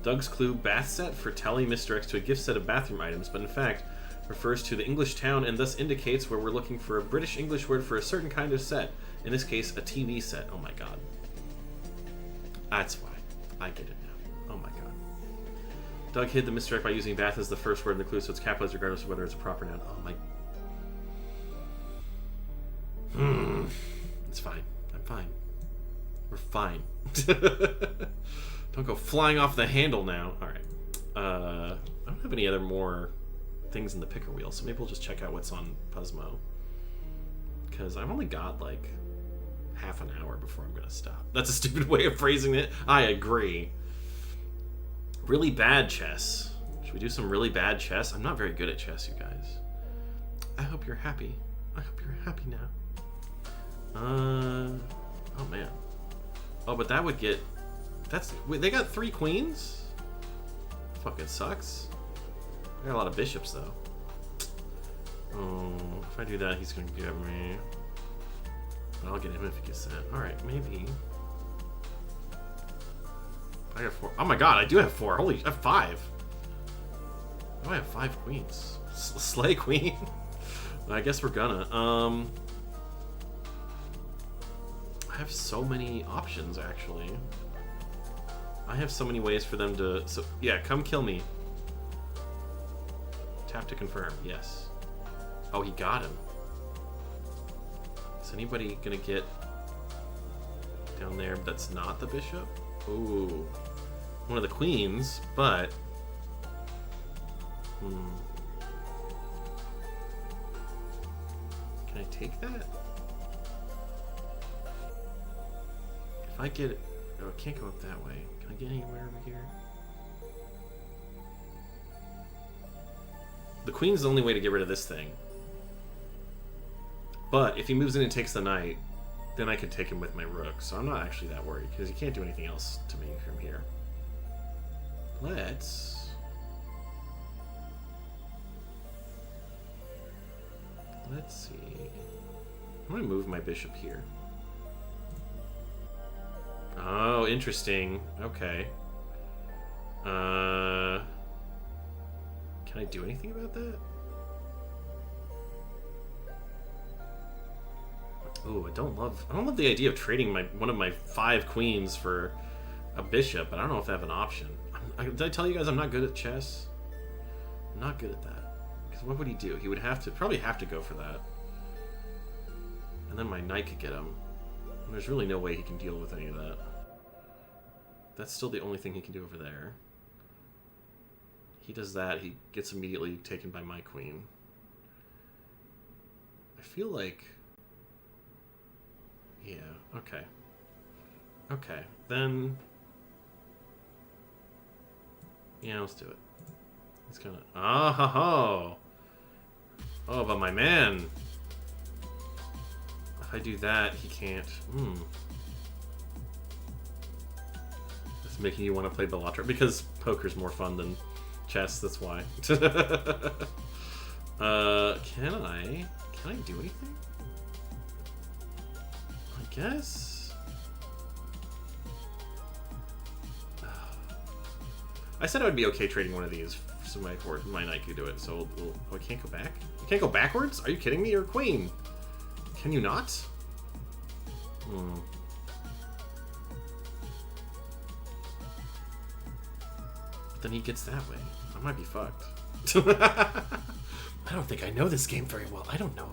Doug's Clue bath set for Tally misdirects to a gift set of bathroom items, but in fact refers to the English town and thus indicates where we're looking for a British English word for a certain kind of set. In this case, a TV set. Oh my god. That's why. I get it now. Oh my god. Doug hid the misdirect by using bath as the first word in the clue, so it's capitalized regardless of whether it's a proper noun. Oh my... It's fine. I'm fine. We're fine. Don't go flying off the handle now. Alright. I don't have any other more things in the picker wheel, so maybe we'll just check out what's on Puzzmo. Because I've only got, like, half an hour before I'm going to stop. That's a stupid way of phrasing it. I agree. Really bad chess. Should we do some really bad chess? I'm not very good at chess, you guys. I hope you're happy. I hope you're happy now. Oh man. Oh, but that would get... Wait, they got 3 queens? Fucking sucks. I got a lot of bishops, though. Oh, if I do that, he's gonna get me. But I'll get him if he gets that. Alright, maybe. I got 4. Oh my god, I do have 4. Holy, I have 5. Oh, I have 5 queens. Slay queen. I guess we're gonna. I have so many options, actually. I have so many ways for them to... So, yeah, come kill me. Tap to confirm. Yes. Oh, he got him. Is anybody gonna get down there that's not the bishop? Ooh. One of the queens, but... Can I take that? If I get it... Oh, I can't go up that way. Can I get anywhere over here? The queen's the only way to get rid of this thing. But if he moves in and takes the knight, then I can take him with my rook. So I'm not actually that worried, because he can't do anything else to me from here. Let's see. I'm going to move my bishop here. Oh, interesting. Okay. Can I do anything about that? Ooh, I don't love the idea of trading one of my 5 queens for a bishop, but I don't know if I have an option. Did I tell you guys I'm not good at chess? I'm not good at that. Because what would he do? He would probably have to go for that. And then my knight could get him. And there's really no way he can deal with any of that. That's still the only thing he can do over there. He does that, he gets immediately taken by my queen. I feel like... Yeah, okay. Okay, then... Yeah, let's do it. He's gonna... Oh, ho, ho. Oh, but my man... If I do that, he can't... It's making you want to play Bellatra. Because poker's more fun than chess, that's why. Can I do anything? I guess... I said I would be okay trading one of these so my knight could do it, so oh, I can't go back? You can't go backwards? Are you kidding me? You're a queen! Can you not? Hmm. But then he gets that way. I might be fucked. I don't think I know this game very well. I don't know.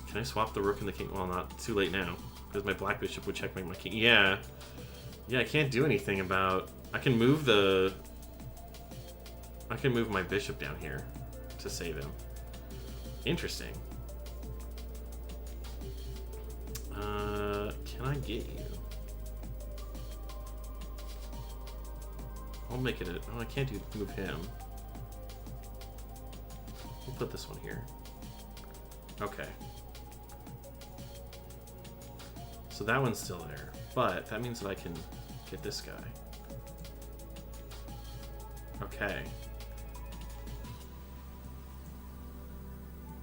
Can I swap the rook and the king? Well, not too late now. Because my black bishop would checkmate my king. Yeah. Yeah, I can't do anything about... I can move the... I can move my bishop down here to save him. Interesting. Can I get you? I'll make it a... Oh, I can't move him. We'll put this one here. Okay. So that one's still there. But that means that I can get this guy. Okay.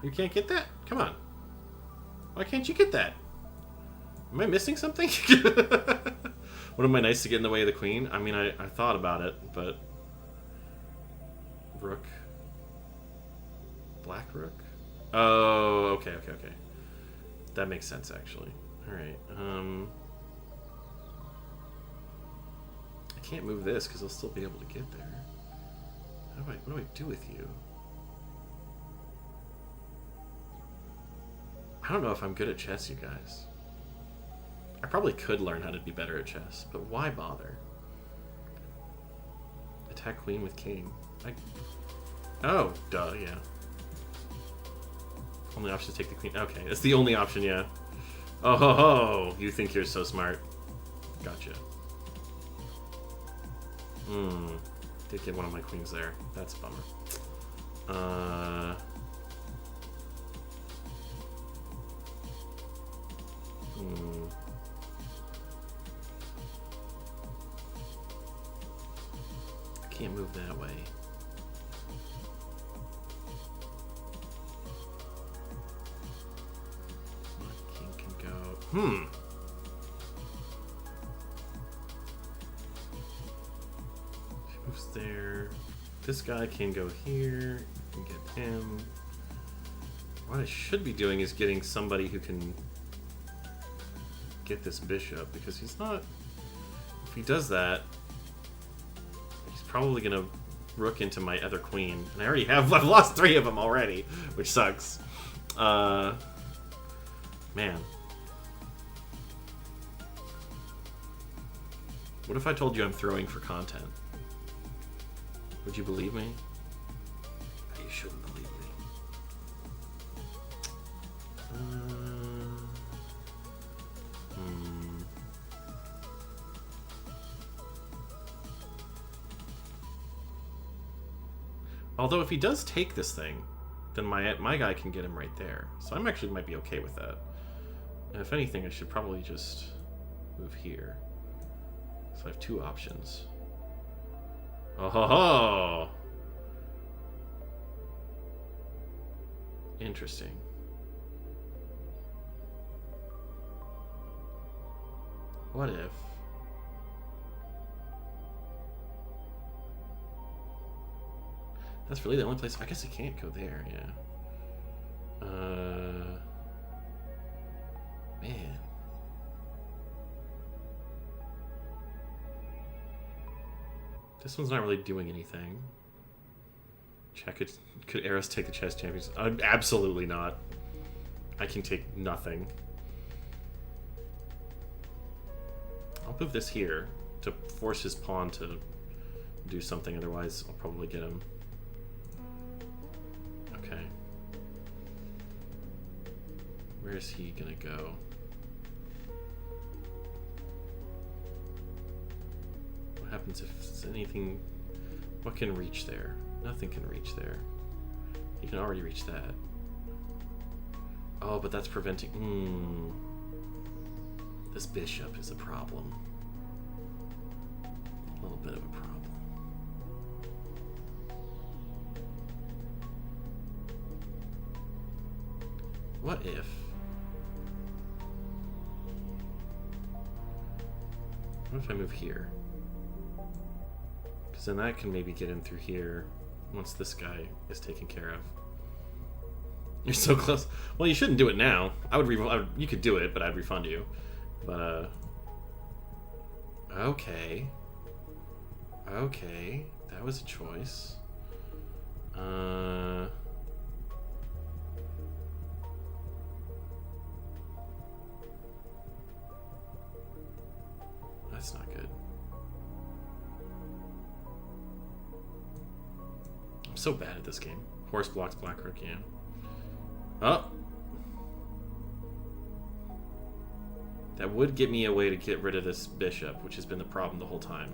You can't get that? Come on. Why can't you get that? Am I missing something? What am I nice to get in the way of the queen? I mean, I thought about it, but... Rook. Black rook? Oh, okay. That makes sense, actually. Alright, I can't move this, because I'll still be able to get there. What do I do with you? I don't know if I'm good at chess, you guys. I probably could learn how to be better at chess, but why bother? Attack queen with king. Oh, duh, yeah. Only option is take the queen. Okay, that's the only option, yeah. Oh ho ho! You think you're so smart. Gotcha. Did get one of my queens there. That's a bummer. I can't move that way. My king can go. She moves there. This guy can go here. Can get him. What I should be doing is getting somebody who can get this bishop, because he's not... If he does that, he's probably gonna rook into my other queen. And I already have... I've lost 3 of them already, which sucks. Man. What if I told you I'm throwing for content? Would you believe me? You shouldn't believe me. Although if he does take this thing, then my guy can get him right there. So I'm actually might be okay with that. And if anything, I should probably just move here. So I have 2 options. Oh ho ho! Interesting. What if... That's really the only place... I guess I can't go there, yeah. Man. This one's not really doing anything. Check it. Could Eros take the chess champions? Absolutely not. I can take nothing. I'll move this here to force his pawn to do something, otherwise I'll probably get him. Okay. Where is he gonna go? What happens if it's anything... What can reach there? Nothing can reach there. He can already reach that. Oh, but that's preventing... This bishop is a problem. A little bit of a problem. What if... What if I move here? Because then that can maybe get in through here once this guy is taken care of. You're so close. Well, you shouldn't do it now. You could do it, but I'd refund you. But, okay. Okay. That was a choice. That's not good. I'm so bad at this game. Horse blocks black rook, yeah. Oh! That would get me a way to get rid of this bishop, which has been the problem the whole time.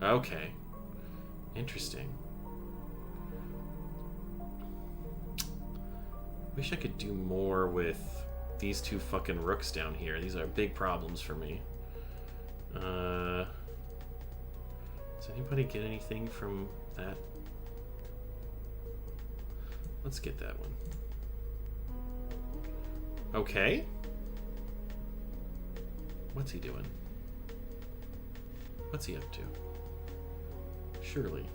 Okay. Interesting. Wish I could do more with these two fucking rooks down here. These are big problems for me. Does anybody get anything from that? Let's get that one. Okay. What's he doing? What's he up to? Surely.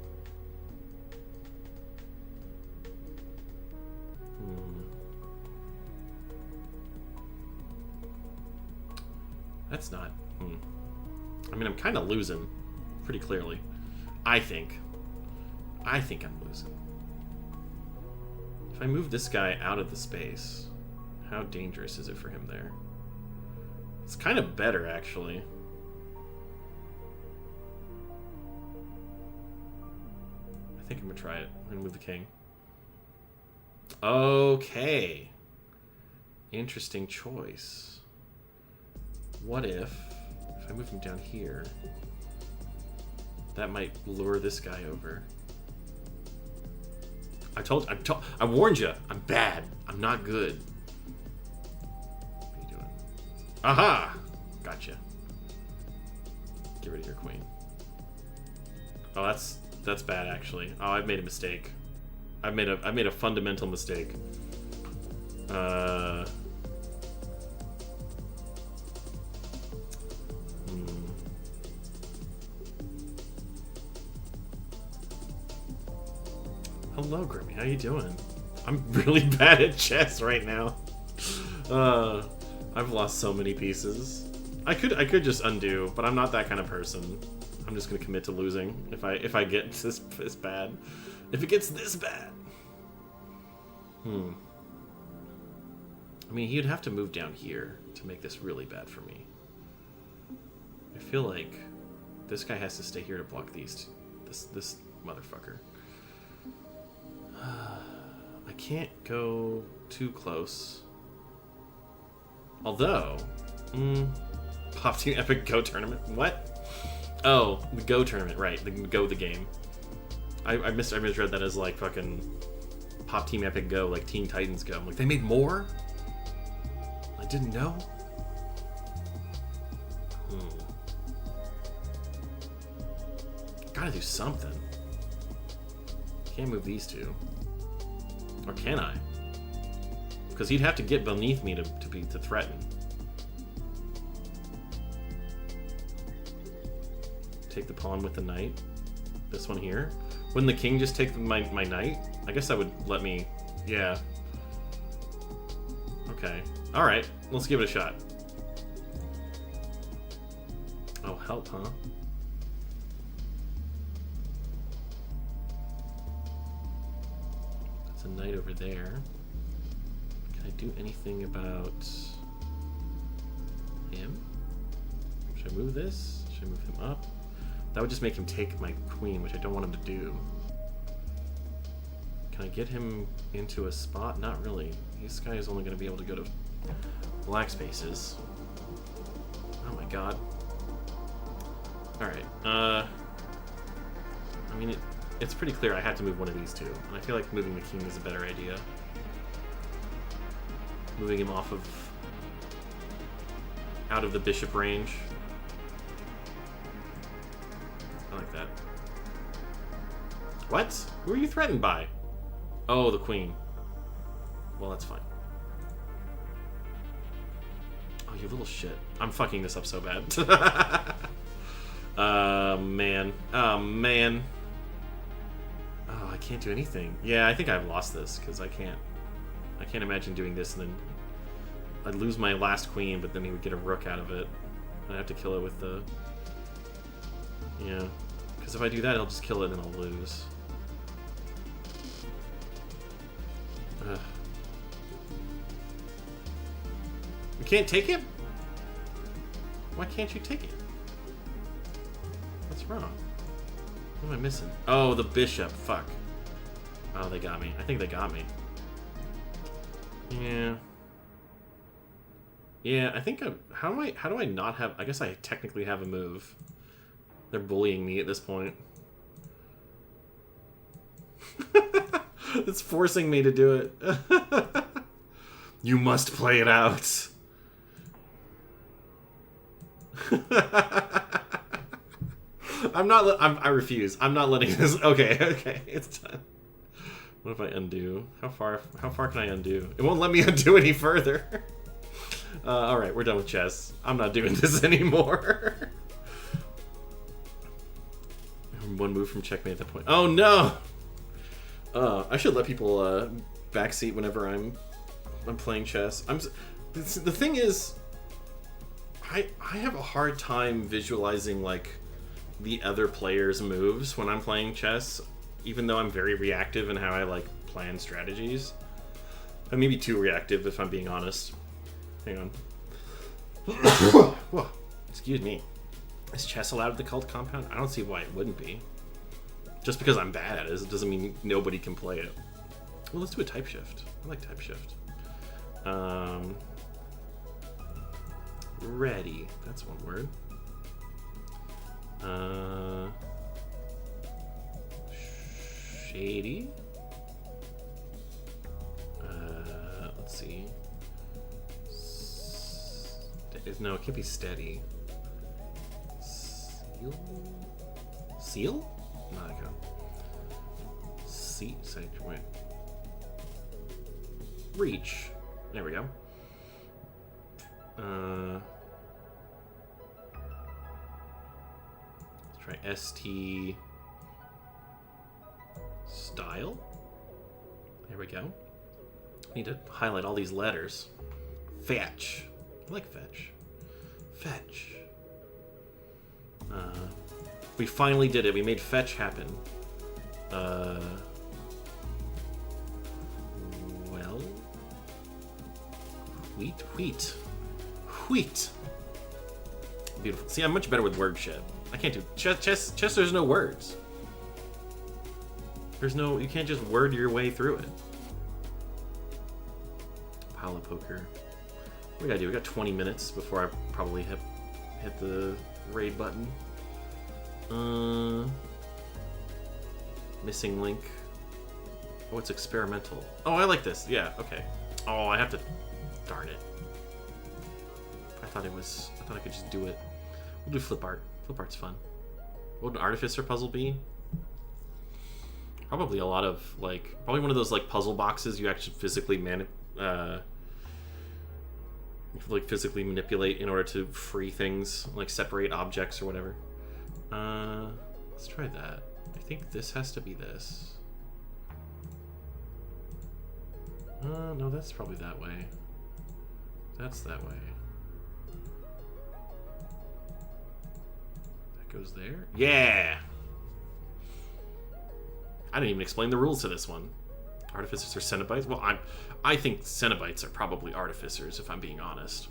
That's not... I mean, I'm kind of losing. Pretty clearly. I think I'm losing. If I move this guy out of the space, how dangerous is it for him there? It's kind of better, actually. I think I'm gonna try it. I'm gonna move the king. Okay. Interesting choice. What if I move him down here? That might lure this guy over. I warned you. I'm bad. I'm not good. What are you doing? Aha! Gotcha. Get rid of your queen. Oh, that's bad actually. Oh, I've made a mistake. I've made a fundamental mistake. Hello, Grimmy. How you doing? I'm really bad at chess right now. I've lost so many pieces. I could just undo, but I'm not that kind of person. I'm just gonna commit to losing if I get this bad. If it gets this bad. I mean, he'd have to move down here to make this really bad for me. I feel like this guy has to stay here to block these. This motherfucker. I can't go too close. Although, Pop Team Epic Go Tournament. What? Oh, the Go Tournament, right? The game. I misread that as like fucking Pop Team Epic Go, like Teen Titans Go. I'm like, they made more? I didn't know. Gotta do something. Can't move these two. Or can I? Because he'd have to get beneath me to threaten. Take the pawn with the knight. This one here. Wouldn't the king just take my knight? I guess that would let me... Yeah. Okay. Alright. Let's give it a shot. Oh, help, huh? That's a knight over there. Can I do anything about him? Should I move this? Should I move him up? That would just make him take my queen, which I don't want him to do. Can I get him into a spot? Not really. This guy is only going to be able to go to black spaces. Oh my god. Alright. I mean, it's pretty clear I had to move one of these two. And I feel like moving the king is a better idea. Moving him off of... out of the bishop range. I like that. What? Who are you threatened by? Oh, the queen. Well, that's fine. Oh, you little shit. I'm fucking this up so bad. Man. Oh, man. Oh, I can't do anything. Yeah, I think I've lost this because I can't imagine doing this and then I'd lose my last queen, but then he would get a rook out of it. I'd have to kill it with the... Yeah. Because if I do that, he'll just kill it and I'll lose. Ugh. We can't take it? Why can't you take it? What's wrong? What am I missing? Oh, the bishop. Fuck. Oh, they got me. I think they got me. Yeah. Yeah, I think how do I not have... I guess I technically have a move. They're bullying me at this point. It's forcing me to do it. You must play it out. I refuse. I'm not letting this... Okay, it's done. What if I undo? How far can I undo? It won't let me undo any further. Alright, we're done with chess. I'm not doing this anymore. One move from checkmate at that point. Oh no! I should let people backseat whenever I'm playing chess. The thing is, I have a hard time visualizing like the other player's moves when I'm playing chess, even though I'm very reactive in how I like plan strategies. I may be too reactive if I'm being honest. Hang on. Whoa, excuse me. Is chess allowed at the cult compound? I don't see why it wouldn't be. Just because I'm bad at it doesn't mean nobody can play it. Well, let's do a type shift. I like type shift. Ready. That's one word. Shady. Let's see. No, it can't be steady. Seal? No, I can't. Wait. Reach. There we go. Let's try ST style. There we go. Need to highlight all these letters. Fetch. I like fetch. Fetch. We finally did it. We made fetch happen. Well, wheat. Beautiful. See, I'm much better with word shit. I can't do chess. There's no words. You can't just word your way through it. Pile of poker. What we gotta do? We got 20 minutes before I probably hit the raid button. Missing link. Oh, it's experimental. Oh, I like this. Yeah, okay. Oh, I have to... Darn it. I thought I could just do it. We'll do flip art. Flip art's fun. What would an artificer puzzle be? Probably a lot of, like... Probably one of those, like, puzzle boxes you actually physically physically manipulate in order to free things, like separate objects or whatever. Let's try that. I think this has to be this. No, that's probably that way. That's that way. That goes there? Yeah! I didn't even explain the rules to this one. Artificers are Cenobites? Well, I think Cenobites are probably artificers, if I'm being honest.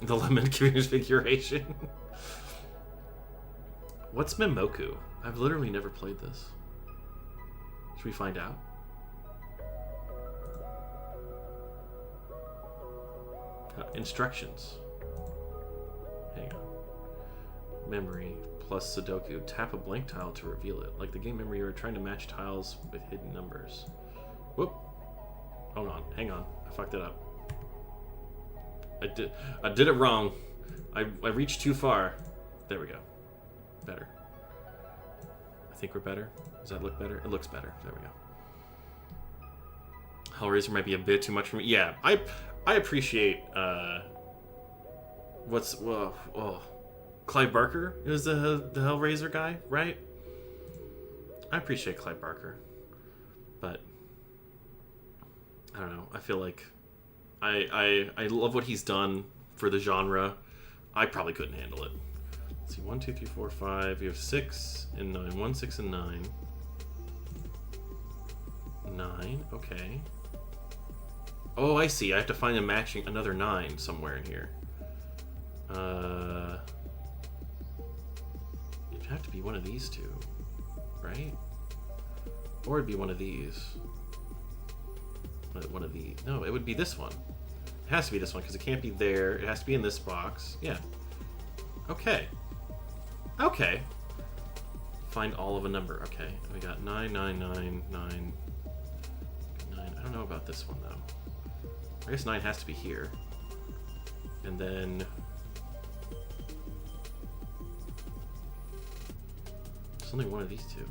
The lemon configuration. What's Mimoku? I've literally never played this. Should we find out? Instructions. Hang on. Memory plus Sudoku. Tap a blank tile to reveal it. Like the game memory, you're trying to match tiles with hidden numbers. Whoop. Hold on. Hang on. I fucked it up. I did it wrong. I reached too far. There we go. Better. I think we're better. Does that look better? It looks better. There we go. Hellraiser might be a bit too much for me. Yeah, I appreciate Clive Barker is the Hellraiser guy, right? I appreciate Clive Barker, but I don't know. I feel like I love what he's done for the genre. I probably couldn't handle it. Let's see, 1, 2, 3, 4, 5. We have 6 and 9. 1, 6, and 9. 9. Okay. Oh, I see. I have to find a matching another 9 somewhere in here. It'd have to be one of these two, right? Or it'd be one of these. One of these. No, it would be this one. It has to be this one because it can't be there. It has to be in this box. Yeah. Okay. Okay. Find all of a number. Okay. We got 9, 9, 9, 9. 9. I don't know about this one though. I guess 9 has to be here. And then there's only one of these two.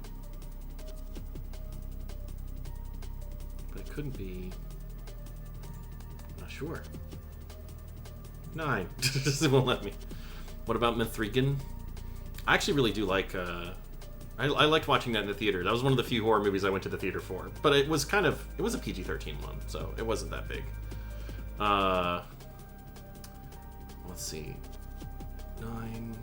But it couldn't be. I'm not sure. 9. It won't let me. What about Mithrigan? I actually really do like. I liked watching that in the theater. That was one of the few horror movies I went to the theater for. But it was kind of. It was a PG-13 one, so it wasn't that big. Let's see. 9.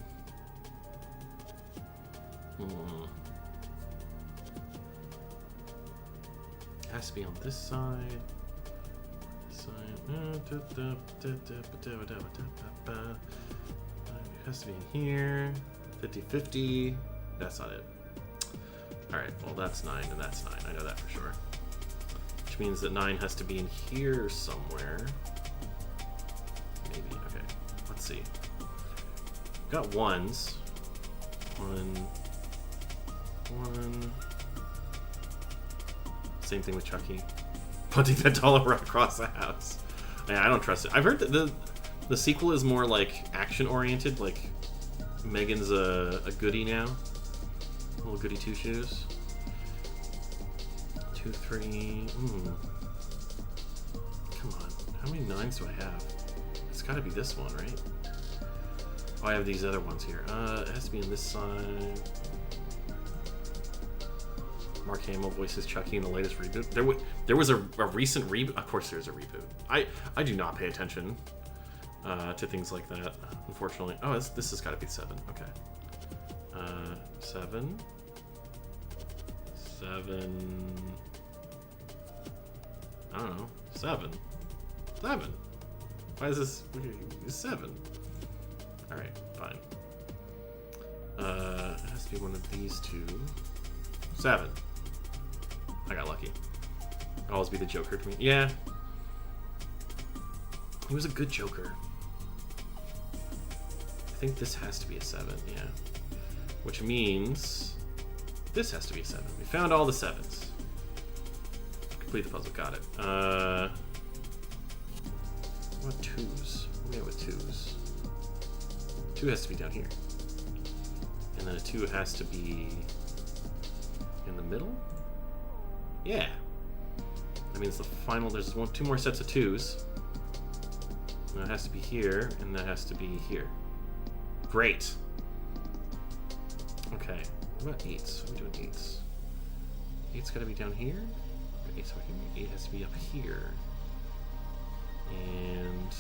It has to be on this side. This side. It has to be in here. 50-50. That's not it. Alright, well that's 9 and that's 9. I know that for sure. Which means that 9 has to be in here somewhere. Maybe. Okay. Let's see. Got ones. 1. Same thing with Chucky. Punting that dollar across the house. Yeah, I don't trust it. I've heard that the sequel is more like action oriented. Like Megan's a goodie now. A little goody two shoes. 2, 3. Come on. How many 9s do I have? It's got to be this one, right? Oh, I have these other ones here. It has to be on this side. Mark Hamill voices Chucky in the latest reboot. There was a recent reboot. Of course, there's a reboot. I do not pay attention to things like that, unfortunately. Oh, this has got to be 7. Okay. 7. 7. I don't know. 7. 7. Why is this 7? All right, fine. It has to be one of these two. 7. I got lucky. I'll always be the Joker to me. Yeah. He was a good Joker. I think this has to be a 7, yeah. Which means this has to be a 7. We found all the 7s. Complete the puzzle, got it. What 2s? What do we have with 2s? 2 has to be down here. And then a 2 has to be in the middle? Yeah. That means the final, there's 2 more sets of 2s. And that has to be here, and that has to be here. Great. Okay. What about 8s? What are we doing 8s? 8's gotta be down here? 8 has to be up here. And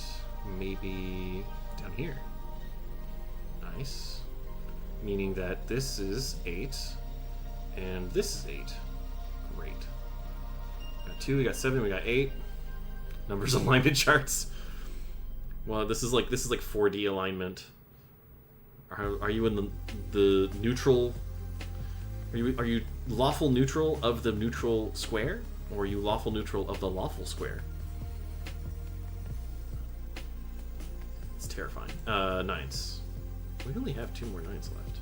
maybe down here. Nice. Meaning that this is 8, and this is 8. Great. We got 2, we got 7, we got 8. Numbers alignment charts. Well, this is like 4D alignment. Are you in the neutral? Are you lawful neutral of the neutral square, or are you lawful neutral of the lawful square? It's terrifying. 9s. We only have 2 more 9s left.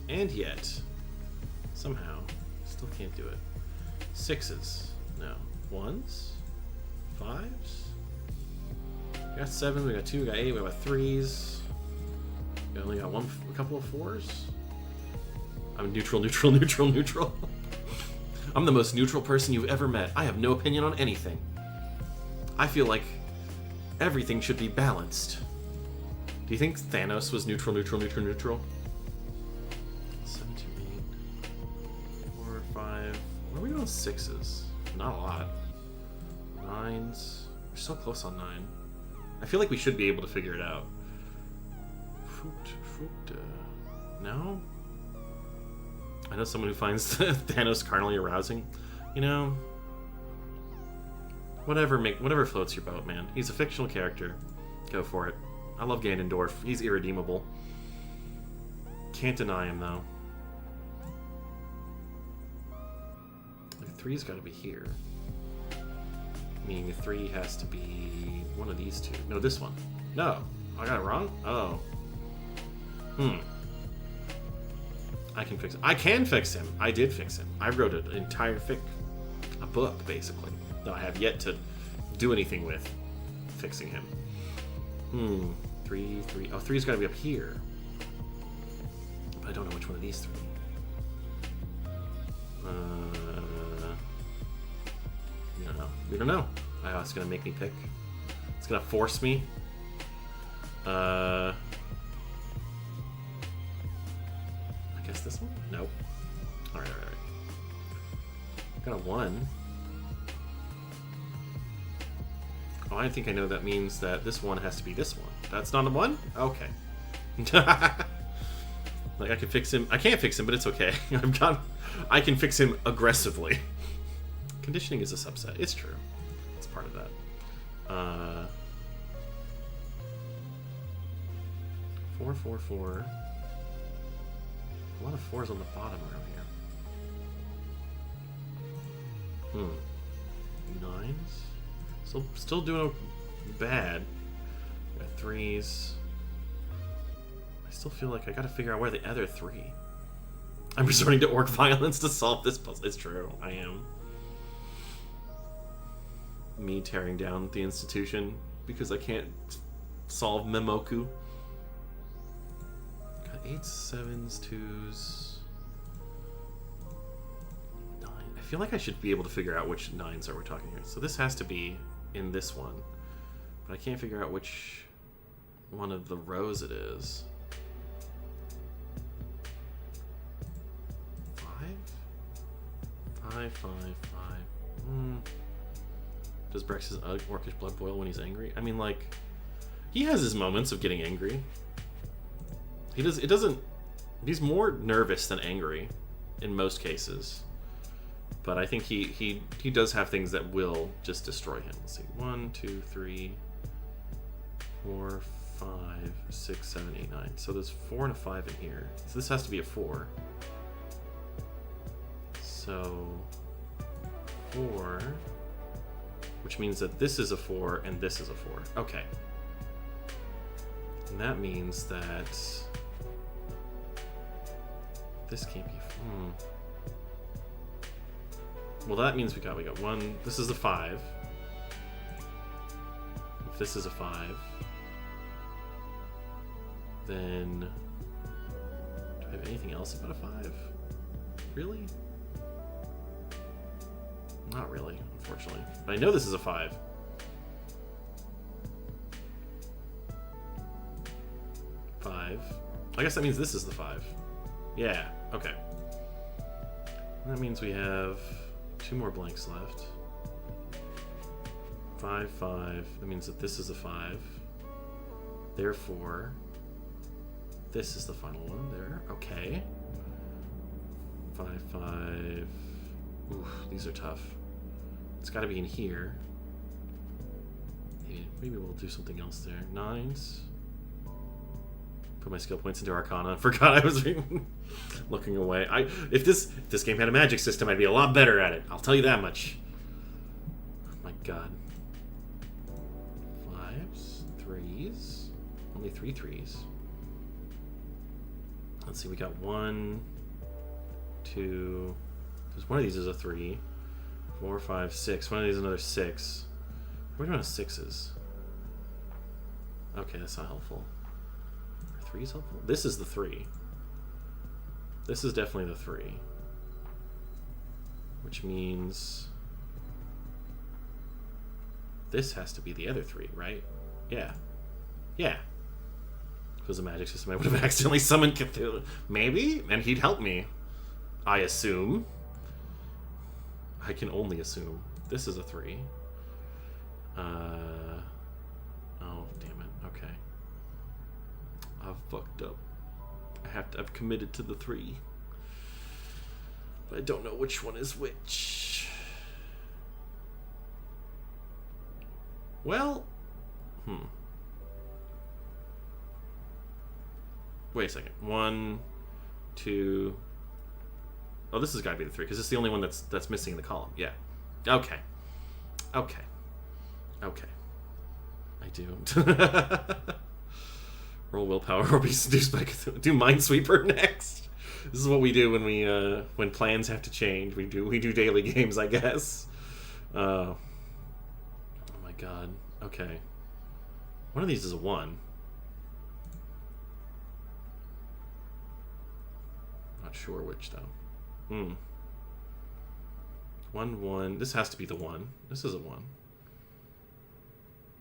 And yet, somehow, still can't do it. 6s. No. 1s? 5s? We got 7, we got 2, we got 8, we got 3s. We only got a couple of 4s. I'm neutral. I'm the most neutral person you've ever met. I have no opinion on anything. I feel like everything should be balanced. Do you think Thanos was neutral? almost 6s. Not a lot. 9s. We're so close on 9. I feel like we should be able to figure it out. No? I know someone who finds Thanos carnally arousing. You know, whatever floats your boat, man. He's a fictional character. Go for it. I love Ganondorf. He's irredeemable. Can't deny him, though. The 3's got to be here. Meaning the 3 has to be one of these two. No, this one. No. I got it wrong? Oh. I can fix him. I can fix him. I did fix him. I wrote an entire a book, basically, that I have yet to do anything with fixing him. 3. Oh, 3's got to be up here. But I don't know which one of these 3. We don't know. Oh, it's going to make me pick. It's going to force me. I guess this one? Nope. Alright. Got a 1. Oh, I think I know that means that this one has to be this one. That's not a 1? Okay. Like, I can fix him. I can't fix him, but it's okay. I can fix him aggressively. Conditioning is a subset. It's true. It's part of that. 4, 4, 4. A lot of 4s on the bottom around here. 9s. Still doing bad. Got 3s. I still feel like I gotta figure out where the other 3. I'm resorting to orc violence to solve this puzzle. It's true. I am. Me tearing down the institution because I can't solve Memoku. Got 8s, 7s, 2s, 9. I feel like I should be able to figure out which 9s are we're talking here. So this has to be in this one, but I can't figure out which one of the rows it is. 5, 5, 5. Does Brex's orcish blood boil when he's angry? I mean, like, he has his moments of getting angry. He does. It doesn't. He's more nervous than angry, in most cases. But I think he does have things that will just destroy him. Let's see. 1, 2, 3, 4, 5, 6, 7, 8, 9. So there's 4 and a 5 in here. So this has to be a 4. So 4. Which means that this is a 4 and this is a 4. Okay. And that means that this can't be. Well, that means we got 1. This is a 5. If this is a 5, then do I have anything else about a 5? Really? Not really, unfortunately. But I know this is a 5. I guess that means this is the 5. Yeah, okay. That means we have 2 more blanks left. 5, 5. That means that this is a 5. Therefore, this is the final one there. Okay. 5, 5. Oof, these are tough. It's got to be in here. Maybe we'll do something else there. 9s. Put my skill points into Arcana. Forgot I was looking away. If this game had a magic system, I'd be a lot better at it. I'll tell you that much. Oh my god. 5s, 3s. Only 3 3s. Let's see. We got 1, 2. There's one of these is a 3. 4, 5, 6. One of these is another 6. We're doing 6s. Okay, that's not helpful. Are 3s helpful? This is the 3. This is definitely the 3. Which means this has to be the other 3, right? Yeah. Yeah. If it was a magic system, I would have accidentally summoned Cthulhu. Maybe? And he'd help me. I assume. I can only assume. This is a 3. Oh, damn it. Okay. I've fucked up. I've committed to the 3. But I don't know which one is which. Well, wait a second. 1, 2. Oh, this has got to be the 3 because it's the only one that's missing in the column. Yeah. Okay. Okay. Okay. I do. Roll willpower or be seduced by Cthulhu. Do Minesweeper next. This is what we do when plans have to change. We do daily games, I guess. Oh my god. Okay. One of these is a 1. Not sure which though. 1, 1. This has to be the 1. This is a 1.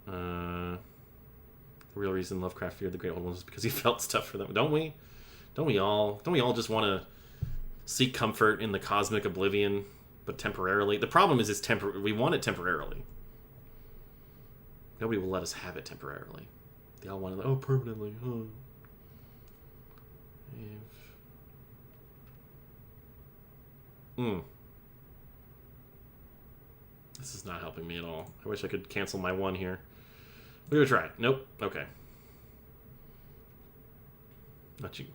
The real reason Lovecraft feared the Great Old Ones was because he felt stuff for them. Don't we? Don't we all just want to seek comfort in the cosmic oblivion, but temporarily? The problem is we want it temporarily. Nobody will let us have it temporarily. They all want it, permanently. Oh. This is not helping me at all. I wish I could cancel my 1 here. We're gonna try it. Nope. Okay. Not you.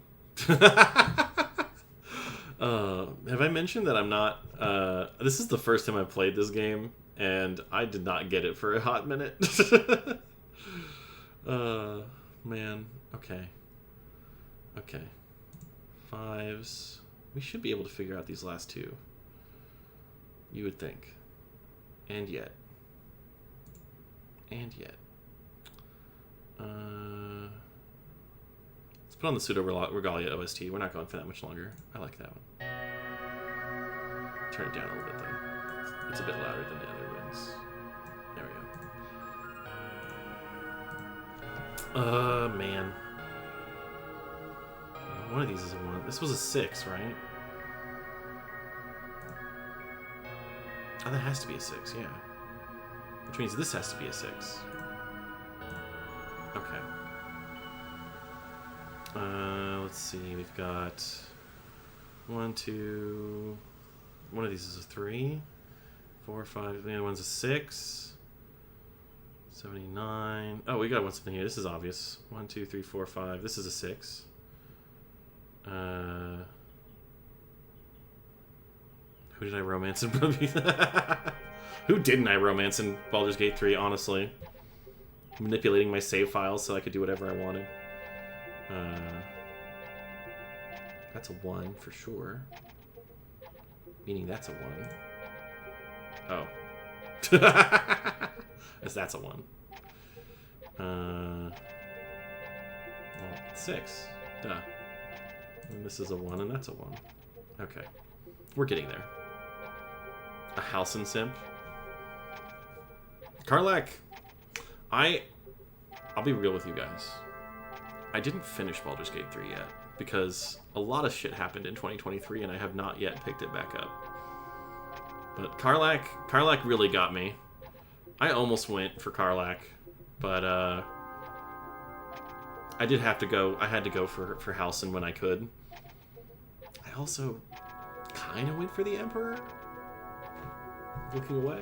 Have I mentioned that I'm not... this is the first time I've played this game, and I did not get it for a hot minute. Man. Okay. Okay. 5s. We should be able to figure out these last 2. You would think. And yet. And yet. Let's put on the Pseudo Regalia OST. We're not going for that much longer. I like that one. Turn it down a little bit, though. It's a bit louder than the other ones. There we go. Man. One of these is a 1. This was a 6, right? Oh, that has to be a 6, yeah. Which means this has to be a 6. Okay. Let's see. We've got 1, 2. One of these is a 3. 4, 5. The other one's a 6. 79. Oh, we got something here. This is obvious. 1, 2, 3, 4, 5. This is a 6. Who did I romance in Who didn't I romance in Baldur's Gate 3, honestly? Manipulating my save files so I could do whatever I wanted. That's a 1 for sure. Meaning that's a 1. Oh. That's a 1. Well, 6. Duh. And this is a 1, and that's a 1. Okay. We're getting there. A Halcyon Simp. Karlak. I'll be real with you guys. I didn't finish Baldur's Gate 3 yet, because a lot of shit happened in 2023, and I have not yet picked it back up. But Karlak really got me. I almost went for Karlak, but I did have to go. I had to go for Halcyon when I could. I also kind of went for the Emperor. Looking away.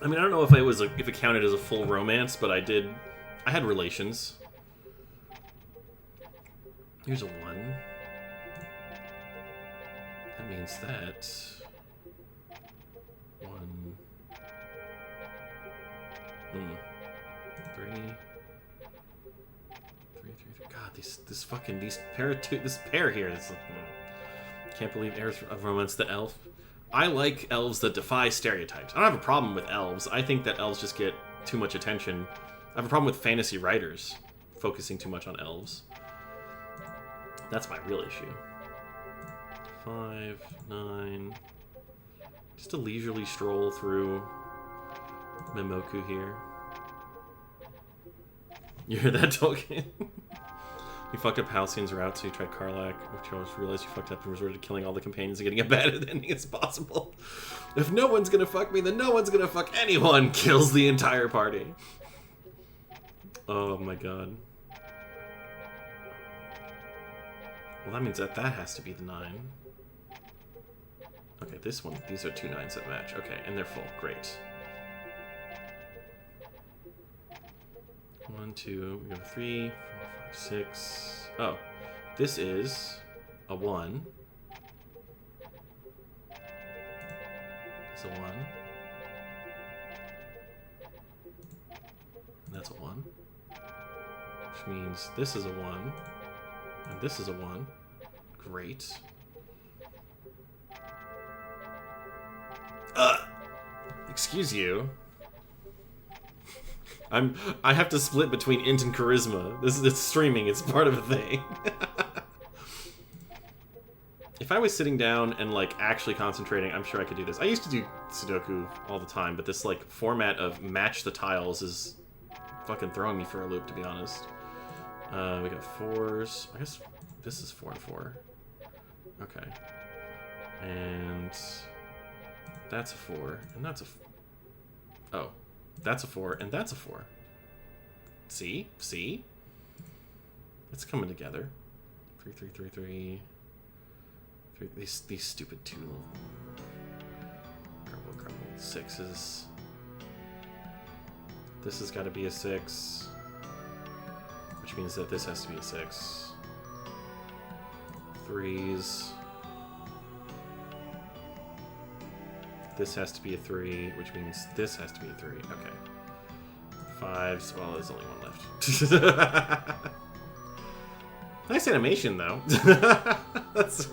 I mean, I don't know if if it counted as a full romance, but I had relations. Here's a 1. That means that 1, 3, 3. God, these pair here. Can't believe heirs of romance the elf. I like elves that defy stereotypes. I don't have a problem with elves. I think that elves just get too much attention. I have a problem with fantasy writers focusing too much on elves. That's my real issue. 5, 9. Just a leisurely stroll through Mimoku here. You hear that, Tolkien? You fucked up Halcyon's route, so you tried Karlak, which you always realized you fucked up and resorted to killing all the companions and getting a bad ending as possible. If no one's gonna fuck me, then no one's gonna fuck anyone! Kills the entire party. Oh my god. Well, that means that has to be the 9. Okay, this one, these are 2 9s that match. Okay, and they're full. Great. 1, 2, we go 3, 4, 5, 6. Oh, this is a 1. It's a 1. And that's a 1. Which means this is a 1. And this is a 1. Great. Excuse you. I have to split between int and charisma. It's streaming, it's part of a thing. If I was sitting down and like actually concentrating, I'm sure I could do this. I used to do Sudoku all the time, but this like format of match the tiles is fucking throwing me for a loop, to be honest. We got 4s. I guess this is 4 and 4. Okay. And that's a 4, and that's a... Oh. That's a 4, and that's a 4. See? See? It's coming together. 3, 3, 3, 3. These stupid 2. Grumble, grumble. 6s. This has got to be a 6. Which means that this has to be a 6. 3s. This has to be a 3, which means this has to be a 3. Okay. 5s. Well, there's only one left. Nice animation, though. That's...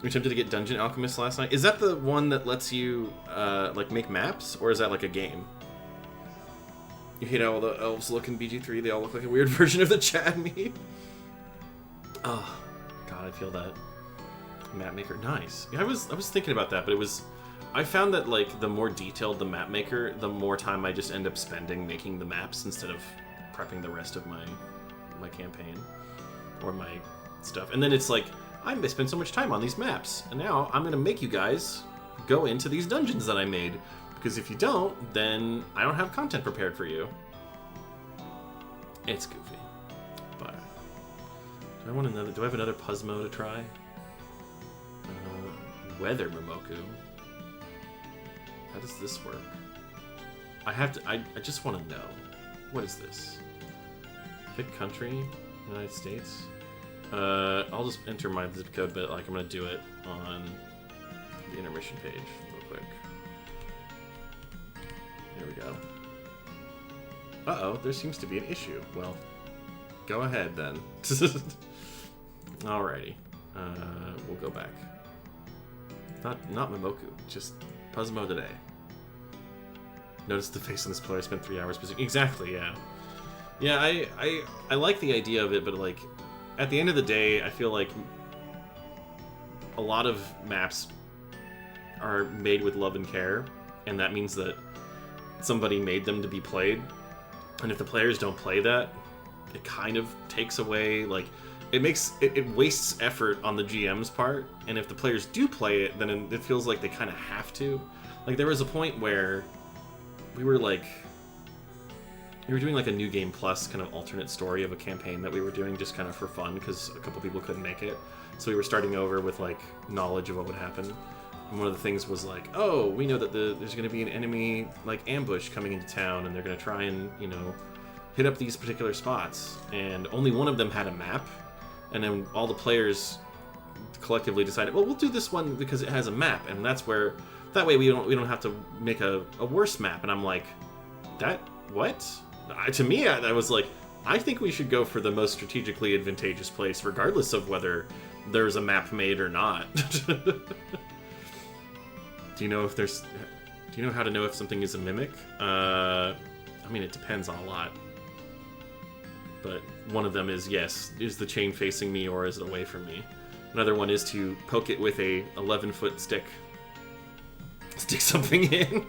We attempted to get Dungeon Alchemist last night. Is that the one that lets you, like, make maps? Or is that, like, a game? You hate how all the elves look in BG3. They all look like a weird version of the Chad meme. Oh, God, I feel that. Map maker. Nice. Yeah, I was thinking about that, but it was... I found that, like, the more detailed the map maker, the more time I just end up spending making the maps instead of prepping the rest of my campaign or my stuff. And then it's like, I spend so much time on these maps, and now I'm going to make you guys go into these dungeons that I made. Because if you don't, then I don't have content prepared for you. It's goofy. But do I have another Puzzmo to try? Weather Momoku. How does this work? I just want to know. What is this? Pick country, United States. I'll just enter my zip code, but like I'm gonna do it on the intermission page real quick. There we go. Uh-oh, there seems to be an issue. Well, go ahead then. Alrighty. We'll go back. Not Momoku, just Puzzmo today. Notice the face on this player. I spent 3 hours busy. Exactly, yeah. Yeah, I like the idea of it, but like at the end of the day, I feel like a lot of maps are made with love and care, and that means that somebody made them to be played. And if the players don't play that, it kind of takes away, like, it wastes effort on the GM's part, and if the players do play it, then it feels like they kind of have to. Like, there was a point where we were doing like a New Game Plus kind of alternate story of a campaign that we were doing just kind of for fun, because a couple people couldn't make it. So we were starting over with, like, knowledge of what would happen. And one of the things was like, oh, we know that there's going to be an enemy, like, ambush coming into town, and they're going to try and, you know, hit up these particular spots. And only one of them had a map. And then all the players collectively decided, well, we'll do this one because it has a map, and that way we don't have to make a worse map. And I'm like, what? To me, I was like, I think we should go for the most strategically advantageous place, regardless of whether there's a map made or not. Do you know how to know if something is a mimic? I mean, it depends on a lot. But one of them is, yes, is the chain facing me or is it away from me? Another one is to poke it with a 11-foot stick. Stick something in.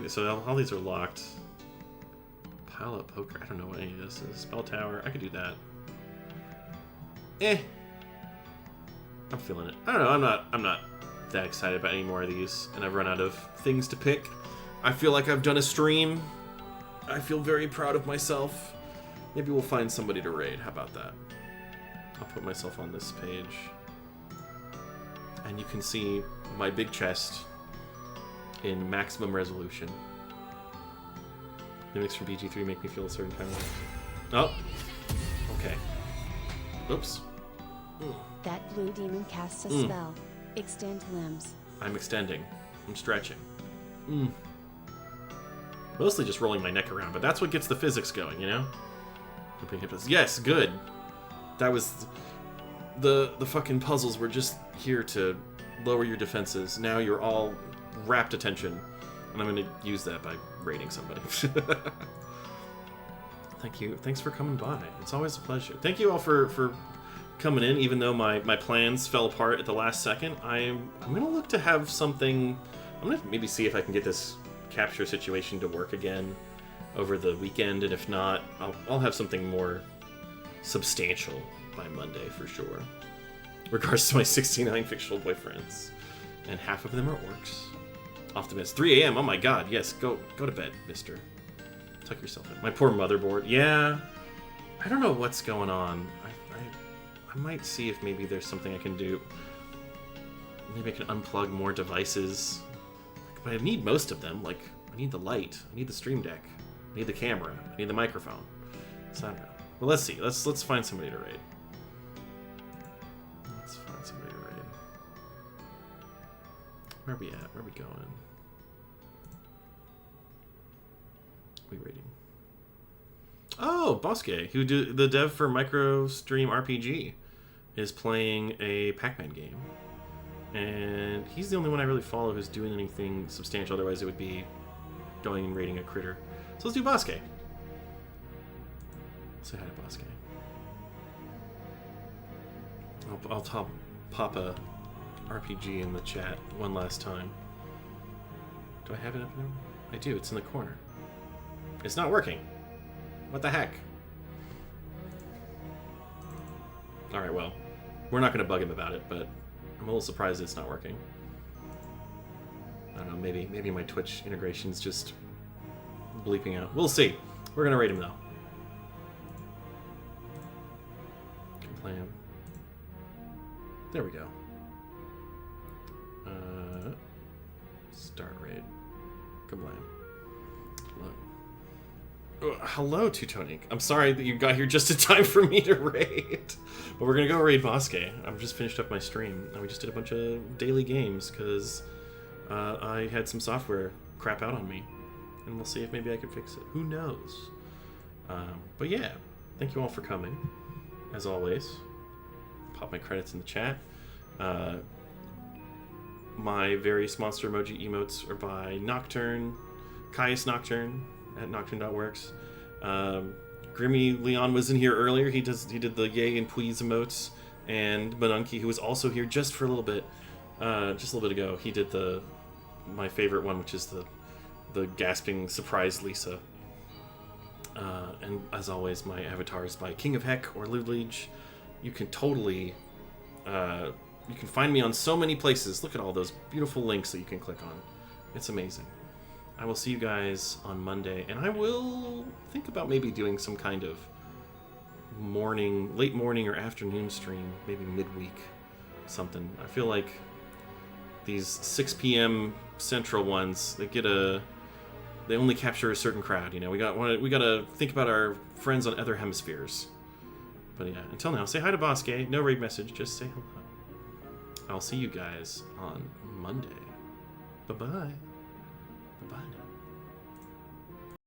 So all these are locked. Pile up poker. I don't know what any of this is. Spell tower. I could do that. Eh. I'm feeling it. I don't know. I'm not that excited about any more of these, and I've run out of things to pick. I feel like I've done a stream. I feel very proud of myself. Maybe we'll find somebody to raid. How about that? I'll put myself on this page. And you can see my big chest in maximum resolution. Mimics from BG3 make me feel a certain kind of way. Oh! Okay. Oops. That blue demon casts a spell. Extend limbs. I'm extending. I'm stretching. Mostly just rolling my neck around, but that's what gets the physics going, you know? Yes, good. That was... The fucking puzzles were just here to lower your defenses. Now you're all rapt attention. And I'm going to use that by raiding somebody. Thank you. Thanks for coming by. It's always a pleasure. Thank you all for coming in, even though my plans fell apart at the last second. I'm going to look to have something... I'm going to maybe see if I can get this capture situation to work again over the weekend, and if not, I'll have something more substantial by Monday for sure. In regards to my 69 fictional boyfriends. And half of them are orcs. Off the bed. It's 3 a.m. Oh my god, yes, go to bed, mister. Tuck yourself in. My poor motherboard. Yeah. I don't know what's going on. I might see if maybe there's something I can do. Maybe I can unplug more devices. But I need most of them. Like, I need the light. I need the stream deck. I need the camera. I need the microphone. So I don't know. Well, let's see. Let's find somebody to raid. Let's find somebody to raid. Where are we at? Where are we going? We raiding. Oh, Bosque, who do the dev for MicroStream RPG, is playing a Pac-Man game. And he's the only one I really follow who's doing anything substantial. Otherwise, it would be going and raiding a critter. So let's do Bosque. Say hi to Bosque. I'll pop a RPG in the chat one last time. Do I have it up there? I do. It's in the corner. It's not working. What the heck? Alright, well. We're not going to bug him about it, but I'm a little surprised it's not working. I don't know, maybe my Twitch integration's just bleeping out. We'll see. We're going to rate him, though. Can play him. There we go. Start raid. Kablam. Hello. Hello, Teutonic. I'm sorry that you got here just in time for me to raid. But we're going to go raid Bosque. I've just finished up my stream. And we just did a bunch of daily games because I had some software crap out on me. And we'll see if maybe I can fix it. Who knows? But yeah, thank you all for coming. As always. Pop my credits in the chat. My various monster emoji emotes are by Nocturne, Caius Nocturne at nocturne.works. Grimmy Leon was in here earlier. He did the yay and please emotes, and Manunki, who was also here just for a little bit, just a little bit ago. He did my favorite one, which is the gasping surprise Lisa. And as always, my avatar is by King of Heck or Ludlige. You can totally. You can find me on so many places. Look at all those beautiful links that you can click on. It's amazing. I will see you guys on Monday, and I will think about maybe doing some kind of late morning or afternoon stream, maybe midweek, something. I feel like these 6 p.m. Central ones, they only capture a certain crowd. You know, we gotta think about our friends on other hemispheres. But yeah, until now, say hi to Bosque. No raid message, just say hello. I'll see you guys on Monday. Bye-bye. Bye-bye now.